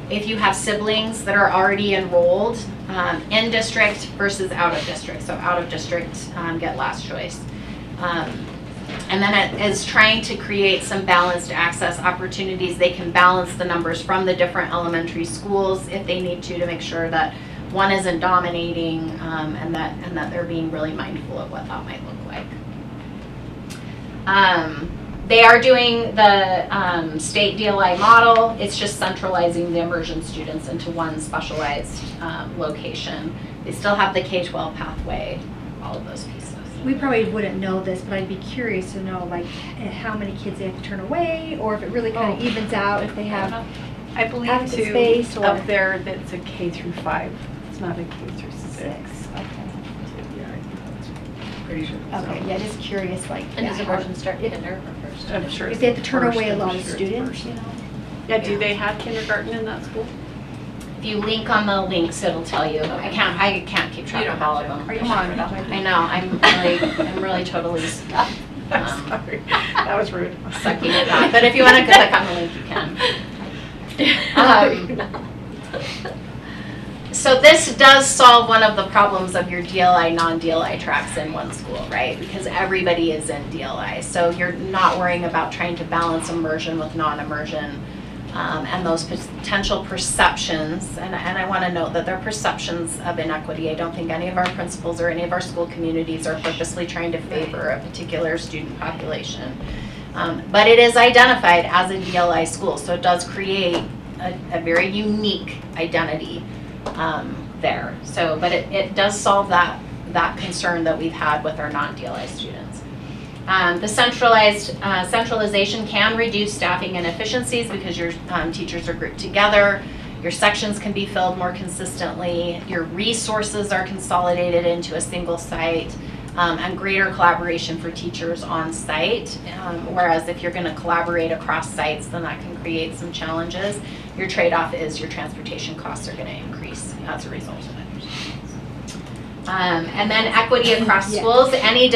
if you have siblings that are already enrolled in district versus out of district. So out of district get last choice. And then it is trying to create some balanced access opportunities. They can balance the numbers from the different elementary schools if they need to make sure that one isn't dominating, and that they're being really mindful of what that might look like. They are doing the state DLI model. It's just centralizing the immersion students into one specialized location. They still have the K-12 pathway, all of those pieces. We probably wouldn't know this, but I'd be curious to know like how many kids they have to turn away, or if it really kind of evens out if they have. I believe Adequate too, space or- up there that's a K through 5. It's not a K through 6. Okay. Yeah, I think that's pretty sure. Okay, yeah, just curious, like. And yeah, does immersion start kindergarten first? I'm sure. If they have to it's turn first, away a I'm lot of sure it's students, first. you know? Yeah, do they have kindergarten in that school? If you link on the links, it'll tell you. I can't keep track of all of them. Are you Come on. I know, I'm really totally I'm sorry, that was rude. sucking it up. But if you want to click on the link, you can. So this does solve one of the problems of your DLI, non-DLI tracks in one school, right? Because everybody is in DLI. So you're not worrying about trying to balance immersion with non-immersion. And those potential perceptions, and I want to note that they're perceptions of inequity. I don't think any of our principals or any of our school communities are purposely trying to favor a particular student population. But it is identified as a DLI school, so it does create a very unique identity there. So, but it does solve that concern that we've had with our non-DLI students. The centralization can reduce staffing inefficiencies because your teachers are grouped together. Your sections can be filled more consistently. Your resources are consolidated into a single site, and greater collaboration for teachers on site. Whereas if you're going to collaborate across sites, then that can create some challenges. Your trade-off is your transportation costs are going to increase as a result of it. And then equity across schools. Any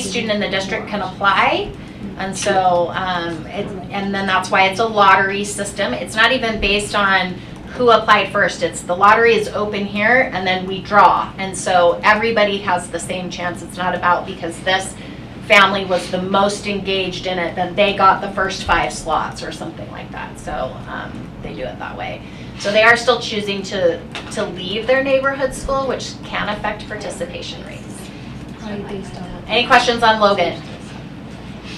student in the district can apply, and so and then that's why it's a lottery system. It's not even based on who applied first. It's the lottery is open here, and then we draw, and so everybody has the same chance. It's not about because this family was the most engaged in it, then they got the first 5 slots or something like that. So they do it that way. So they are still choosing to leave their neighborhood school, which can affect participation rates. Any questions on Logan?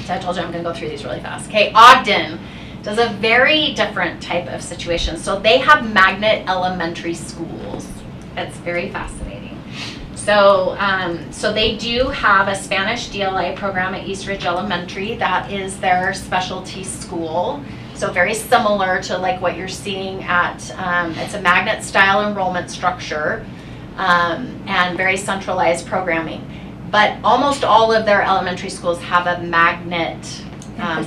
So I told you I'm going to go through these really fast. Okay, Ogden does a very different type of situation. So they have magnet elementary schools. It's very fascinating. So, so they do have a Spanish DLA program at East Ridge Elementary. That is their specialty school. So very similar to like what you're seeing at, it's a magnet style enrollment structure and very centralized programming. But almost all of their elementary schools have a magnet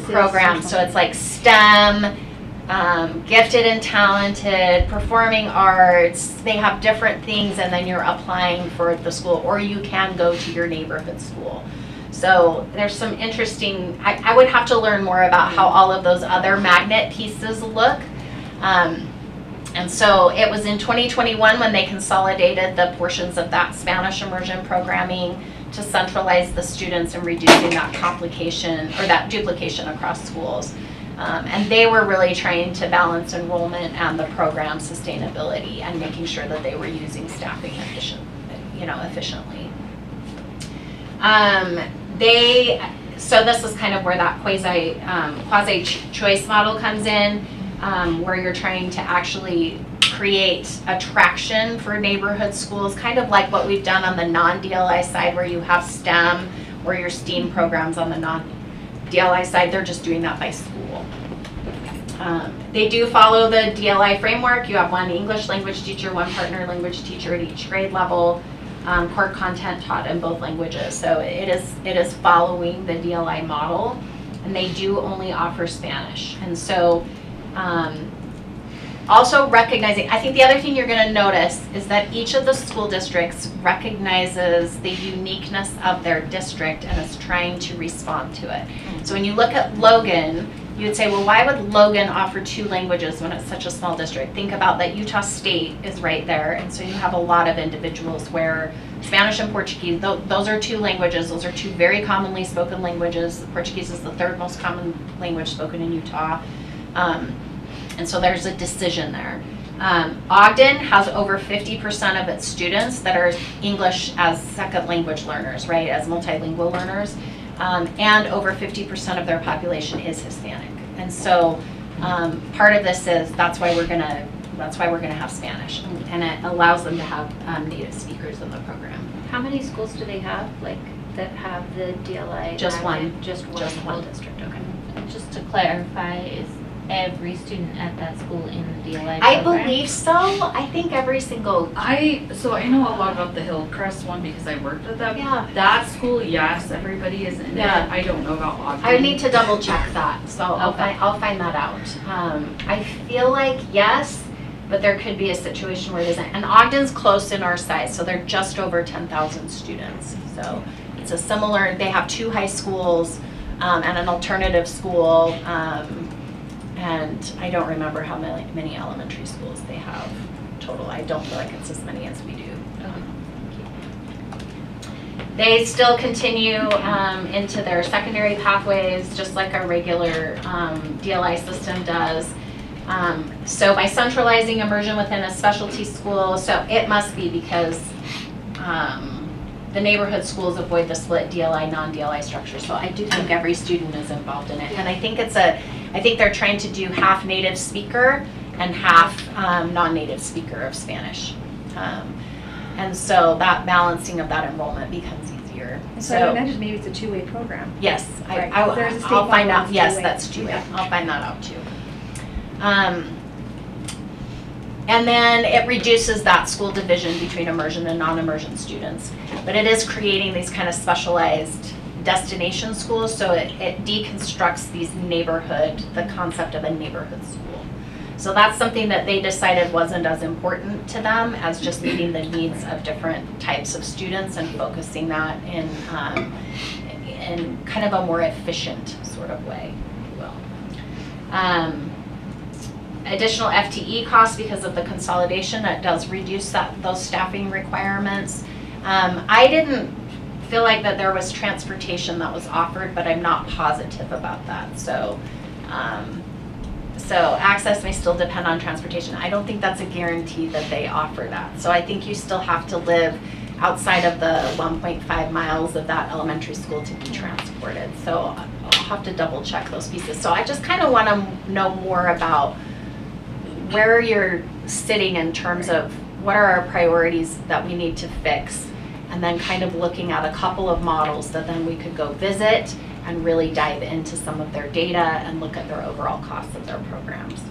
program. So it's like STEM, gifted and talented, performing arts. They have different things, and then you're applying for the school, or you can go to your neighborhood school. So there's some interesting, I would have to learn more about how all of those other magnet pieces look. And so it was in 2021 when they consolidated the portions of that Spanish immersion programming to centralize the students and reducing that complication or that duplication across schools. And they were really trying to balance enrollment and the program sustainability and making sure that they were using staffing efficiently. So this is kind of where that quasi choice model comes in, where you're trying to actually create attraction for neighborhood schools, kind of like what we've done on the non-DLI side, where you have STEM or your STEAM programs on the non-DLI side. They're just doing that by school. They do follow the DLI framework. You have one English language teacher, one partner language teacher at each grade level. Core content taught in both languages. So it is following the DLI model, and they do only offer Spanish. And so also recognizing, I think the other thing you're going to notice is that each of the school districts recognizes the uniqueness of their district and is trying to respond to it. So when you look at Logan, you would say, well, why would Logan offer 2 languages when it's such a small district? Think about that Utah State is right there, and so you have a lot of individuals where Spanish and Portuguese, those are 2 languages. Those are 2 very commonly spoken languages. Portuguese is the 3rd most common language spoken in Utah. And so there's a decision there. Ogden has over 50% of its students that are English as second language learners, right, as multilingual learners. And over 50% of their population is Hispanic. And so part of this is that's why we're gonna have Spanish, and it allows them to have native speakers in the program. How many schools do they have, like, that have the DLI? Just one. Just one school district, okay. And just to clarify, is every student at that school in the DLI program? I believe so. I think every single. So I know a lot about the Hillcrest one because I worked at that. Yeah. That school, yes, everybody is in Yeah. it. I don't know about Ogden. I need to double check that, so Okay. I'll find that out. I feel like yes, but there could be a situation where it isn't. And Ogden's close in our size, so they're just over 10,000 students. So it's a similar. They have 2 high schools and an alternative school. And I don't remember how many elementary schools they have total. I don't feel like it's as many as we do. They still continue into their secondary pathways, just like our regular DLI system does. So by centralizing immersion within a specialty school, so it must be because the neighborhood schools avoid the split DLI, non-DLI structure. So I do think every student is involved in it. And I think I think they're trying to do half native speaker and half non-native speaker of Spanish. And so that balancing of that enrollment becomes easier. So I imagine maybe it's a two-way program. Yes, Right. There's a state I'll find model out. that's Yes, two-way. that's two-way. Yeah. I'll find that out too. And then it reduces that school division between immersion and non-immersion students. But it is creating these kind of specialized destination schools, so it deconstructs the concept of a neighborhood school. So that's something that they decided wasn't as important to them as just meeting the needs of different types of students and focusing that in kind of a more efficient sort of way, if you will. Additional FTE costs because of the consolidation, that does reduce those staffing requirements. I didn't feel like that there was transportation that was offered, but I'm not positive about that. So access may still depend on transportation. I don't think that's a guarantee that they offer that. So I think you still have to live outside of the 1.5 miles of that elementary school to be transported. So I'll have to double check those pieces. So I just kind of want to know more about where you're sitting in terms of what are our priorities that we need to fix, and then kind of looking at a couple of models that then we could go visit and really dive into some of their data and look at their overall costs of their programs.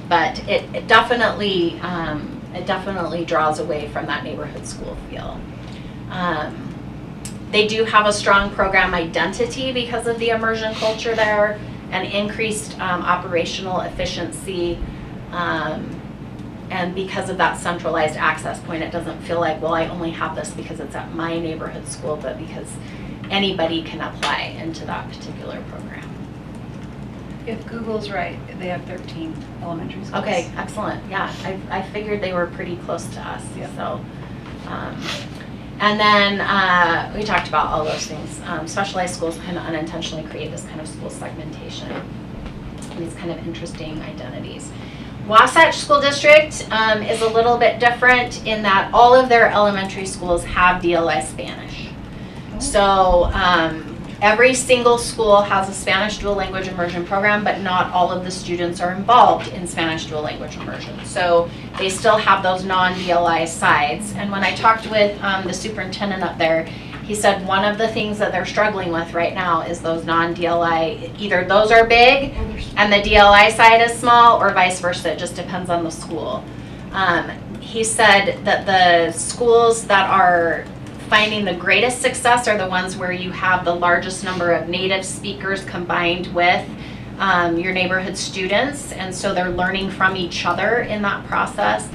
But it definitely draws away from that neighborhood school feel. They do have a strong program identity because of the immersion culture there, and increased operational efficiency, and because of that centralized access point, it doesn't feel like, well, I only have this because it's at my neighborhood school, but because anybody can apply into that particular program. If Google's right, they have 13 elementary schools. Okay, excellent. Yeah, I figured they were pretty close to us. Yeah. So, and then we talked about all those things. Specialized schools kind of unintentionally create this kind of school segmentation, these kind of interesting identities. Wasatch School District is a little bit different in that all of their elementary schools have DLI Spanish. So every single school has a Spanish dual language immersion program, but not all of the students are involved in Spanish dual language immersion. So they still have those non-DLI sides. And when I talked with the superintendent up there, he said one of the things that they're struggling with right now is those non-DLI, either those are big and the DLI side is small, or vice versa. It just depends on the school. He said that the schools that are finding the greatest success are the ones where you have the largest number of native speakers combined with your neighborhood students, and so they're learning from each other in that process.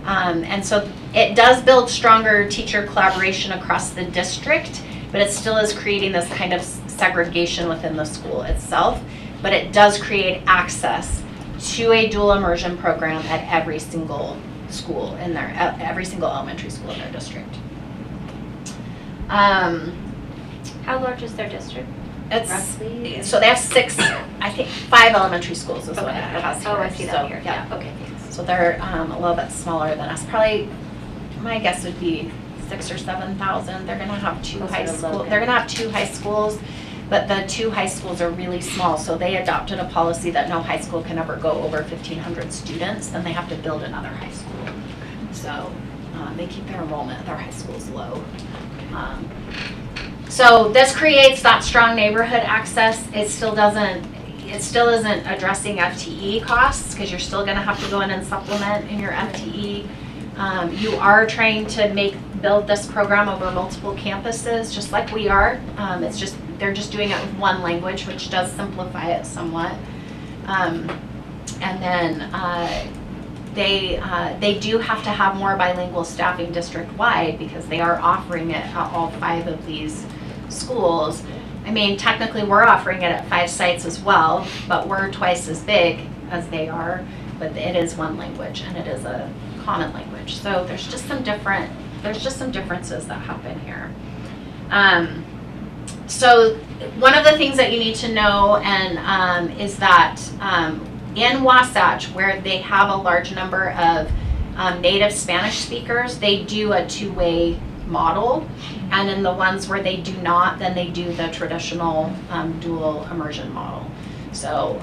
And so it does build stronger teacher collaboration across the district, but it still is creating this kind of segregation within the school itself. But it does create access to a dual immersion program at every single school in their, every single elementary school in their district. How large is their district? It's, roughly? so they have 5 elementary schools is what it has here. Oh, I see that So, here. yeah. Okay, thanks. So they're a little bit smaller than us. Probably, my guess would be 6,000 or 7,000. They're gonna have two Closer high to schools. Logan. They're gonna have 2 high schools, but the 2 high schools are really small. So they adopted a policy that no high school can ever go over 1,500 students. Then they have to build another high school. So they keep their enrollment at their high schools low. So this creates that strong neighborhood access. It still isn't addressing FTE costs, because you're still going to have to go in and supplement in your FTE. You are trying to build this program over multiple campuses, just like we are. They're just doing it with one language, which does simplify it somewhat. And then they do have to have more bilingual staffing district-wide, because they are offering it at all 5 of these schools. I mean, technically we're offering it at 5 sites as well, but we're twice as big as they are, but it is one language and it is a common language. So there's just some differences that happen here. So one of the things that you need to know is that in Wasatch, where they have a large number of native Spanish speakers, they do a two-way model. And in the ones where they do not, then they do the traditional dual immersion model. So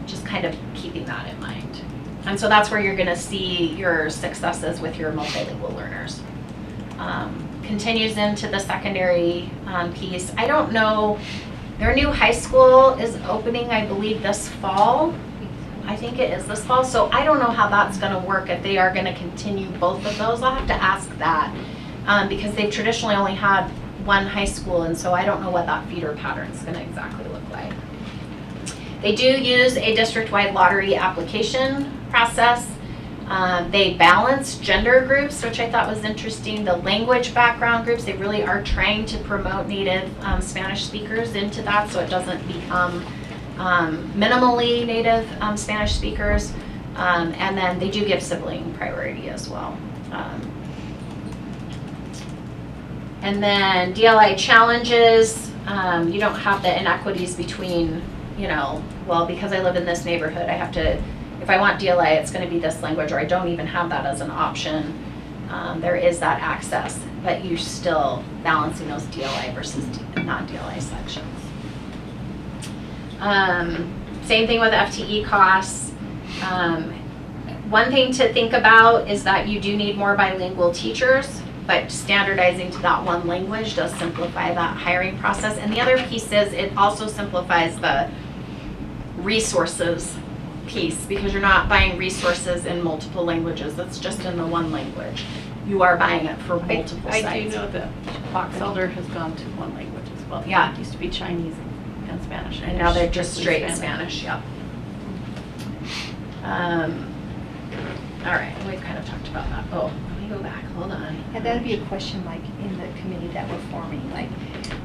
just kind of keeping that in mind. And so that's where you're going to see your successes with your multilingual learners. Continues into the secondary piece. I don't know, their new high school is opening, I believe, this fall. I think it is this fall. So I don't know how that's going to work, if they are going to continue both of those. I'll have to ask that because they've traditionally only had one high school, and so I don't know what that feeder pattern is going to exactly look like. They do use a district-wide lottery application process. They balance gender groups, which I thought was interesting. The language background groups, they really are trying to promote native Spanish speakers into that, so it doesn't become minimally native Spanish speakers. And then they do give sibling priority as well. And then DLI challenges, you don't have the inequities between, well, because I live in this neighborhood, I have to, if I want DLI, it's going to be this language, or I don't even have that as an option. There is that access, but you're still balancing those DLI versus non-DLI sections. Same thing with FTE costs. One thing to think about is that you do need more bilingual teachers, but standardizing to that one language does simplify that hiring process. And the other piece is it also simplifies the resources piece, because you're not buying resources in multiple languages. It's just in the one language. You are buying it for multiple sites. I do know that Box Elder has gone to one language as well. Yeah. It used to be Chinese and Spanish. And now they're just straight Spanish, yep. All right, we've kind of talked about that. Oh, let me go back, hold on. And that'd be a question like in the committee that we're forming, like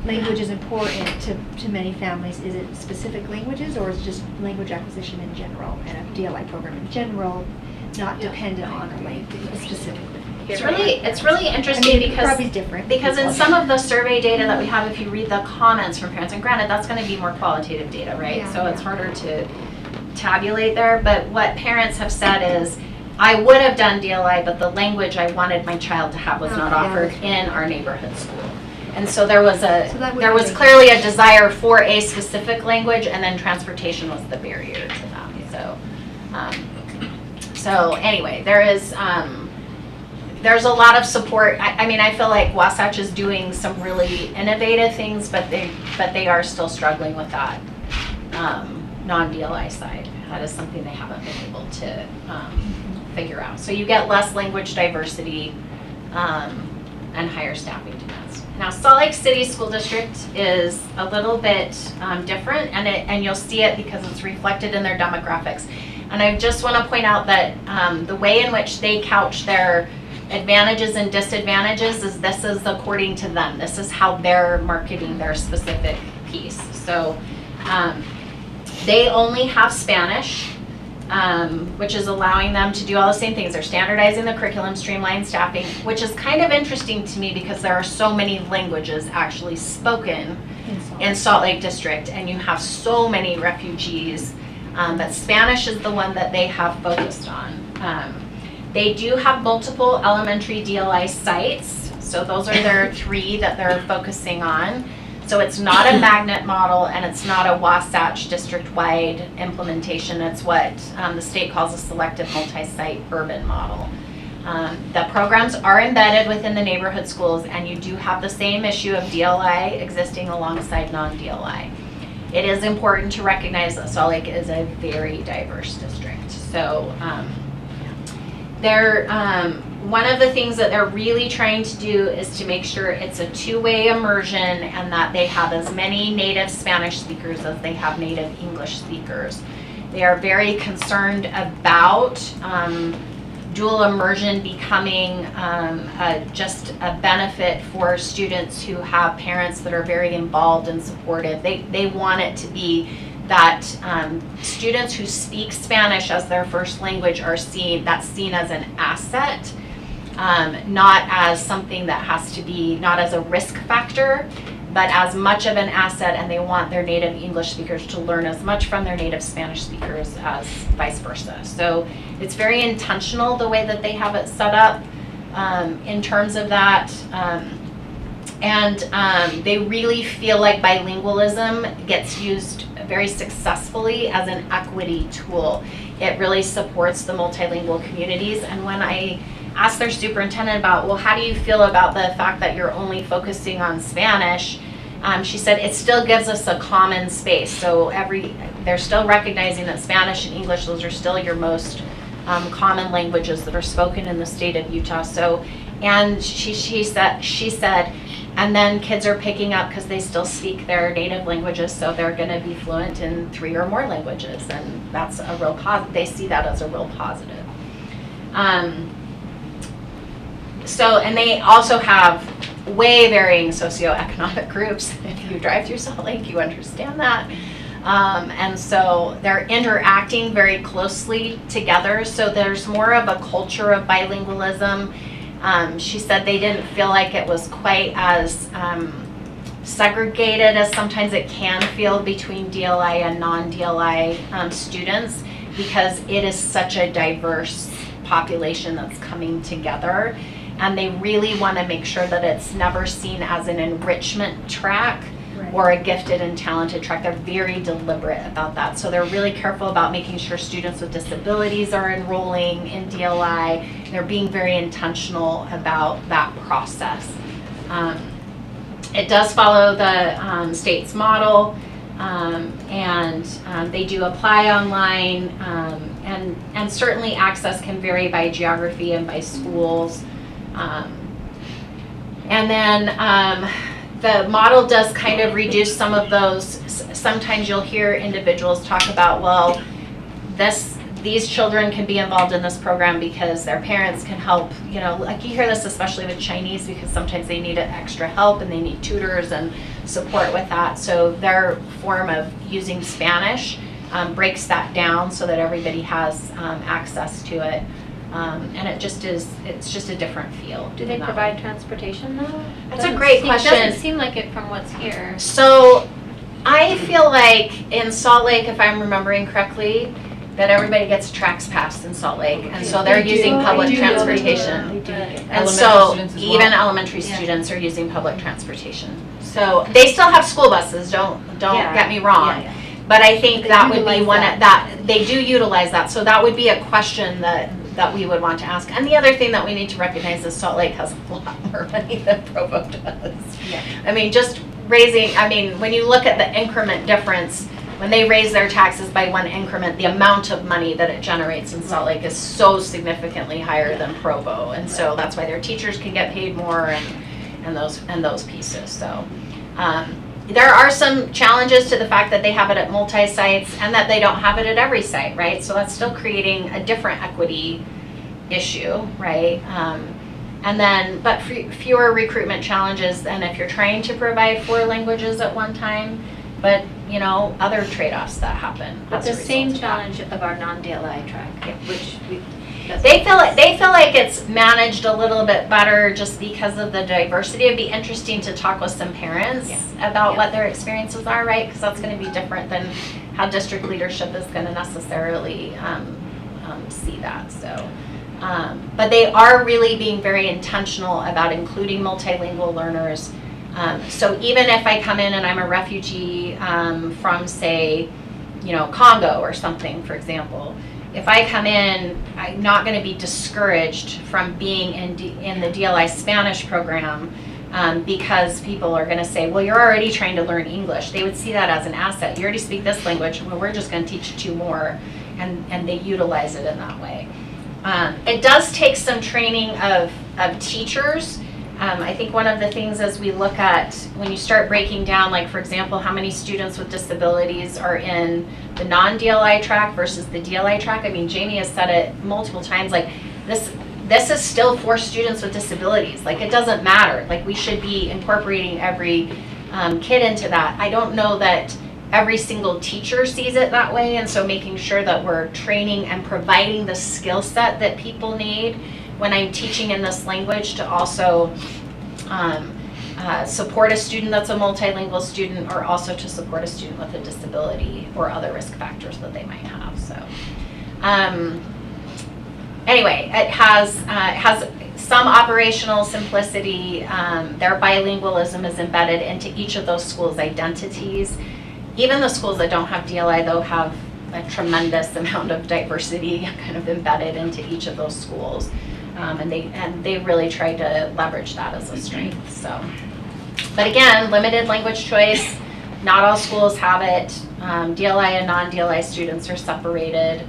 language is important to many families. Is it specific languages, or is it just language acquisition in general and a DLI program in general, not dependent on a language specifically? It's really interesting because probably different because in some of the survey data that we have, if you read the comments from parents, and granted that's going to be more qualitative data, right? Yeah, so it's harder to tabulate there. But what parents have said is, I would have done DLI, but the language I wanted my child to have was not offered in our neighborhood school. And so there was clearly a desire for a specific language, and then transportation was the barrier to that. So anyway, there's a lot of support. I mean, I feel like Wasatch is doing some really innovative things, but they are still struggling with that non-DLI side. That is something they haven't been able to figure out. So you get less language diversity and higher staffing demands. Now, Salt Lake City School District is a little bit different, and you'll see it because it's reflected in their demographics. And I just want to point out that the way in which they couch their advantages and disadvantages is this is according to them. This is how they're marketing their specific piece. So they only have Spanish, which is allowing them to do all the same things. They're standardizing the curriculum, streamline staffing, which is kind of interesting to me because there are so many languages actually spoken in Salt Lake District, and you have so many refugees, but Spanish is the one that they have focused on. They do have multiple elementary DLI sites, so those are their 3 that they're focusing on. So it's not a magnet model, and it's not a Wasatch district-wide implementation. It's what the state calls a selective multi-site urban model. The programs are embedded within the neighborhood schools, and you do have the same issue of DLI existing alongside non-DLI. It is important to recognize that Salt Lake is a very diverse district. So one of the things that they're really trying to do is to make sure it's a two-way immersion, and that they have as many native Spanish speakers as they have native English speakers. They are very concerned about dual immersion becoming just a benefit for students who have parents that are very involved and supportive. They want it to be that students who speak Spanish as their first language are seen as an asset, not as something that has to be, not as a risk factor, but as much of an asset, and they want their native English speakers to learn as much from their native Spanish speakers as vice versa. So it's very intentional the way that they have it set up in terms of that. They really feel like bilingualism gets used very successfully as an equity tool. It really supports the multilingual communities. And when I asked their superintendent about, well, how do you feel about the fact that you're only focusing on Spanish? She said it still gives us a common space. So they're still recognizing that Spanish and English, those are still your most common languages that are spoken in the state of Utah. So, and she said, and then kids are picking up because they still speak their native languages, so they're going to be fluent in 3 or more languages, and that's a real they see that as a real positive. And they also have way varying socioeconomic groups. If you drive through Salt Lake, you understand that. And so they're interacting very closely together, so there's more of a culture of bilingualism. She said they didn't feel like it was quite as segregated as sometimes it can feel between DLI and non-DLI students, because it is such a diverse population that's coming together. And they really want to make sure that it's never seen as an enrichment track or a gifted and talented track. They're very deliberate about that. So they're really careful about making sure students with disabilities are enrolling in DLI. They're being very intentional about that process. It does follow the state's model, and they do apply online, and certainly access can vary by geography and by schools. And then the model does kind of reduce some of those. Sometimes you'll hear individuals talk about, well, these children can be involved in this program because their parents can help. You know, like you hear this especially with Chinese, because sometimes they need extra help and they need tutors and support with that. So their form of using Spanish breaks that down so that everybody has access to it. And it's just a different feel. Do they provide transportation though? That's a great question. It doesn't seem like it from what's here. So I feel like in Salt Lake, if I'm remembering correctly, that everybody gets a Trax Pass in Salt Lake, and so they're using public transportation. And so even elementary students are using public transportation. So they still have school buses, don't get me wrong. But I think that would be one that they do utilize that. So that would be a question that we would want to ask. And the other thing that we need to recognize is Salt Lake has a lot more money than Provo does. Yeah. I mean, just raising, when you look at the increment difference, when they raise their taxes by 1 increment, the amount of money that it generates in Salt Lake is so significantly higher than Provo. And so that's why their teachers can get paid more and those pieces. So there are some challenges to the fact that they have it at multi-sites and that they don't have it at every site, right? So that's still creating a different equity issue, right? But fewer recruitment challenges than if you're trying to provide 4 languages at one time, but other trade-offs that happen. But the same challenge of our non-DLI track, which they feel like it's managed a little bit better just because of the diversity. It'd be interesting to talk with some parents about what their experiences are, right? Because that's going to be different than how district leadership is going to necessarily see that. So, but they are really being very intentional about including multilingual learners. So even if I come in and I'm a refugee from, say, Congo or something, for example, if I come in, I'm not going to be discouraged from being in the DLI Spanish program because people are going to say, well, you're already trying to learn English. They would see that as an asset. You already speak this language, well, we're just going to teach you 2 more, and they utilize it in that way. It does take some training of teachers. I think one of the things as we look at when you start breaking down, like for example, how many students with disabilities are in the non-DLI track versus the DLI track. Jamie has said it multiple times, like this is still for students with disabilities. Like, it doesn't matter. Like, we should be incorporating every kid into that. I don't know that every single teacher sees it that way, and so making sure that we're training and providing the skill set that people need when I'm teaching in this language to also support a student that's a multilingual student, or also to support a student with a disability or other risk factors that they might have. So anyway, it has some operational simplicity. Their bilingualism is embedded into each of those schools' identities. Even the schools that don't have DLI, though, have a tremendous amount of diversity kind of embedded into each of those schools. And they really try to leverage that as a strength. So, but again, limited language choice. Not all schools have it. DLI and non-DLI students are separated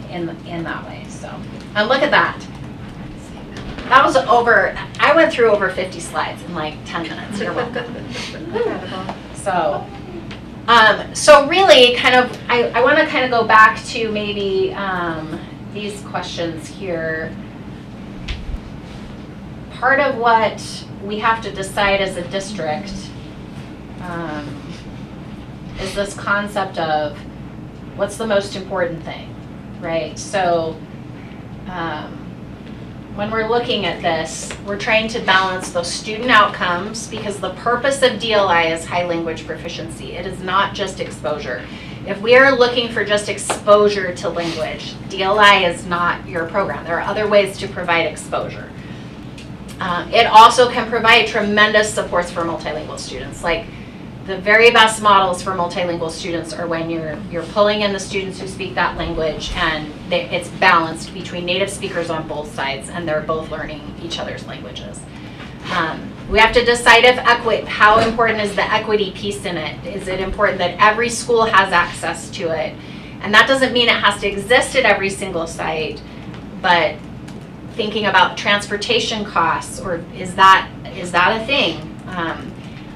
in that way. So, and look at that. That was I went through over 50 slides in like 10 minutes. You're welcome. So really kind of, I want to kind of go back to maybe these questions here. Part of what we have to decide as a district is this concept of what's the most important thing, right? So when we're looking at this, we're trying to balance those student outcomes, because the purpose of DLI is high language proficiency. It is not just exposure. If we are looking for just exposure to language, DLI is not your program. There are other ways to provide exposure. It also can provide tremendous supports for multilingual students. Like, the very best models for multilingual students are when you're pulling in the students who speak that language, and it's balanced between native speakers on both sides, and they're both learning each other's languages. We have to decide how important is the equity piece in it. Is it important that every school has access to it? And that doesn't mean it has to exist at every single site, but thinking about transportation costs, or is that a thing?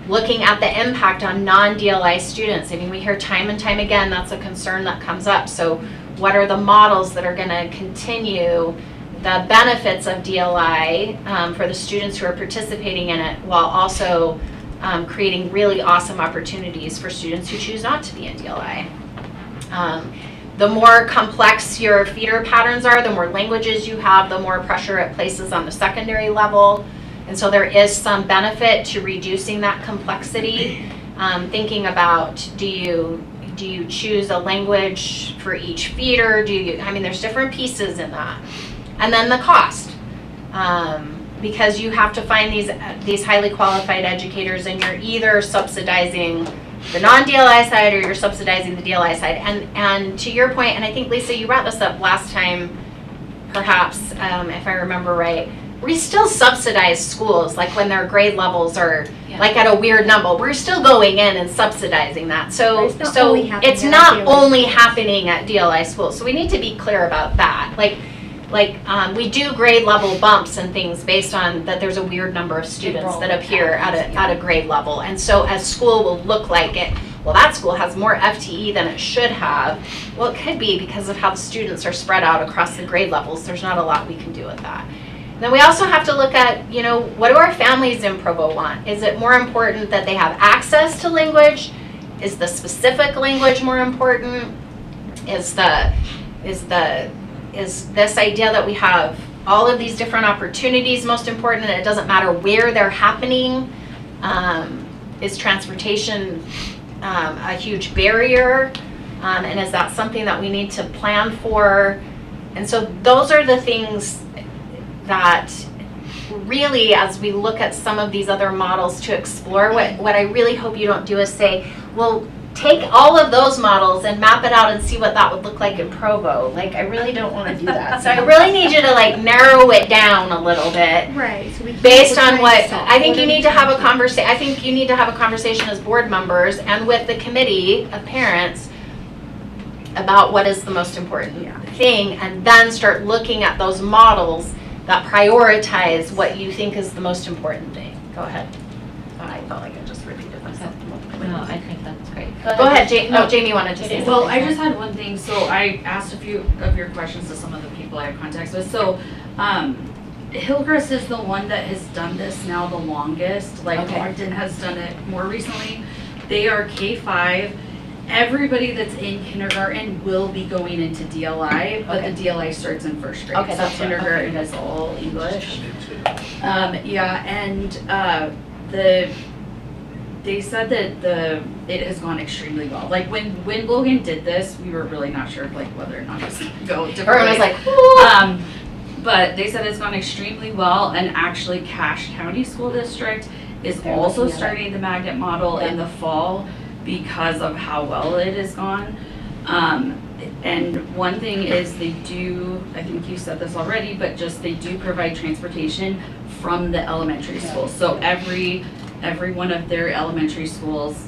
Looking at the impact on non-DLI students. I mean, we hear time and time again that's a concern that comes up. So what are the models that are going to continue the benefits of DLI for the students who are participating in it, while also creating really awesome opportunities for students who choose not to be in DLI? The more complex your feeder patterns are, the more languages you have, the more pressure it places on the secondary level. And so there is some benefit to reducing that complexity. Thinking about, do you choose a language for each feeder? There's different pieces in that. And then the cost. Because you have to find these highly qualified educators, and you're either subsidizing the non-DLI side or you're subsidizing the DLI side. And to your point, and I think, Lisa, you brought this up last time, perhaps, if I remember right, we still subsidize schools, like when their grade levels are like at a weird number. We're still going in and subsidizing that. So it's not only happening at DLI schools. So we need to be clear about that. We do grade level bumps and things based on that there's a weird number of students that appear at a grade level. And so as school will look like it, well, that school has more FTE than it should have. Well, it could be because of how the students are spread out across the grade levels. There's not a lot we can do with that. Then we also have to look at, what do our families in Provo want? Is it more important that they have access to language? Is the specific language more important? Is this idea that we have all of these different opportunities most important, and it doesn't matter where they're happening? Is transportation a huge barrier? And is that something that we need to plan for? And so those are the things that really, as we look at some of these other models to explore, what I really hope you don't do is say, well, take all of those models and map it out and see what that would look like in Provo. I really don't want to do that. So I really need you to narrow it down a little bit. Right. So based on what I think you need to have a conversation. I think you need to have a conversation as board members and with the committee of parents about what is the most important thing, and then start looking at those models that prioritize what you think is the most important thing. Go ahead. I felt like I just repeated myself. No, I think that's great. Go ahead, Jamie. No, Jamie wanted to say something. Well, I just had one thing. So I asked a few of your questions to some of the people I have contacts with. So, Hillcrest is the one that has done this now the longest. Like Okay. Martin has done it more recently. They are K-5. Everybody that's in kindergarten will be going into DLI, but Okay. the DLI starts in first grade. Okay, So that's what- kindergarten is all English. Yeah, and they said that it has gone extremely well. Like when Logan did this, we were really not sure like whether or not it was gonna go differently. Everyone was like, But they said it's gone extremely well, and actually Cache County School District is They're also looking at it. starting the magnet model in the fall because of how well it has gone. And one thing is they do, I think you said this already, but just they do provide transportation from the elementary schools. So every one of their elementary schools,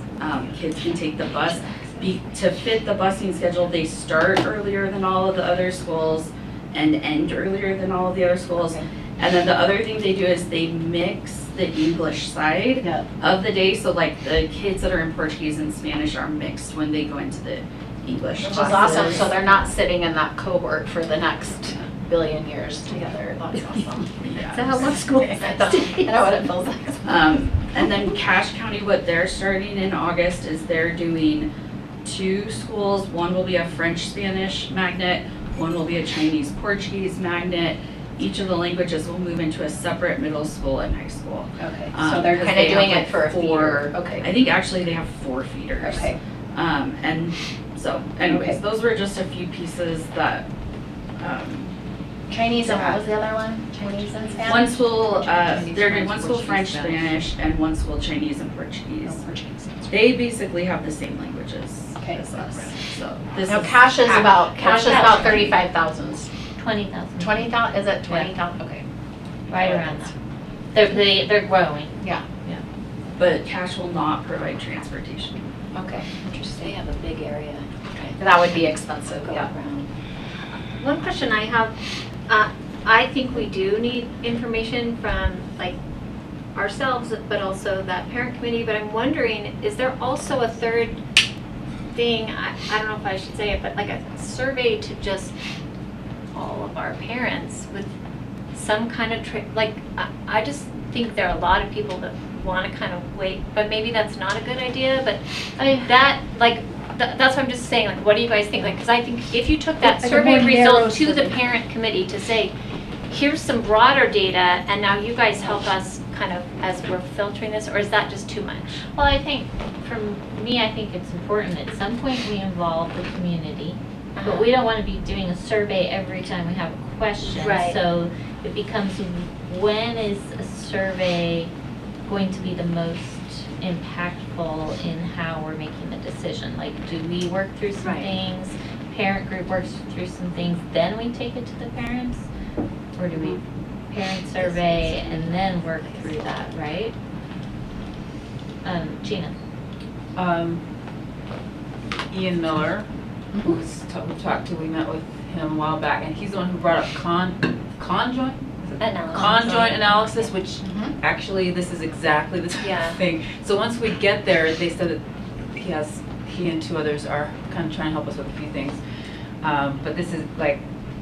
kids can take the bus. To fit the busing schedule, they start earlier than all of the other schools and end earlier than all of the other schools. Okay. And then the other thing they do is they mix the English side Yeah. of the day. So like the kids that are in Portuguese and Spanish are mixed when they go into the English which is classes. awesome. So they're not sitting in that cohort for the next billion years together. That's awesome. Yeah. Is that how long school is? I know what it feels like. And then Cache County, what they're starting in August is they're doing 2 schools. One will be a French-Spanish magnet, one will be a Chinese-Portuguese magnet. Each of the languages will move into a separate middle school and high school. Okay, so they're Because kind of they doing have, it like, for a 4 feeder. Okay. I think actually they have 4 feeders. Okay. And so anyways, Okay. those were just a few pieces that, Chinese and what was the other one? Chinese and Spanish? one school, Chinese, they're doing French, one school Portuguese, French, Spanish. Spanish, and one school Chinese and Portuguese. Oh, Portuguese. They basically have the same languages Okay. as us, so this Now is. cash is about Cash. 35,000. 20,000. 20,000, is it 20,000? Okay. Right around that. They're growing. Yeah, But Cache will not provide transportation. okay. They have a big area. That would be expensive, Go yeah. around. One question I have, I think we do need information from like ourselves, but also that parent committee, but I'm wondering, is there also a third thing, I don't know if I should say it, but like a survey to just all of our parents with some kind of, I just think there are a lot of people that want to kind of wait, but maybe that's not a good idea, but that's what I'm just saying, like, what do you guys think? Like, because I think if you took that Like a survey more narrow result to the survey. parent committee to say, here's some broader data, and now you guys help us kind of as we're filtering this, or is that just too much? Well, I think, for me, I think it's important at some point we involve the community, but we don't want to be doing a survey every time we have a question. Right. So it becomes, when is a survey going to be the most impactful in how we're making the decision? Like, do we work through some Right. things, parent group works through some things, then we take it to the parents? Or do we parent survey and then work through that, right? Gina? Ian Miller, who's we talked to, we met with him a while back, and he's the one who brought up conjoint analysis, which Mhm. actually this is exactly the type Yeah. of thing. So once we get there, they said that he and 2 others are kind of trying to help us with a few things. But this is like,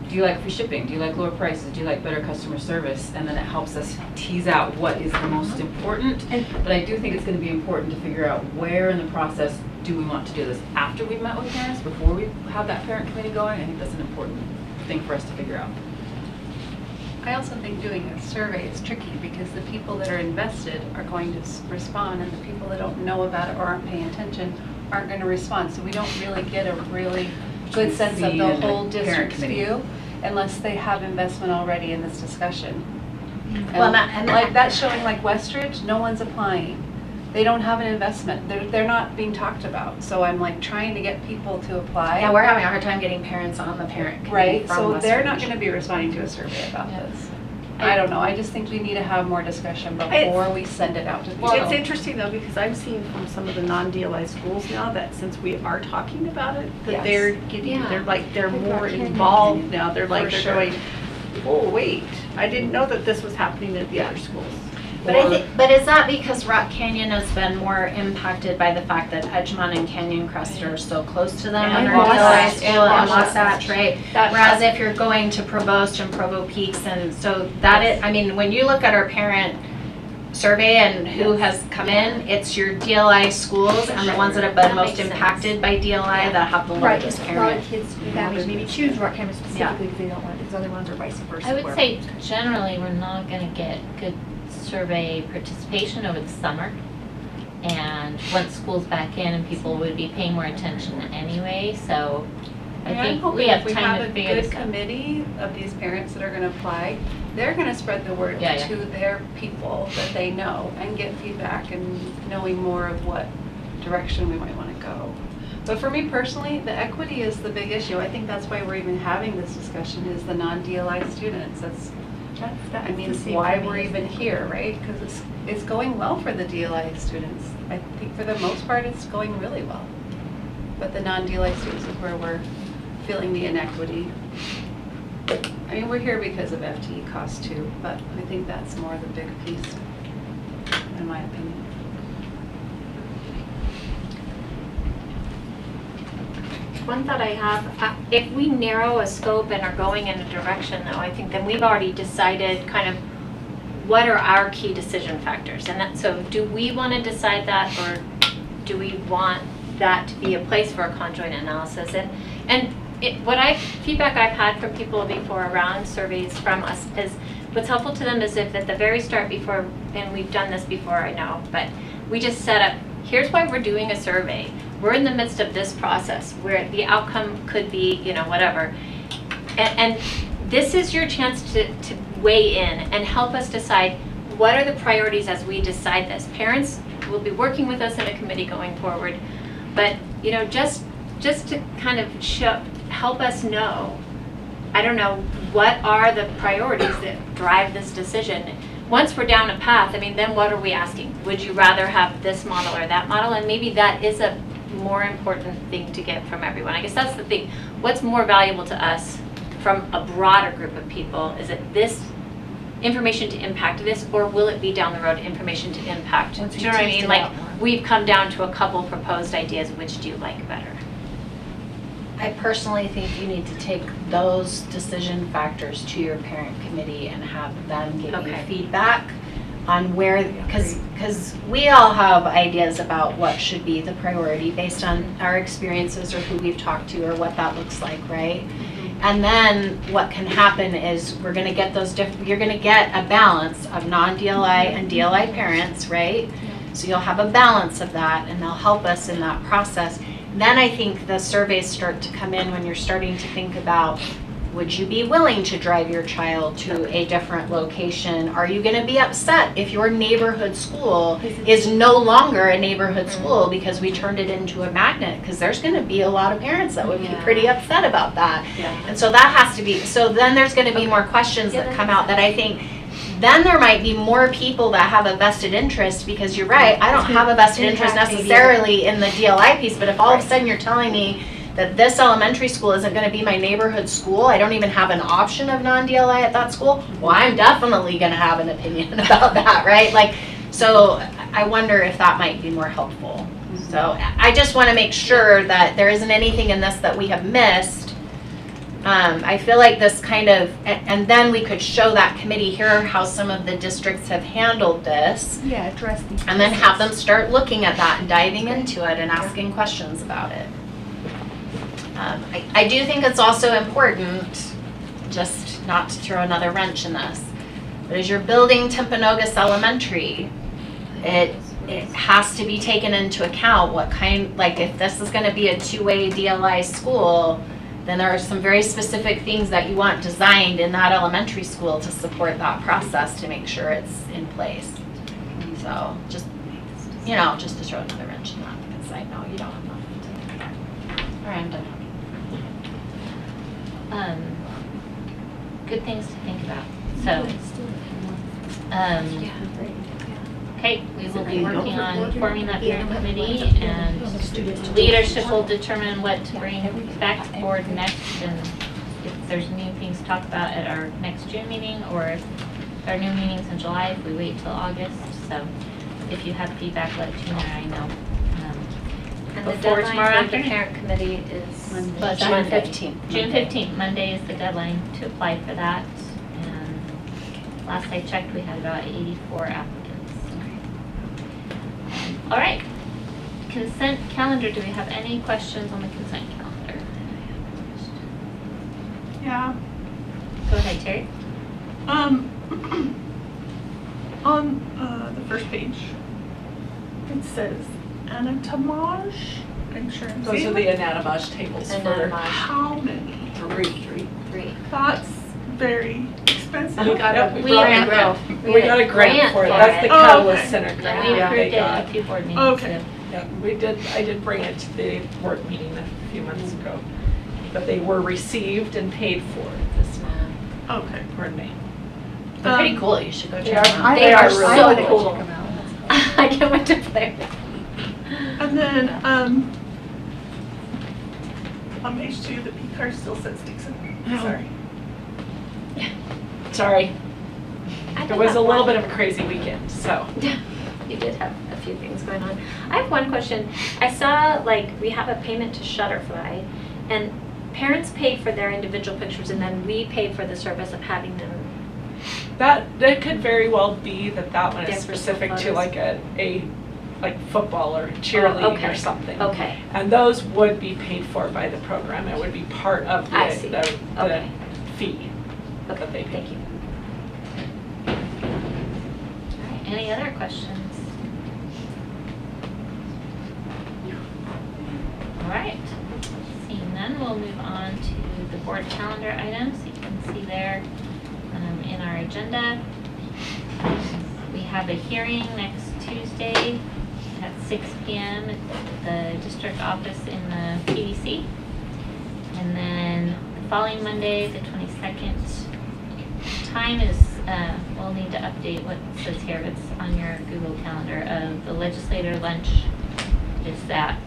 do you like free shipping? Do you like lower prices? Do you like better customer service? And then it helps us tease out what is the most important. But I do think it's going to be important to figure out where in the process do we want to do this. After we've met with parents, before we have that parent committee going, I think that's an important thing for us to figure out. I also think doing a survey is tricky because the people that are invested are going to respond and the people that don't know about it or aren't paying attention aren't going to respond. So we don't really get a really good sense of See the in the whole parent district's committee. view unless they have investment already in this discussion. Well, And like that's showing like Westridge, no one's applying. They don't have an investment. They're not being talked about. So I'm like trying to get people to apply. Yeah, we're having a hard time getting parents on the parent committee Right, from so they're not Westridge. going to be responding to a survey about Yeah. this. I don't know, I just think we need to have more discussion before we send it out to people. It's interesting though, because I'm seeing from some of the non-DLI schools now that since we are talking about it, that Yes. they're getting, Yeah. they're People more are caring. involved now. They're For like, they're sure. going, oh, wait, I didn't know that this was happening at the other schools. But is that because Rock Canyon has been more impacted by the fact that Edgemont and Canyon Crest are so close to them And under Wasatch. DLI school and Wasatch. Wasatch, right? Whereas if you're going to Provost and Provo Peaks, and so that is, I mean, when you look at our parent survey and who has come in, it's your DLI schools and the ones that have been That most makes sense. impacted by DLI that have the Right, largest because a lot parent. of kids, families maybe choose Rock Canyon specifically because they don't want, because other ones are vice versa. I would where- say generally, we're not gonna get good survey participation over the summer. And once school's back in and people would be paying more attention anyway, so I I'm think hoping we have if we time have to a figure good this out. committee of these parents that are gonna apply, they're gonna spread the word Yeah, yeah. to their people that they know and get feedback and knowing more of what direction we might wanna go. But for me personally, the equity is the big issue. I think that's why we're even having this discussion, is the non-DLI students. I mean, the same why for me, we're isn't even here, right? Because it's going well for the DLI students. I think for the most part, it's going really well. But the non-DLI students is where we're feeling the inequity. I mean, we're here because of FTE costs too, but I think that's more the big piece, in my opinion. One thought I have, if we narrow a scope and are going in a direction though, I think then we've already decided kind of what are our key decision factors. And that, so do we want to decide that, or do we want that to be a place for a conjoint analysis? Feedback I've had from people before around surveys from us is, what's helpful to them is if at the very start before, and we've done this before, I know, but we just set up, here's why we're doing a survey. We're in the midst of this process where the outcome could be, whatever. And this is your chance to weigh in and help us decide what are the priorities as we decide this. Parents will be working with us in a committee going forward, but just to kind of help us know, I don't know, what are the priorities that drive this decision. Once we're down a path, then what are we asking? Would you rather have this model or that model? And maybe that is a more important thing to get from everyone. I guess that's the thing. What's more valuable to us from a broader group of people? Is it this information to impact this, or will it be down the road information to impact? Once Do you know what I we teased mean? it Like, out more. we've come down to a couple proposed ideas. Which do you like better? I personally think you need to take those decision factors to your parent committee and have them give you Okay. feedback on where, because we all have ideas about what should be the priority based on our experiences or who we've talked to or what that looks like, right? And then what can happen is we're going to get you're going to get a balance of non-DLI and DLI parents, right? So you'll have a balance of that, and they'll help us in that process. Then I think the surveys start to come in when you're starting to think about, would you be willing to drive your child to a different location? Are you going to be upset if your neighborhood school is no longer a neighborhood school because we turned it into a magnet? Because there's going to be a lot of parents that would be pretty upset about that. And so that has to be, so then there's going to be more questions that come out that I think, then there might be more people that have a vested interest, because you're right, I don't have a vested interest necessarily in the DLI piece, but if all of a sudden you're telling me that this elementary school isn't going to be my neighborhood school, I don't even have an option of non-DLI at that school, well, I'm definitely going to have an opinion about that, right? Like, so I wonder if that might be more helpful. So I just want to make sure that there isn't anything in this that we have missed. I feel like this kind of, and then we could show that committee here how some of the districts have handled this. Yeah, address these. And then have them start looking at that and diving into it and asking questions about it. I do think it's also important, just not to throw another wrench in this, but as you're building Timpanogos Elementary, it has to be taken into account what kind, like if this is going to be a two-way DLI school, then there are some very specific things that you want designed in that elementary school to support that process to make sure it's in place. So just, just to throw another wrench in that, because I know you don't have nothing to think about. All right, I'm done. Good things to think about. So, okay, we will be working on forming that parent committee, and leadership will determine what to bring back to the board next, and if there's new things to talk about at our next June meeting, or if our new meetings in July if we wait till August. So if you have feedback, let Gina and I know. And the Before tomorrow deadline for the afternoon? parent committee is But June Monday. 15th. June 15th, Monday is the deadline to apply for that. And last I checked, we had about 84 applicants. All right. Consent calendar, do we have any questions on the consent calendar? Yeah. Go ahead, Terry. On the first page, it says anatomage insurance. Those are the anatomage tables for Anatomage. How many? 3. That's very expensive. We got a We grant. got We got a grant for it. That's the Oh, Catalyst okay. Center And grant. we that approved they it got. at a few board meetings. Okay. So. Yeah, I did bring it to the board meeting a few months ago. But they were received and paid for this month, Okay. or in May. They're pretty cool, you should go They check are- them out. they are really so cool. cool. I can't wait to play. And then, on page 2, the P card still says Dixon. Oh. Sorry. Sorry, I it did was have a little one. bit of a crazy weekend, so. You did have a few things going on. I have one question. I saw like we have a payment to Shutterfly, and parents pay for their individual pictures, and then we pay for the service of having them. That could very well be that one is Different specific to photos. like a like football or cheerleading okay. or something. Okay. And those would be paid for by the program. It would be part of I see. the Okay. fee that they pay. Thank you. All right, any other questions? All right, seeing none, we'll move on to the board calendar items. You can see there in our agenda. We have a hearing next Tuesday at 6 p.m. at the district office in the PDC. And then the following Monday, the 22nd, time is, we'll need to update what says here, it's on your Google Calendar, of the legislator lunch is that,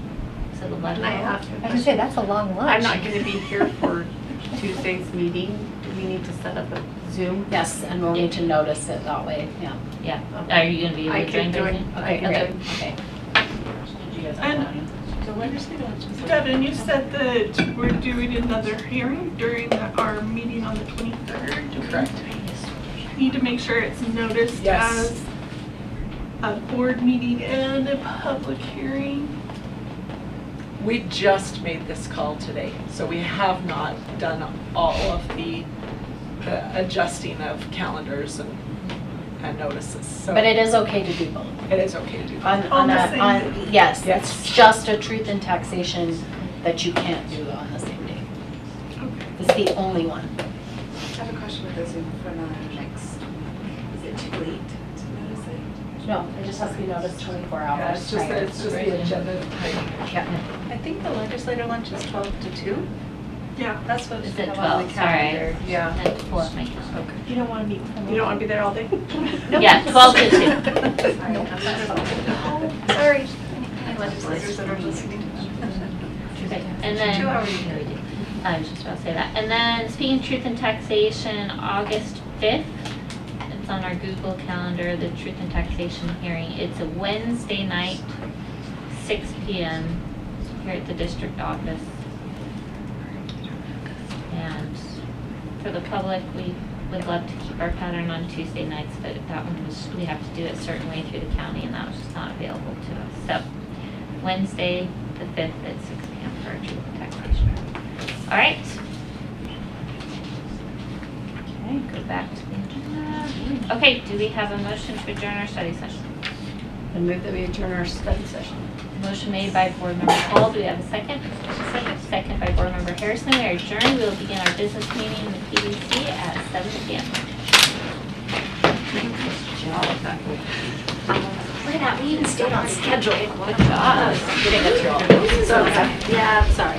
so the 11th. I have I was gonna say, that's a long lunch. I'm not gonna be here for Tuesday's meeting. Do we need to set up a Zoom? Yes, and we'll need to notice it that way, yeah. Yeah, are you gonna be able I to can join join. Thursday? I Okay, can great, join. okay. And Devin, you said that we're doing another hearing during our meeting on the 23rd. Do we Correct. Need to make sure it's noticed Yes. as a board meeting and a public hearing. We just made this call today, so we have not done all of the adjusting of calendars and notices. So But it is okay to do both. it is okay to do that. On the same day. Yes, Yes. it's just a truth and taxation that you can't do on the same day. Okay. It's the only one. I have a question with the Zoom for next. Is it too late to notice it? No, it just has to be noticed 24 Yeah, hours it's just, prior. it's just the agenda timing. Yeah. I think the legislator lunch is 12 to 2. Yeah. That's what Is we it have on the 12? Sorry. calendar. I Yeah. have to pull up my calendar. You don't want to meet. You don't want to be there all day? Yeah, 12 to 2. Sorry. Legislators that are listening. Okay, and then, 2 hours. yeah, we do. I was just about to say that. And then, speaking of truth and taxation, August 5th, it's on our Google Calendar, the truth and taxation hearing. It's a Wednesday night, 6 p.m. here at the district office. And for the public, we would love to keep our pattern on Tuesday nights, but that one was, we have to do it a certain way through the county, and that was just not available to us. So, Wednesday, the 5th at 6 p.m. for our truth and taxation. All right. Okay, go back to the agenda. Okay, do we have a motion to adjourn our study session? And move that we adjourn our study session. Motion made by Board Member Hall. Do we have a second? Second by Board Member Harrison. We are adjourned. We will begin our business meeting in the PDC at 7 p.m. Look at that. We even stayed on schedule. Good job. Getting it through all. So, yeah, sorry.